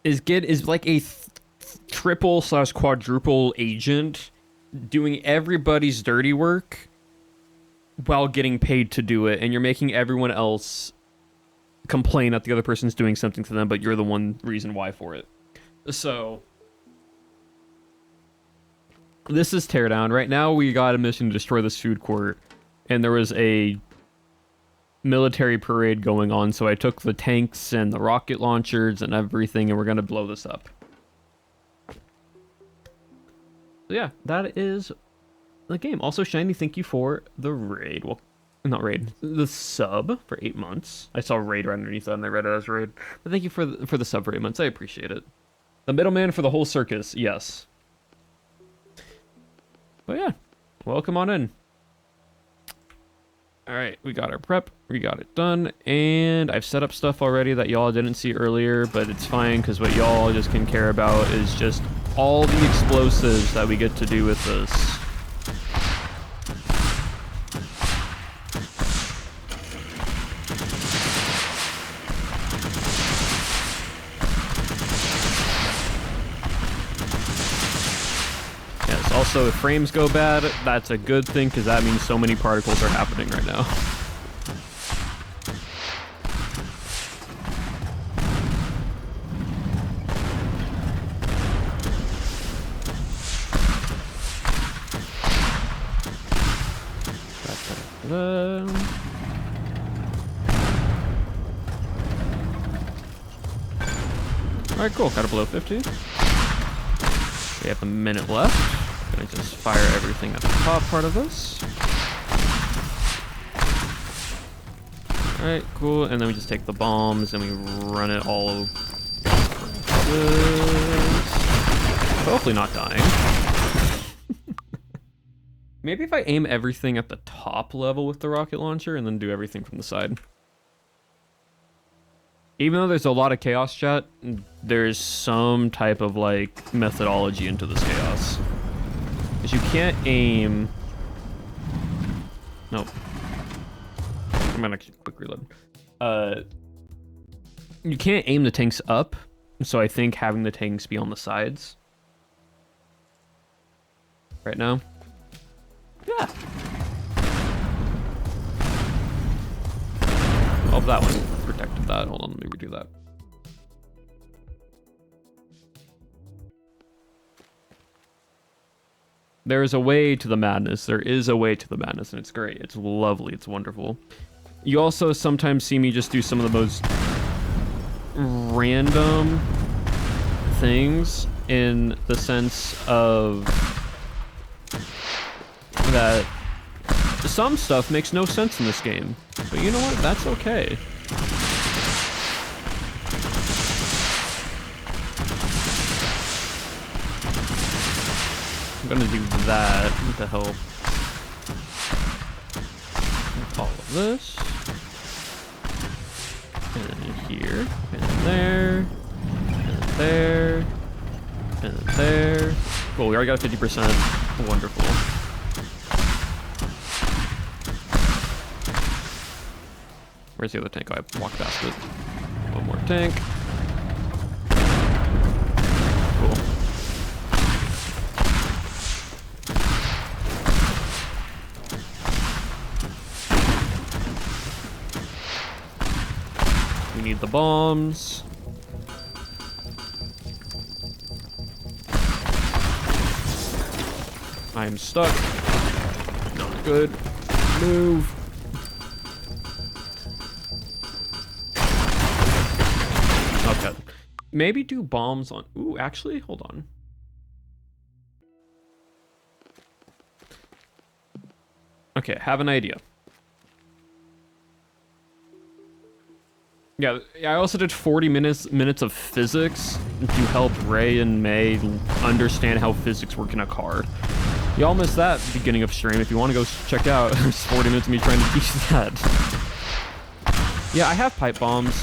Speaker 1: is like a triple/quadruple agent doing everybody's dirty work while getting paid to do it, and you're making everyone else complain that the other person's doing something to them, but you're the one reason why for it. So this is Teardown. Right now we got a mission to destroy this food court, and there was a military parade going on, so I took the tanks and the rocket launchers and everything, and we're gonna blow this up. So yeah, that is the game. Also, Shiny, thank you for the raid. Well, not raid, the sub for 8 months. I saw raid right underneath that, and I read it as raid. But thank you for the sub for 8 months. I appreciate it. The middleman for the whole circus, yes. But yeah, welcome on in. All right, we got our prep, we got it done, and I've set up stuff already that y'all didn't see earlier, but it's fine because what y'all just can care about is just all the explosives that we get to do with this. Yes, also if frames go bad, that's a good thing because that means so many particles are happening right now. Alright, cool. Got it below 50. We have a minute left. Gonna just fire everything at the top part of this. Alright, cool. And then we just take the bombs and we run it all over this. Hopefully not dying. Maybe if I aim everything at the top level with the rocket launcher and then do everything from the side. Even though there's a lot of chaos, chat, there's some type of, like, methodology into this chaos. Because you can't aim... Nope. I'm gonna quick reload. You can't aim the tanks up, so I think having the tanks be on the sides. Right now. Yeah. Oh, that one protected that. Hold on, let me redo that. There is a way to the madness. There is a way to the madness, and it's great. It's lovely. It's wonderful. You also sometimes see me just do some of the most random things in the sense of that some stuff makes no sense in this game. But you know what? That's okay. I'm gonna do that to help with all of this. And then here, and then there, and then there, and then there. Cool, we already got 50%. Wonderful. Where's the other tank? Oh, I walked past it. One more tank. Cool. We need the bombs. I am stuck. Not good. Move. Okay. Maybe do bombs on... Ooh, actually, hold on. Okay, have an idea. Yeah, I also did 40 minutes of physics to help Ray and May understand how physics work in a car. Y'all missed that beginning of stream. If you want to go check out, there's 40 minutes of me trying to teach that. Yeah, I have pipe bombs,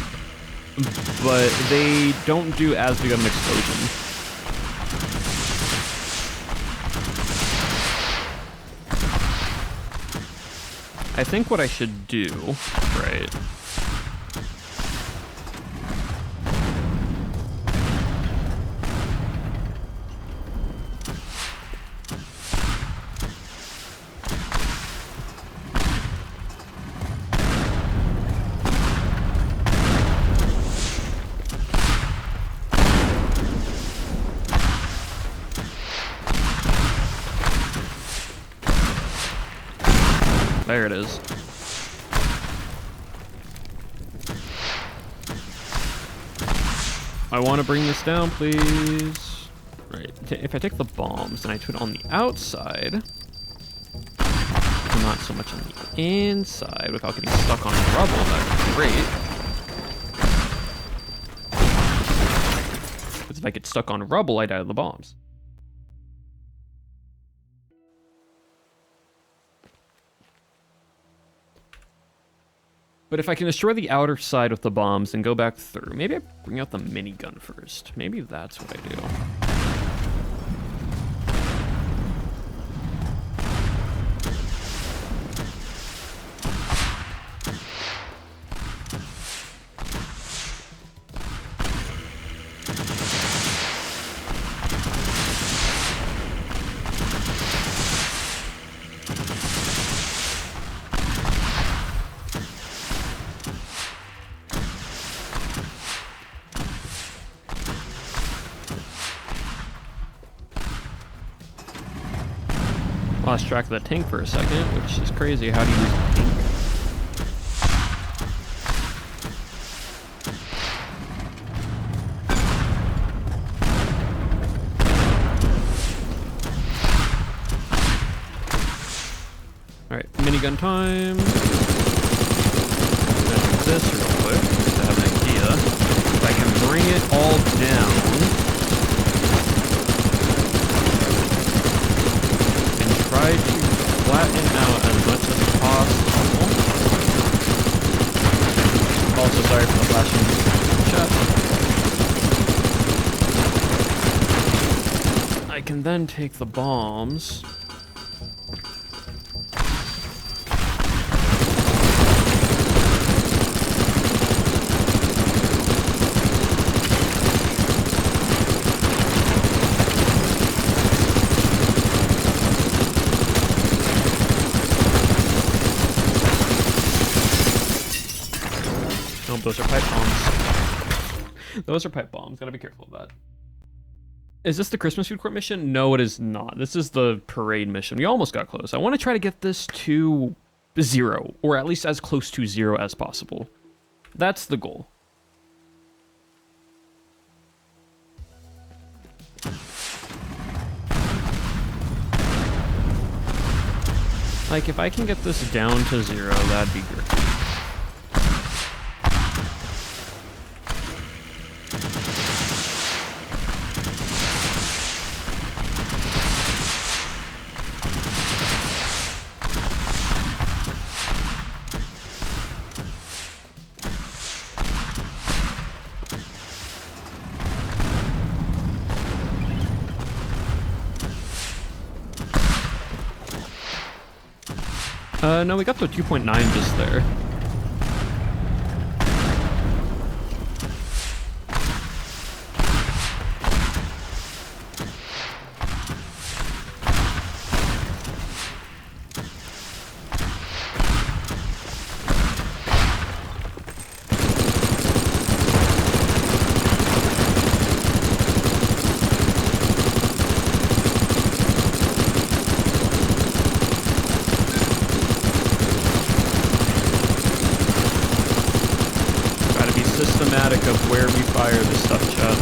Speaker 1: but they don't do as big of an explosion. I think what I should do, right... There it is. I want to bring this down, please. Right. If I take the bombs and I put it on the outside, not so much on the inside without getting stuck on rubble, that'd be great. Because if I get stuck on rubble, I die to the bombs. But if I can destroy the outer side with the bombs and go back through, maybe I bring out the minigun first. Maybe that's what I do. Lost track of the tank for a second, which is crazy. How do you use a tank? Alright, minigun time. I'm gonna do this real quick, just to have an idea. If I can bring it all down. Try to flatten out as much as possible. Also, sorry for the flashing chat. I can then take the bombs. Those are pipe bombs. Those are pipe bombs. Gotta be careful of that. Is this the Christmas food court mission? No, it is not. This is the parade mission. We almost got close. I want to try to get this to 0, or at least as close to 0 as possible. That's the goal. Like, if I can get this down to 0, that'd be great. No, we got the 2.9 just there. Of where we fire the stuff, chat.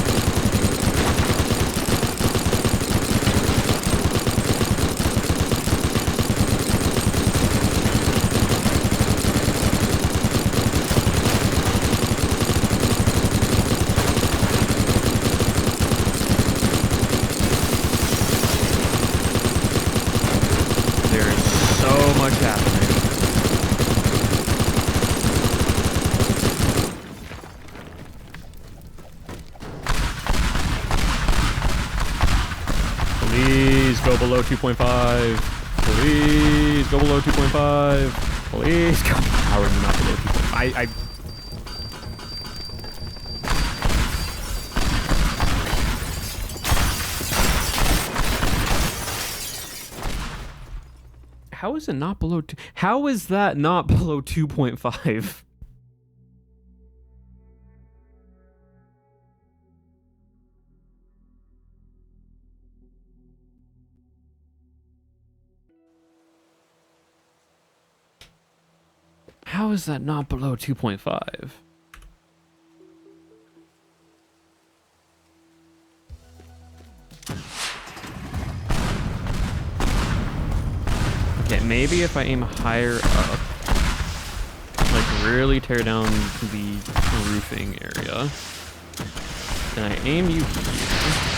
Speaker 1: There is so much happening. Please go below 2.5. Please go below 2.5. Please go. How are you not below 2.5? How is it not below 2? How is that not below 2.5? How is that not below 2.5? Okay, maybe if I aim higher up, like really tear down the roofing area, and I aim you here.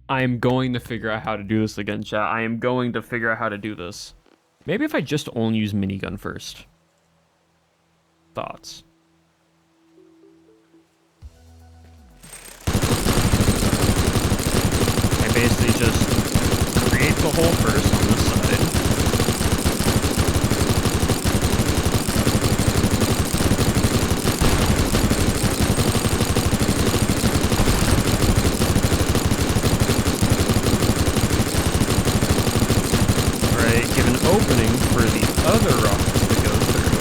Speaker 1: I am going to figure out how to do this again, chat. I am going to figure out how to do this. Maybe if I just only use minigun first. Thoughts? I basically just create the hole first on this side. Opening for the other rockets to go through.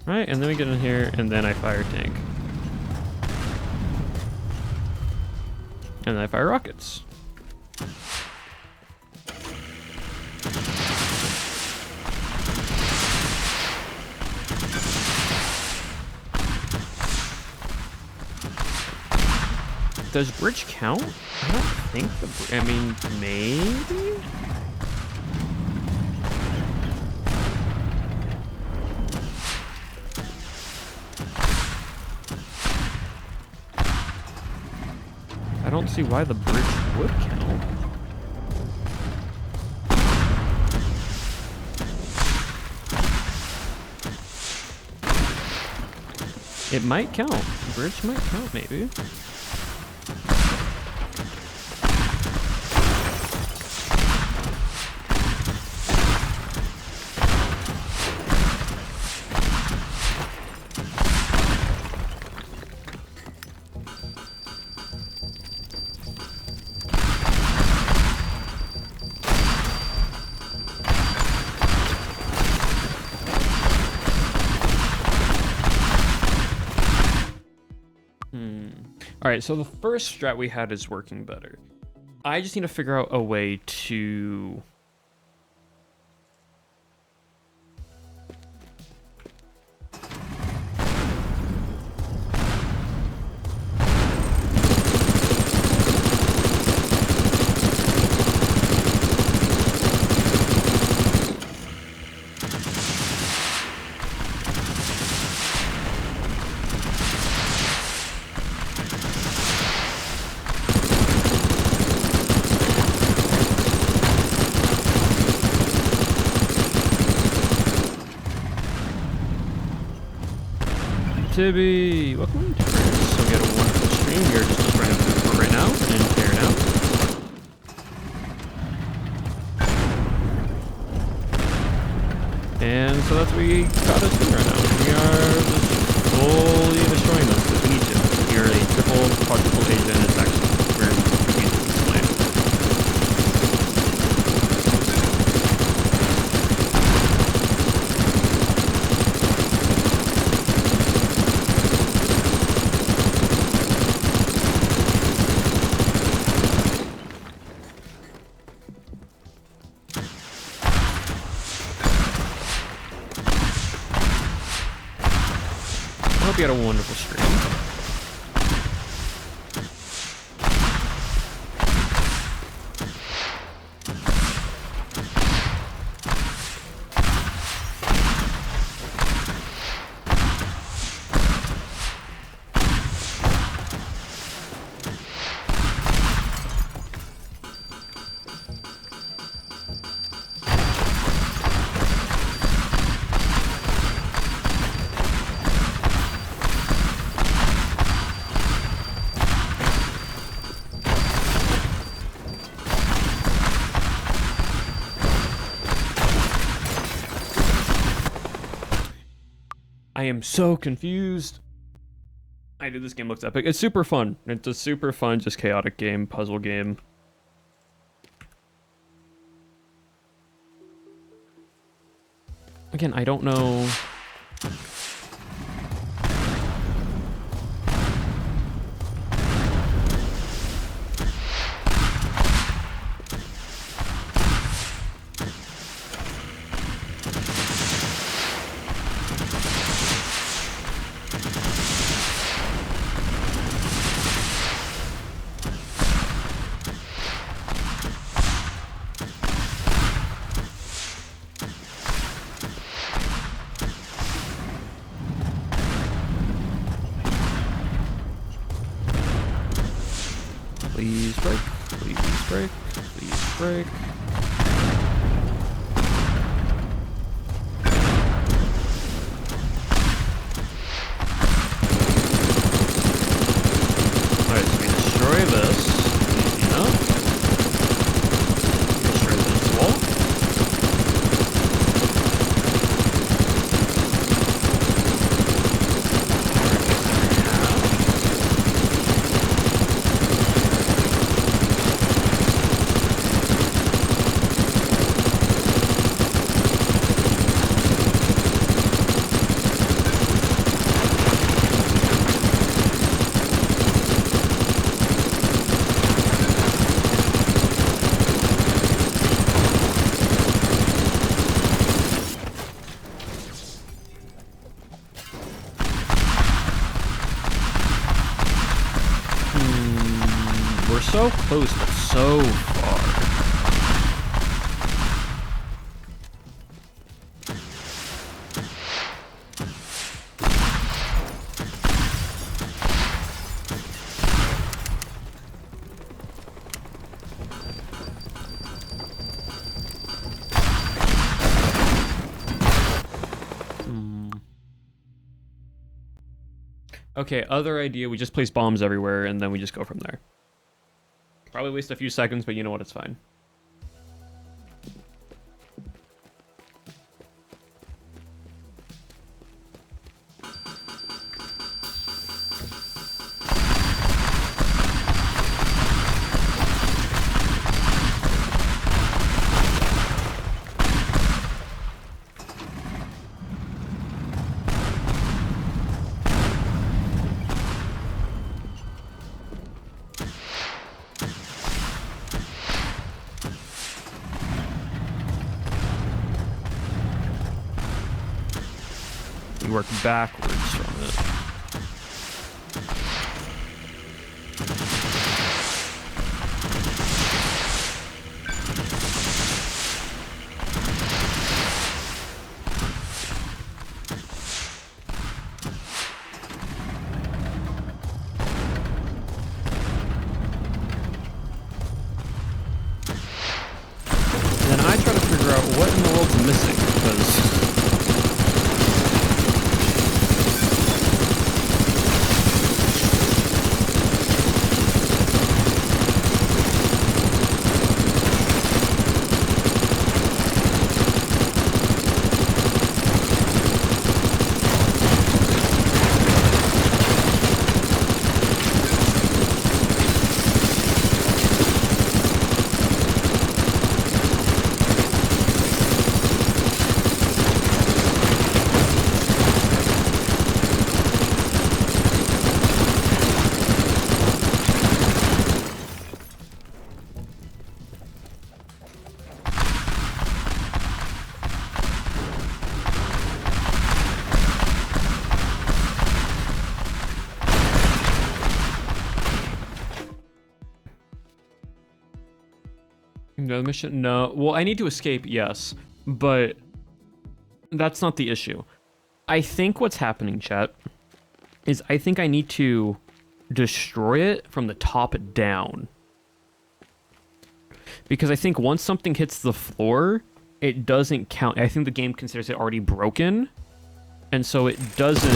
Speaker 1: Right, and then we get in here, and then I fire tank. And then I fire rockets. Does bridge count? I don't think I mean, maybe? I don't see why the bridge would count. It might count. Bridge might count, maybe. All right, so the first strat we had is working better. I just need to figure out a way to... Tibby, welcome to Chris. So we got a wonderful stream. We are just running through right now and Teardown. And so that's what we got us in right now. We are just fully destroying this. you're a triple, quadruple agent, it's actually very easy to explain. I hope you had a wonderful stream. I am so confused. This game looks epic. It's super fun. It's a super fun, just chaotic game, puzzle game. Again, I don't know. Please break, please break, please break. Alright, so we destroy this. Easy enough. Destroy this wall. We're so close, but so far. Okay, other idea, we just place bombs everywhere and then we just go from there. Probably waste a few seconds, but you know what, it's fine. We work backwards from it. And then I try to figure out what in the world's missing, because another mission? No. Well, I need to escape, yes. But that's not the issue. I think what's happening, chat, is I think I need to destroy it from the top down. Because I think once something hits the floor, it doesn't count. I think the game considers it already broken. And so it doesn't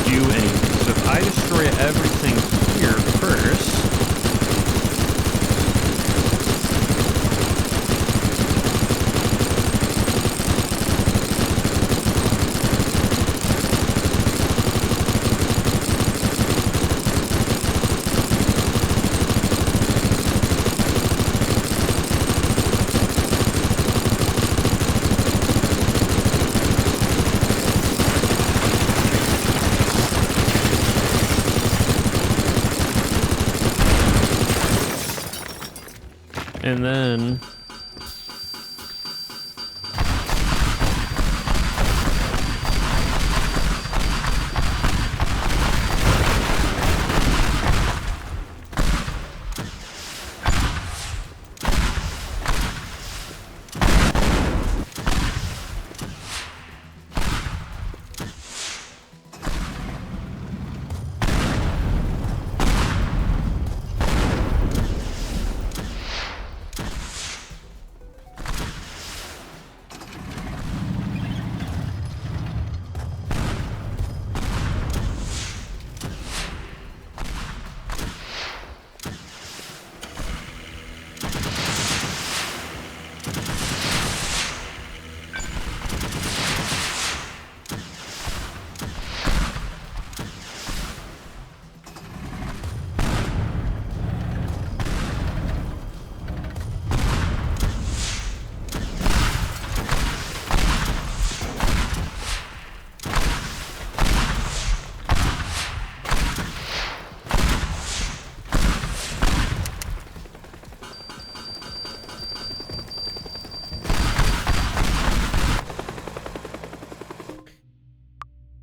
Speaker 1: do anything. So if I destroy everything here first... And then...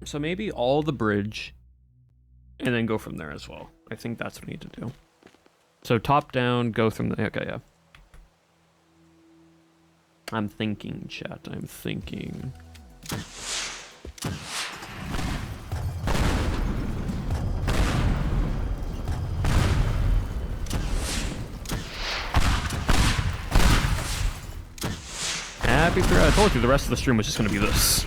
Speaker 1: So maybe all the bridge, and then go from there as well. I think that's what we need to do. So top down, go from the... Okay, yeah. I'm thinking, chat. I'm thinking. Happy for... I told you the rest of the stream was just going to be this.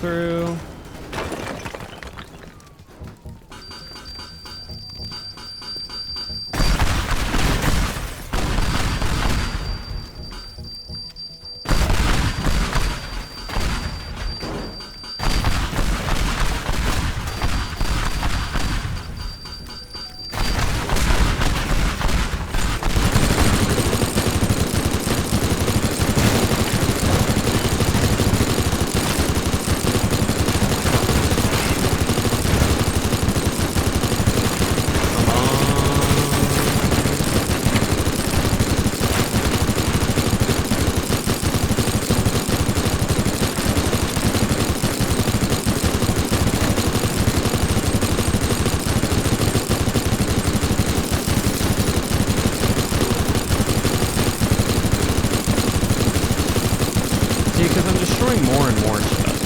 Speaker 1: Through. Because I'm destroying more and more stuff.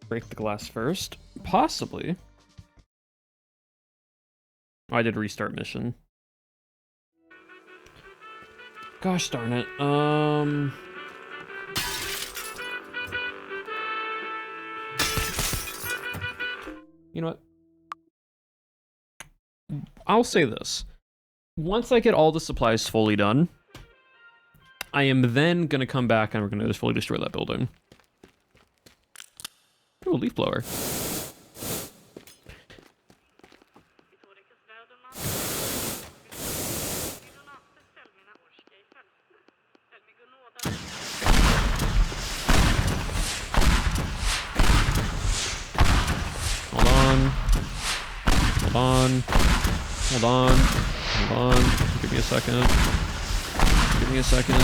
Speaker 1: Break the glass first? Possibly. Oh, I did restart mission. Gosh darn it. You know what? I'll say this. Once I get all the supplies fully done, I am then going to come back and we're going to just fully destroy that building. Ooh, leaf blower. Hold on. Hold on. Hold on. Hold on. Give me a second. Give me a second.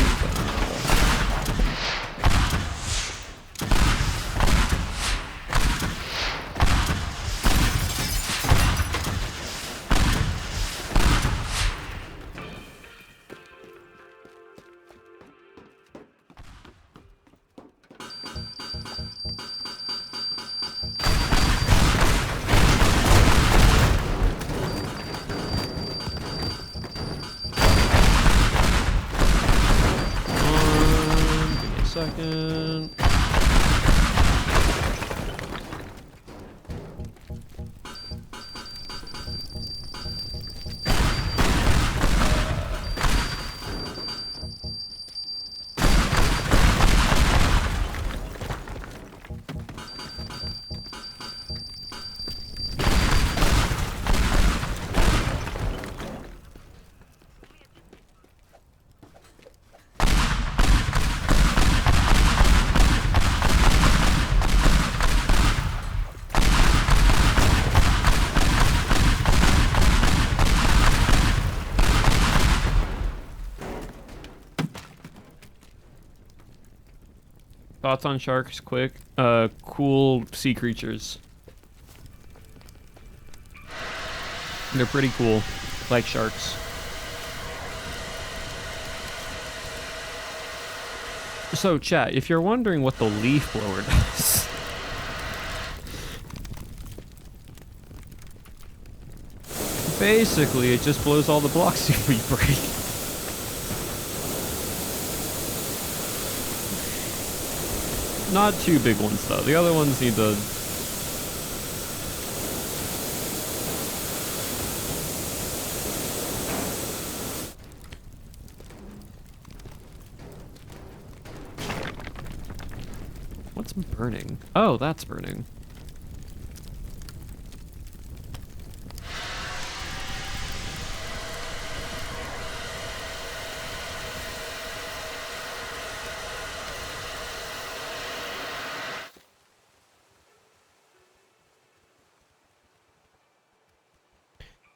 Speaker 1: Second. Thoughts on sharks, quick? Cool sea creatures. They're pretty cool, like sharks. So, chat, if you're wondering what the leaf blower does, basically it just blows all the blocks we break. Not too big ones though. The other ones need to... What's burning? Oh, that's burning.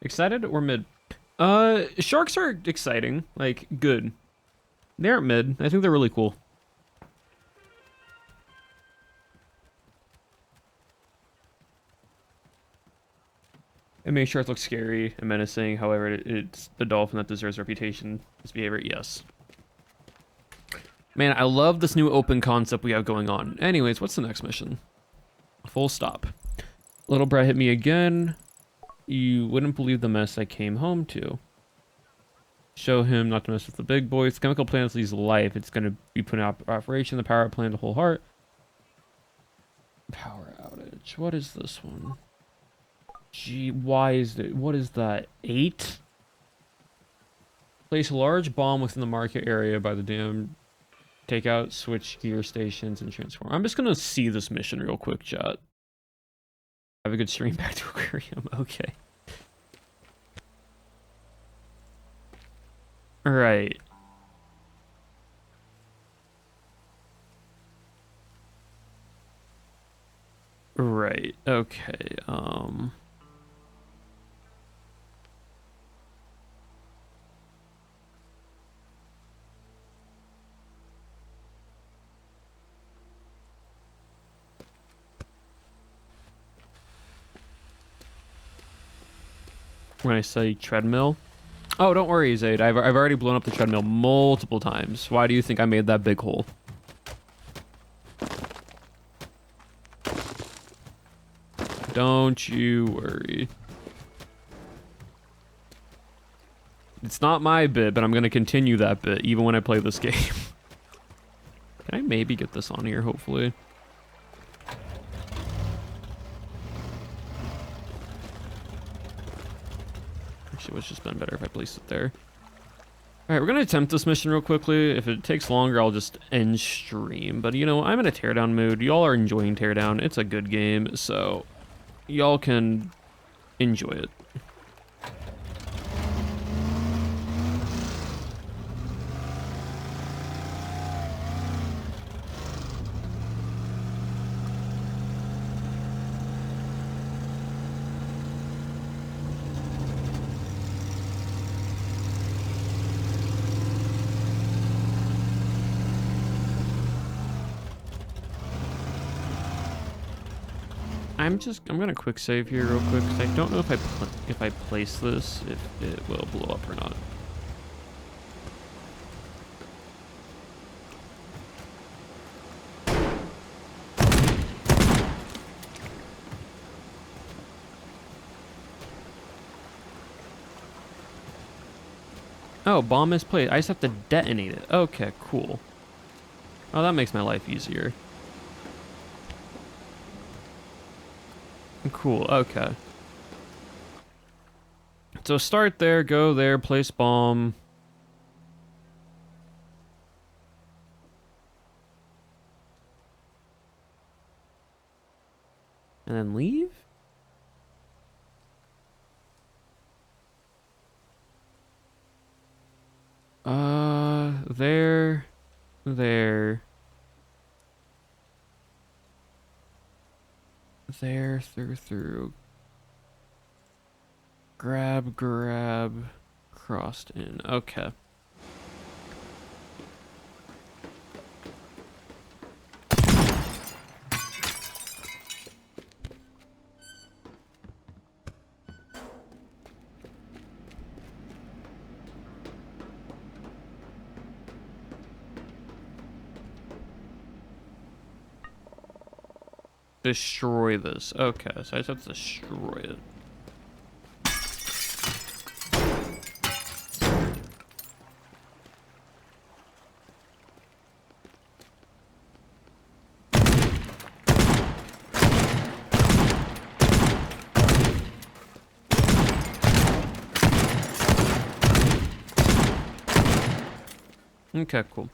Speaker 1: Excited or mid? Sharks are exciting. Like, good. They aren't mid. I think they're really cool. It makes sharks look scary and menacing. However, it's the dolphin that deserves reputation. This behavior, yes. Man, I love this new open concept we have going on. Anyways, what's the next mission? Full stop. Little Brett hit me again. You wouldn't believe the mess I came home to. Show him not to mess with the big boys. Chemical plants leaves life. It's going to be put in operation. The power plant, the whole heart. Power outage. What is this one? Gee, why is it? What is that? 8? Place a large bomb within the market area by the dam. Take out switch gear stations and transform. I'm just going to see this mission real quick, chat. Have a good stream back to aquarium. Okay. All right. Right. Okay. When I say treadmill. Oh, don't worry, Zaid. I've already blown up the treadmill multiple times. Why do you think I made that big hole? Don't you worry. It's not my bit, but I'm going to continue that bit even when I play this game. Can I maybe get this on here, hopefully? Actually, it would just been better if I placed it there. Alright, we're gonna attempt this mission real quickly. If it takes longer, I'll just end stream. But, you know, I'm in a Teardown mood. Y'all are enjoying Teardown. It's a good game, so y'all can enjoy it. I'm gonna quick save here real quick because I don't know if I place this, if it will blow up or not. Oh, bomb is placed. I just have to detonate it. Okay, cool. Oh, that makes my life easier. Cool, okay. So start there, go there, place bomb. And then leave? There. There, through. Grab, crossed in. Okay. Destroy this. Okay, so I just have to destroy it. Okay, cool.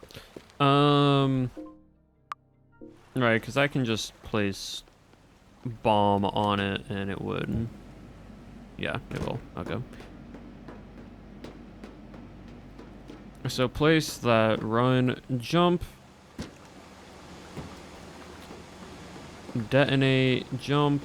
Speaker 1: Right, because I can just place bomb on it and it would. Yeah, it will. Okay. So place that, run, jump, detonate, jump.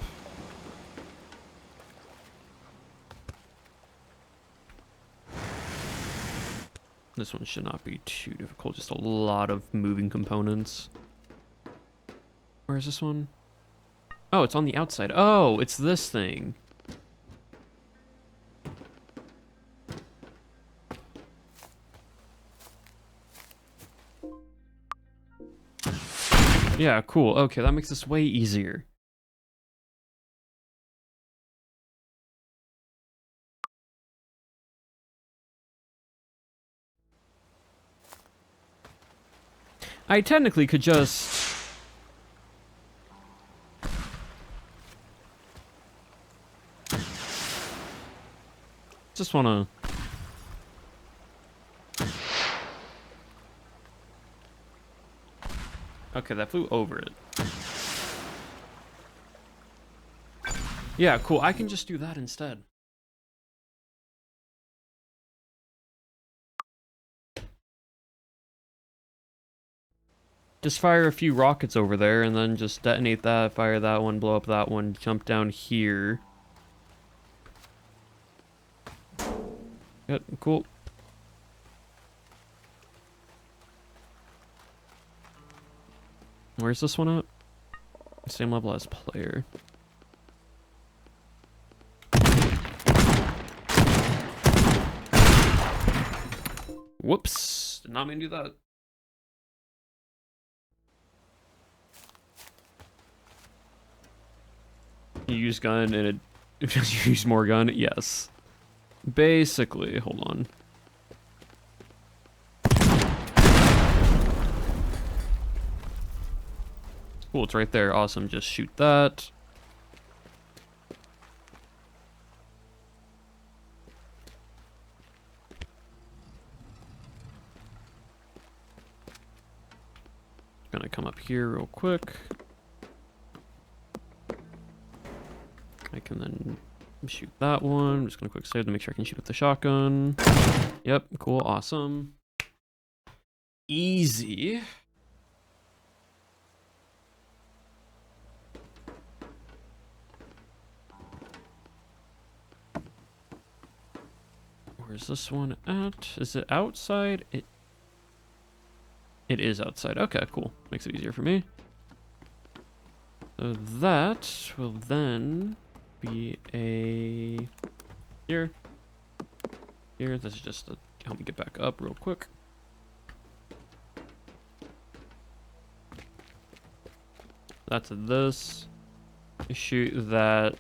Speaker 1: This one should not be too difficult, just a lot of moving components. Where is this one? Oh, it's on the outside. Oh, it's this thing. Yeah, cool. Okay, that makes this way easier. I technically could just... Just wanna... Okay, that flew over it. Yeah, cool. I can just do that instead. Just fire a few rockets over there and then just detonate that, fire that one, blow up that one, jump down here. Yep, cool. Where's this one at? Same level as player. Whoops! Did not mean to do that. You use gun and it you use more gun? Yes. Basically, hold on. Cool, it's right there. Awesome, just shoot that. come up here real quick. I can then shoot that one. I'm just gonna quick save to make sure I can shoot with the shotgun. Yep, cool, awesome. Easy. Where's this one at? Is it outside? It is outside. Okay, cool. Makes it easier for me. So that will then be a here. This is just to help me get back up real quick. That's this. Shoot that.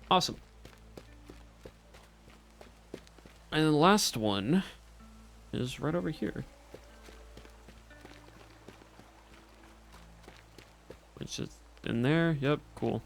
Speaker 1: Awesome. And the last one is right over here. Which is in there. Yep, cool.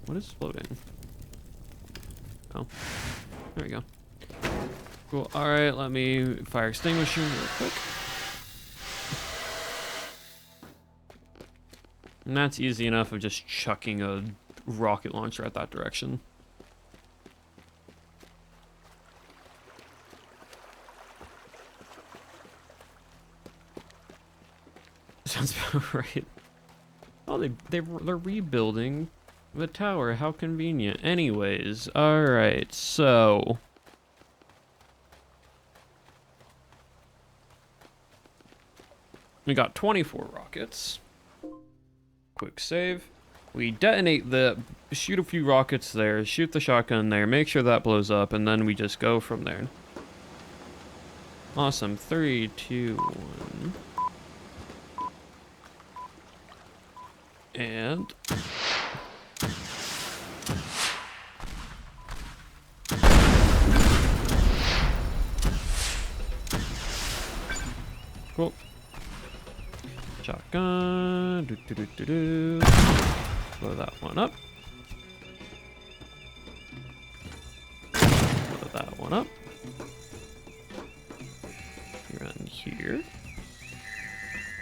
Speaker 1: What is floating? Oh, there we go. Cool. All right, let me fire extinguisher real quick. And that's easy enough of just chucking a rocket launcher at that direction. Sounds about right. Oh, they're rebuilding the tower. How convenient. Anyways, all right. So we got 24 rockets. Quick save. We detonate shoot a few rockets there, shoot the shotgun there, make sure that blows up, and then we just go from there. Awesome. 3, 2, 1. And cool. Shotgun. Blow that one up. Blow that one up. You run here.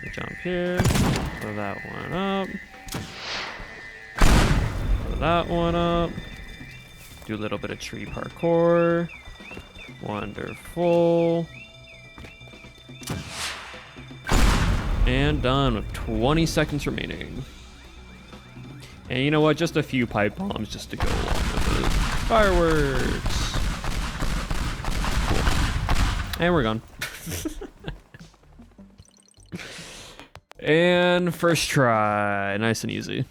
Speaker 1: You jump here. Blow that one up. Blow that one up. Do a little bit of tree parkour. Wonderful. And done with 20 seconds remaining. And you know what? Just a few pipe bombs just to go along with it. Fireworks! Cool. And we're gone. And first try. Nice and easy.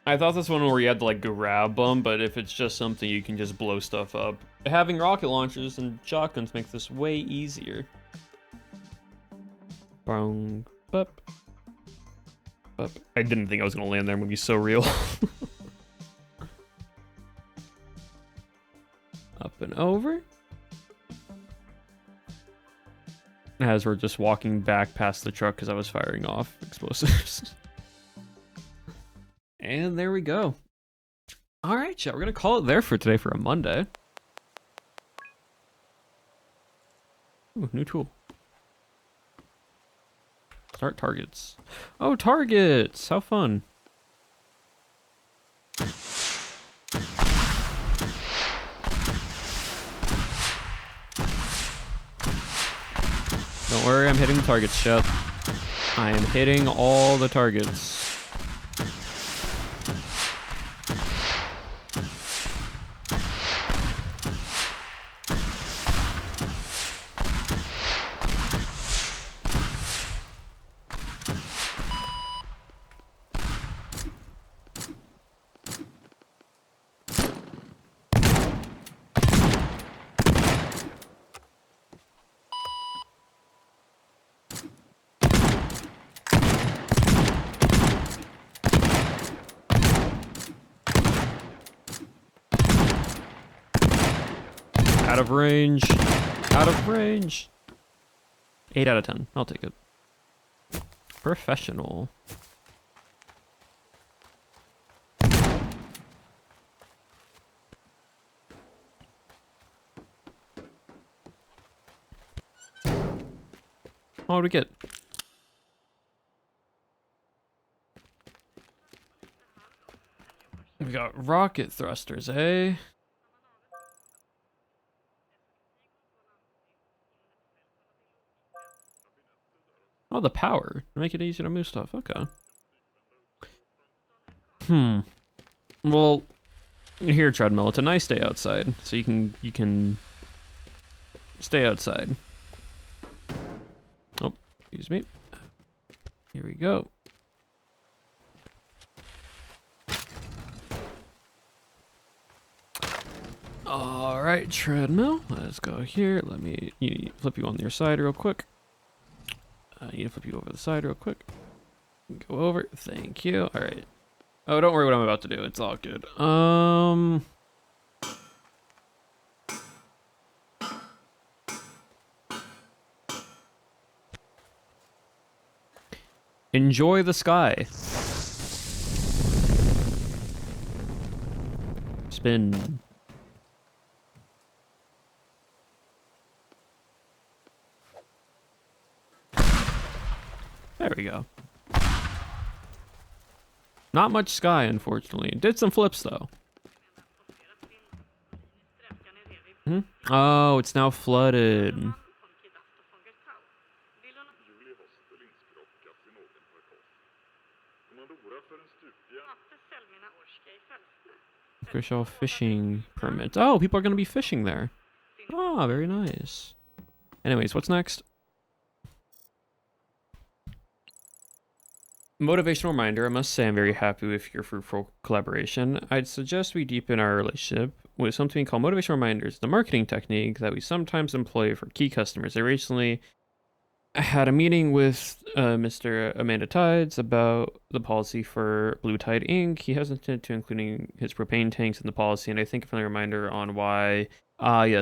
Speaker 1: I thought this one where you had to like grab them, but if it's just something you can just blow stuff up. Having rocket launchers and shotguns makes this way easier. Bong, bup, bup. I didn't think I was gonna land there. I'm gonna be so real. Up and over. As we're just walking back past the truck because I was firing off explosives. And there we go. All right, chat. We're going to call it there for today for a Monday. Ooh, new tool. Start targets. Oh, targets! How fun. Don't worry, I'm hitting the targets, Shep. I am hitting all the targets. Out of range. Out of range. 8 out of 10. I'll take it. Professional. What do we get? We got rocket thrusters, eh? Oh, the power. Make it easier to move stuff. Okay. Well, here, treadmill. It's a nice day outside, so you can stay outside. Oh, excuse me. Here we go. All right, treadmill. Let's go here. Let me flip you on your side real quick. I need to flip you over the side real quick. Go over. Thank you. All right. Oh, don't worry what I'm about to do. It's all good. Enjoy the sky. Spin. There we go. Not much sky, unfortunately. Did some flips, though. Oh, it's now flooded. Official fishing permit. Oh, people are going to be fishing there. Oh, very nice. Anyways, what's next? Motivational reminder. I must say I'm very happy with your fruitful collaboration. I'd suggest we deepen our relationship with something called motivational reminders, the marketing technique that we sometimes employ for key customers. I recently had a meeting with Mr. Amanda Tides about the policy for Blue Tide Inc. He hesitated to including his propane tanks in the policy, and I think a friendly reminder on why,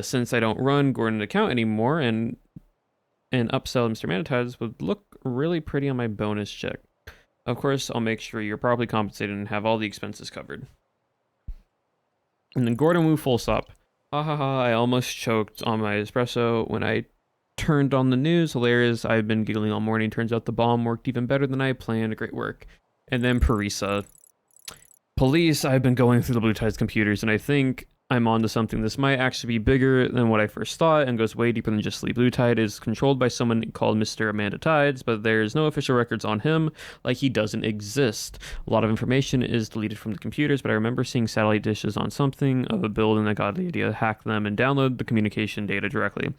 Speaker 1: since I don't run Gordon's account anymore, and upsell Mr. Amanda Tides would look really pretty on my bonus check. Of course, I'll make sure you're properly compensated and have all the expenses covered. And then Gordon Wu full stop. Ha ha ha, I almost choked on my espresso when I turned on the news. Hilarious, I've been giggling all morning. Turns out the bomb worked even better than I planned. Great work. And then Parisa. Police, I've been going through the Blue Tide's computers, and I think I'm onto something. This might actually be bigger than what I first thought and goes way deeper than just sleep. Blue Tide is controlled by someone called Mr. Amanda Tides, but there's no official records on him, like he doesn't exist. A lot of information is deleted from the computers, but I remember seeing satellite dishes on something of a building that got the idea to hack them and download the communication data directly.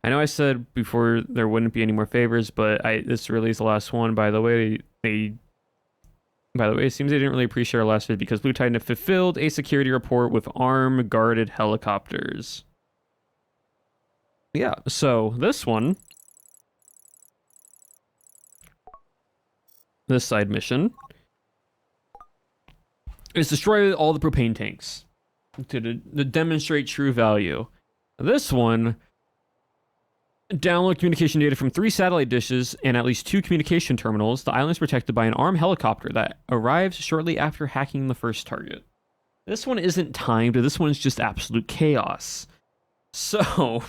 Speaker 1: I know I said before there wouldn't be any more favors, but this really is the last one. By the way, it seems they didn't really appreciate our last vid because Blue Tide fulfilled a security report with arm-guarded helicopters. Yeah, so this one, this side mission, is destroy all the propane tanks to demonstrate true value. This one, download communication data from 3 satellite dishes and at least 2 communication terminals. The island is protected by an armed helicopter that arrives shortly after hacking the first target. This one isn't timed. This one's just absolute chaos. So...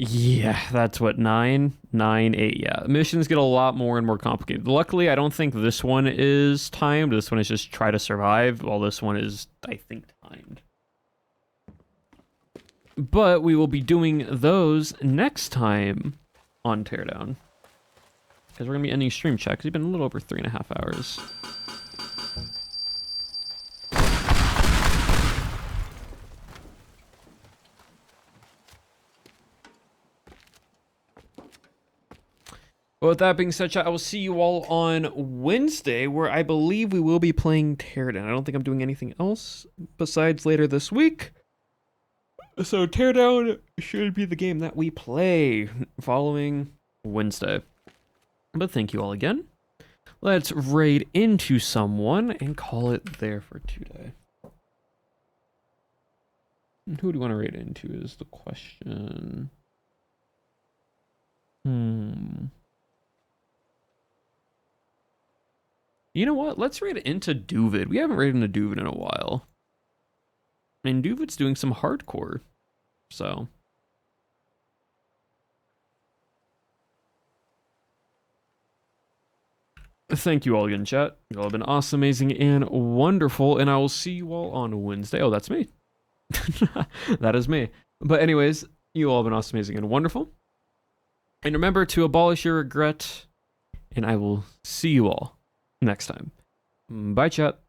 Speaker 1: Yeah, that's what, 9, 9, 8. Yeah, missions get a lot more and more complicated. Luckily, I don't think this one is timed. This one is just try to survive, while this one is, I think, timed. But we will be doing those next time on Teardown. Because we're going to be ending stream check, because we've been a little over 3.5 hours. Well, with that being said, chat, I will see you all on Wednesday, where I believe we will be playing Teardown. I don't think I'm doing anything else besides later this week. So Teardown should be the game that we play following Wednesday. But thank you all again. Let's raid into someone and call it there for today. Who do you want to raid into is the question. You know what? Let's raid into Duvid. We haven't raided into Duvid in a while. And Duvid's doing some hardcore. So. Thank you all again, chat. You all have been awesome, amazing, and wonderful. And I will see you all on Wednesday. Oh, that's me. That is me. But anyways, you all have been awesome, amazing, and wonderful. And remember to abolish your regret. And I will see you all next time. Bye, chat.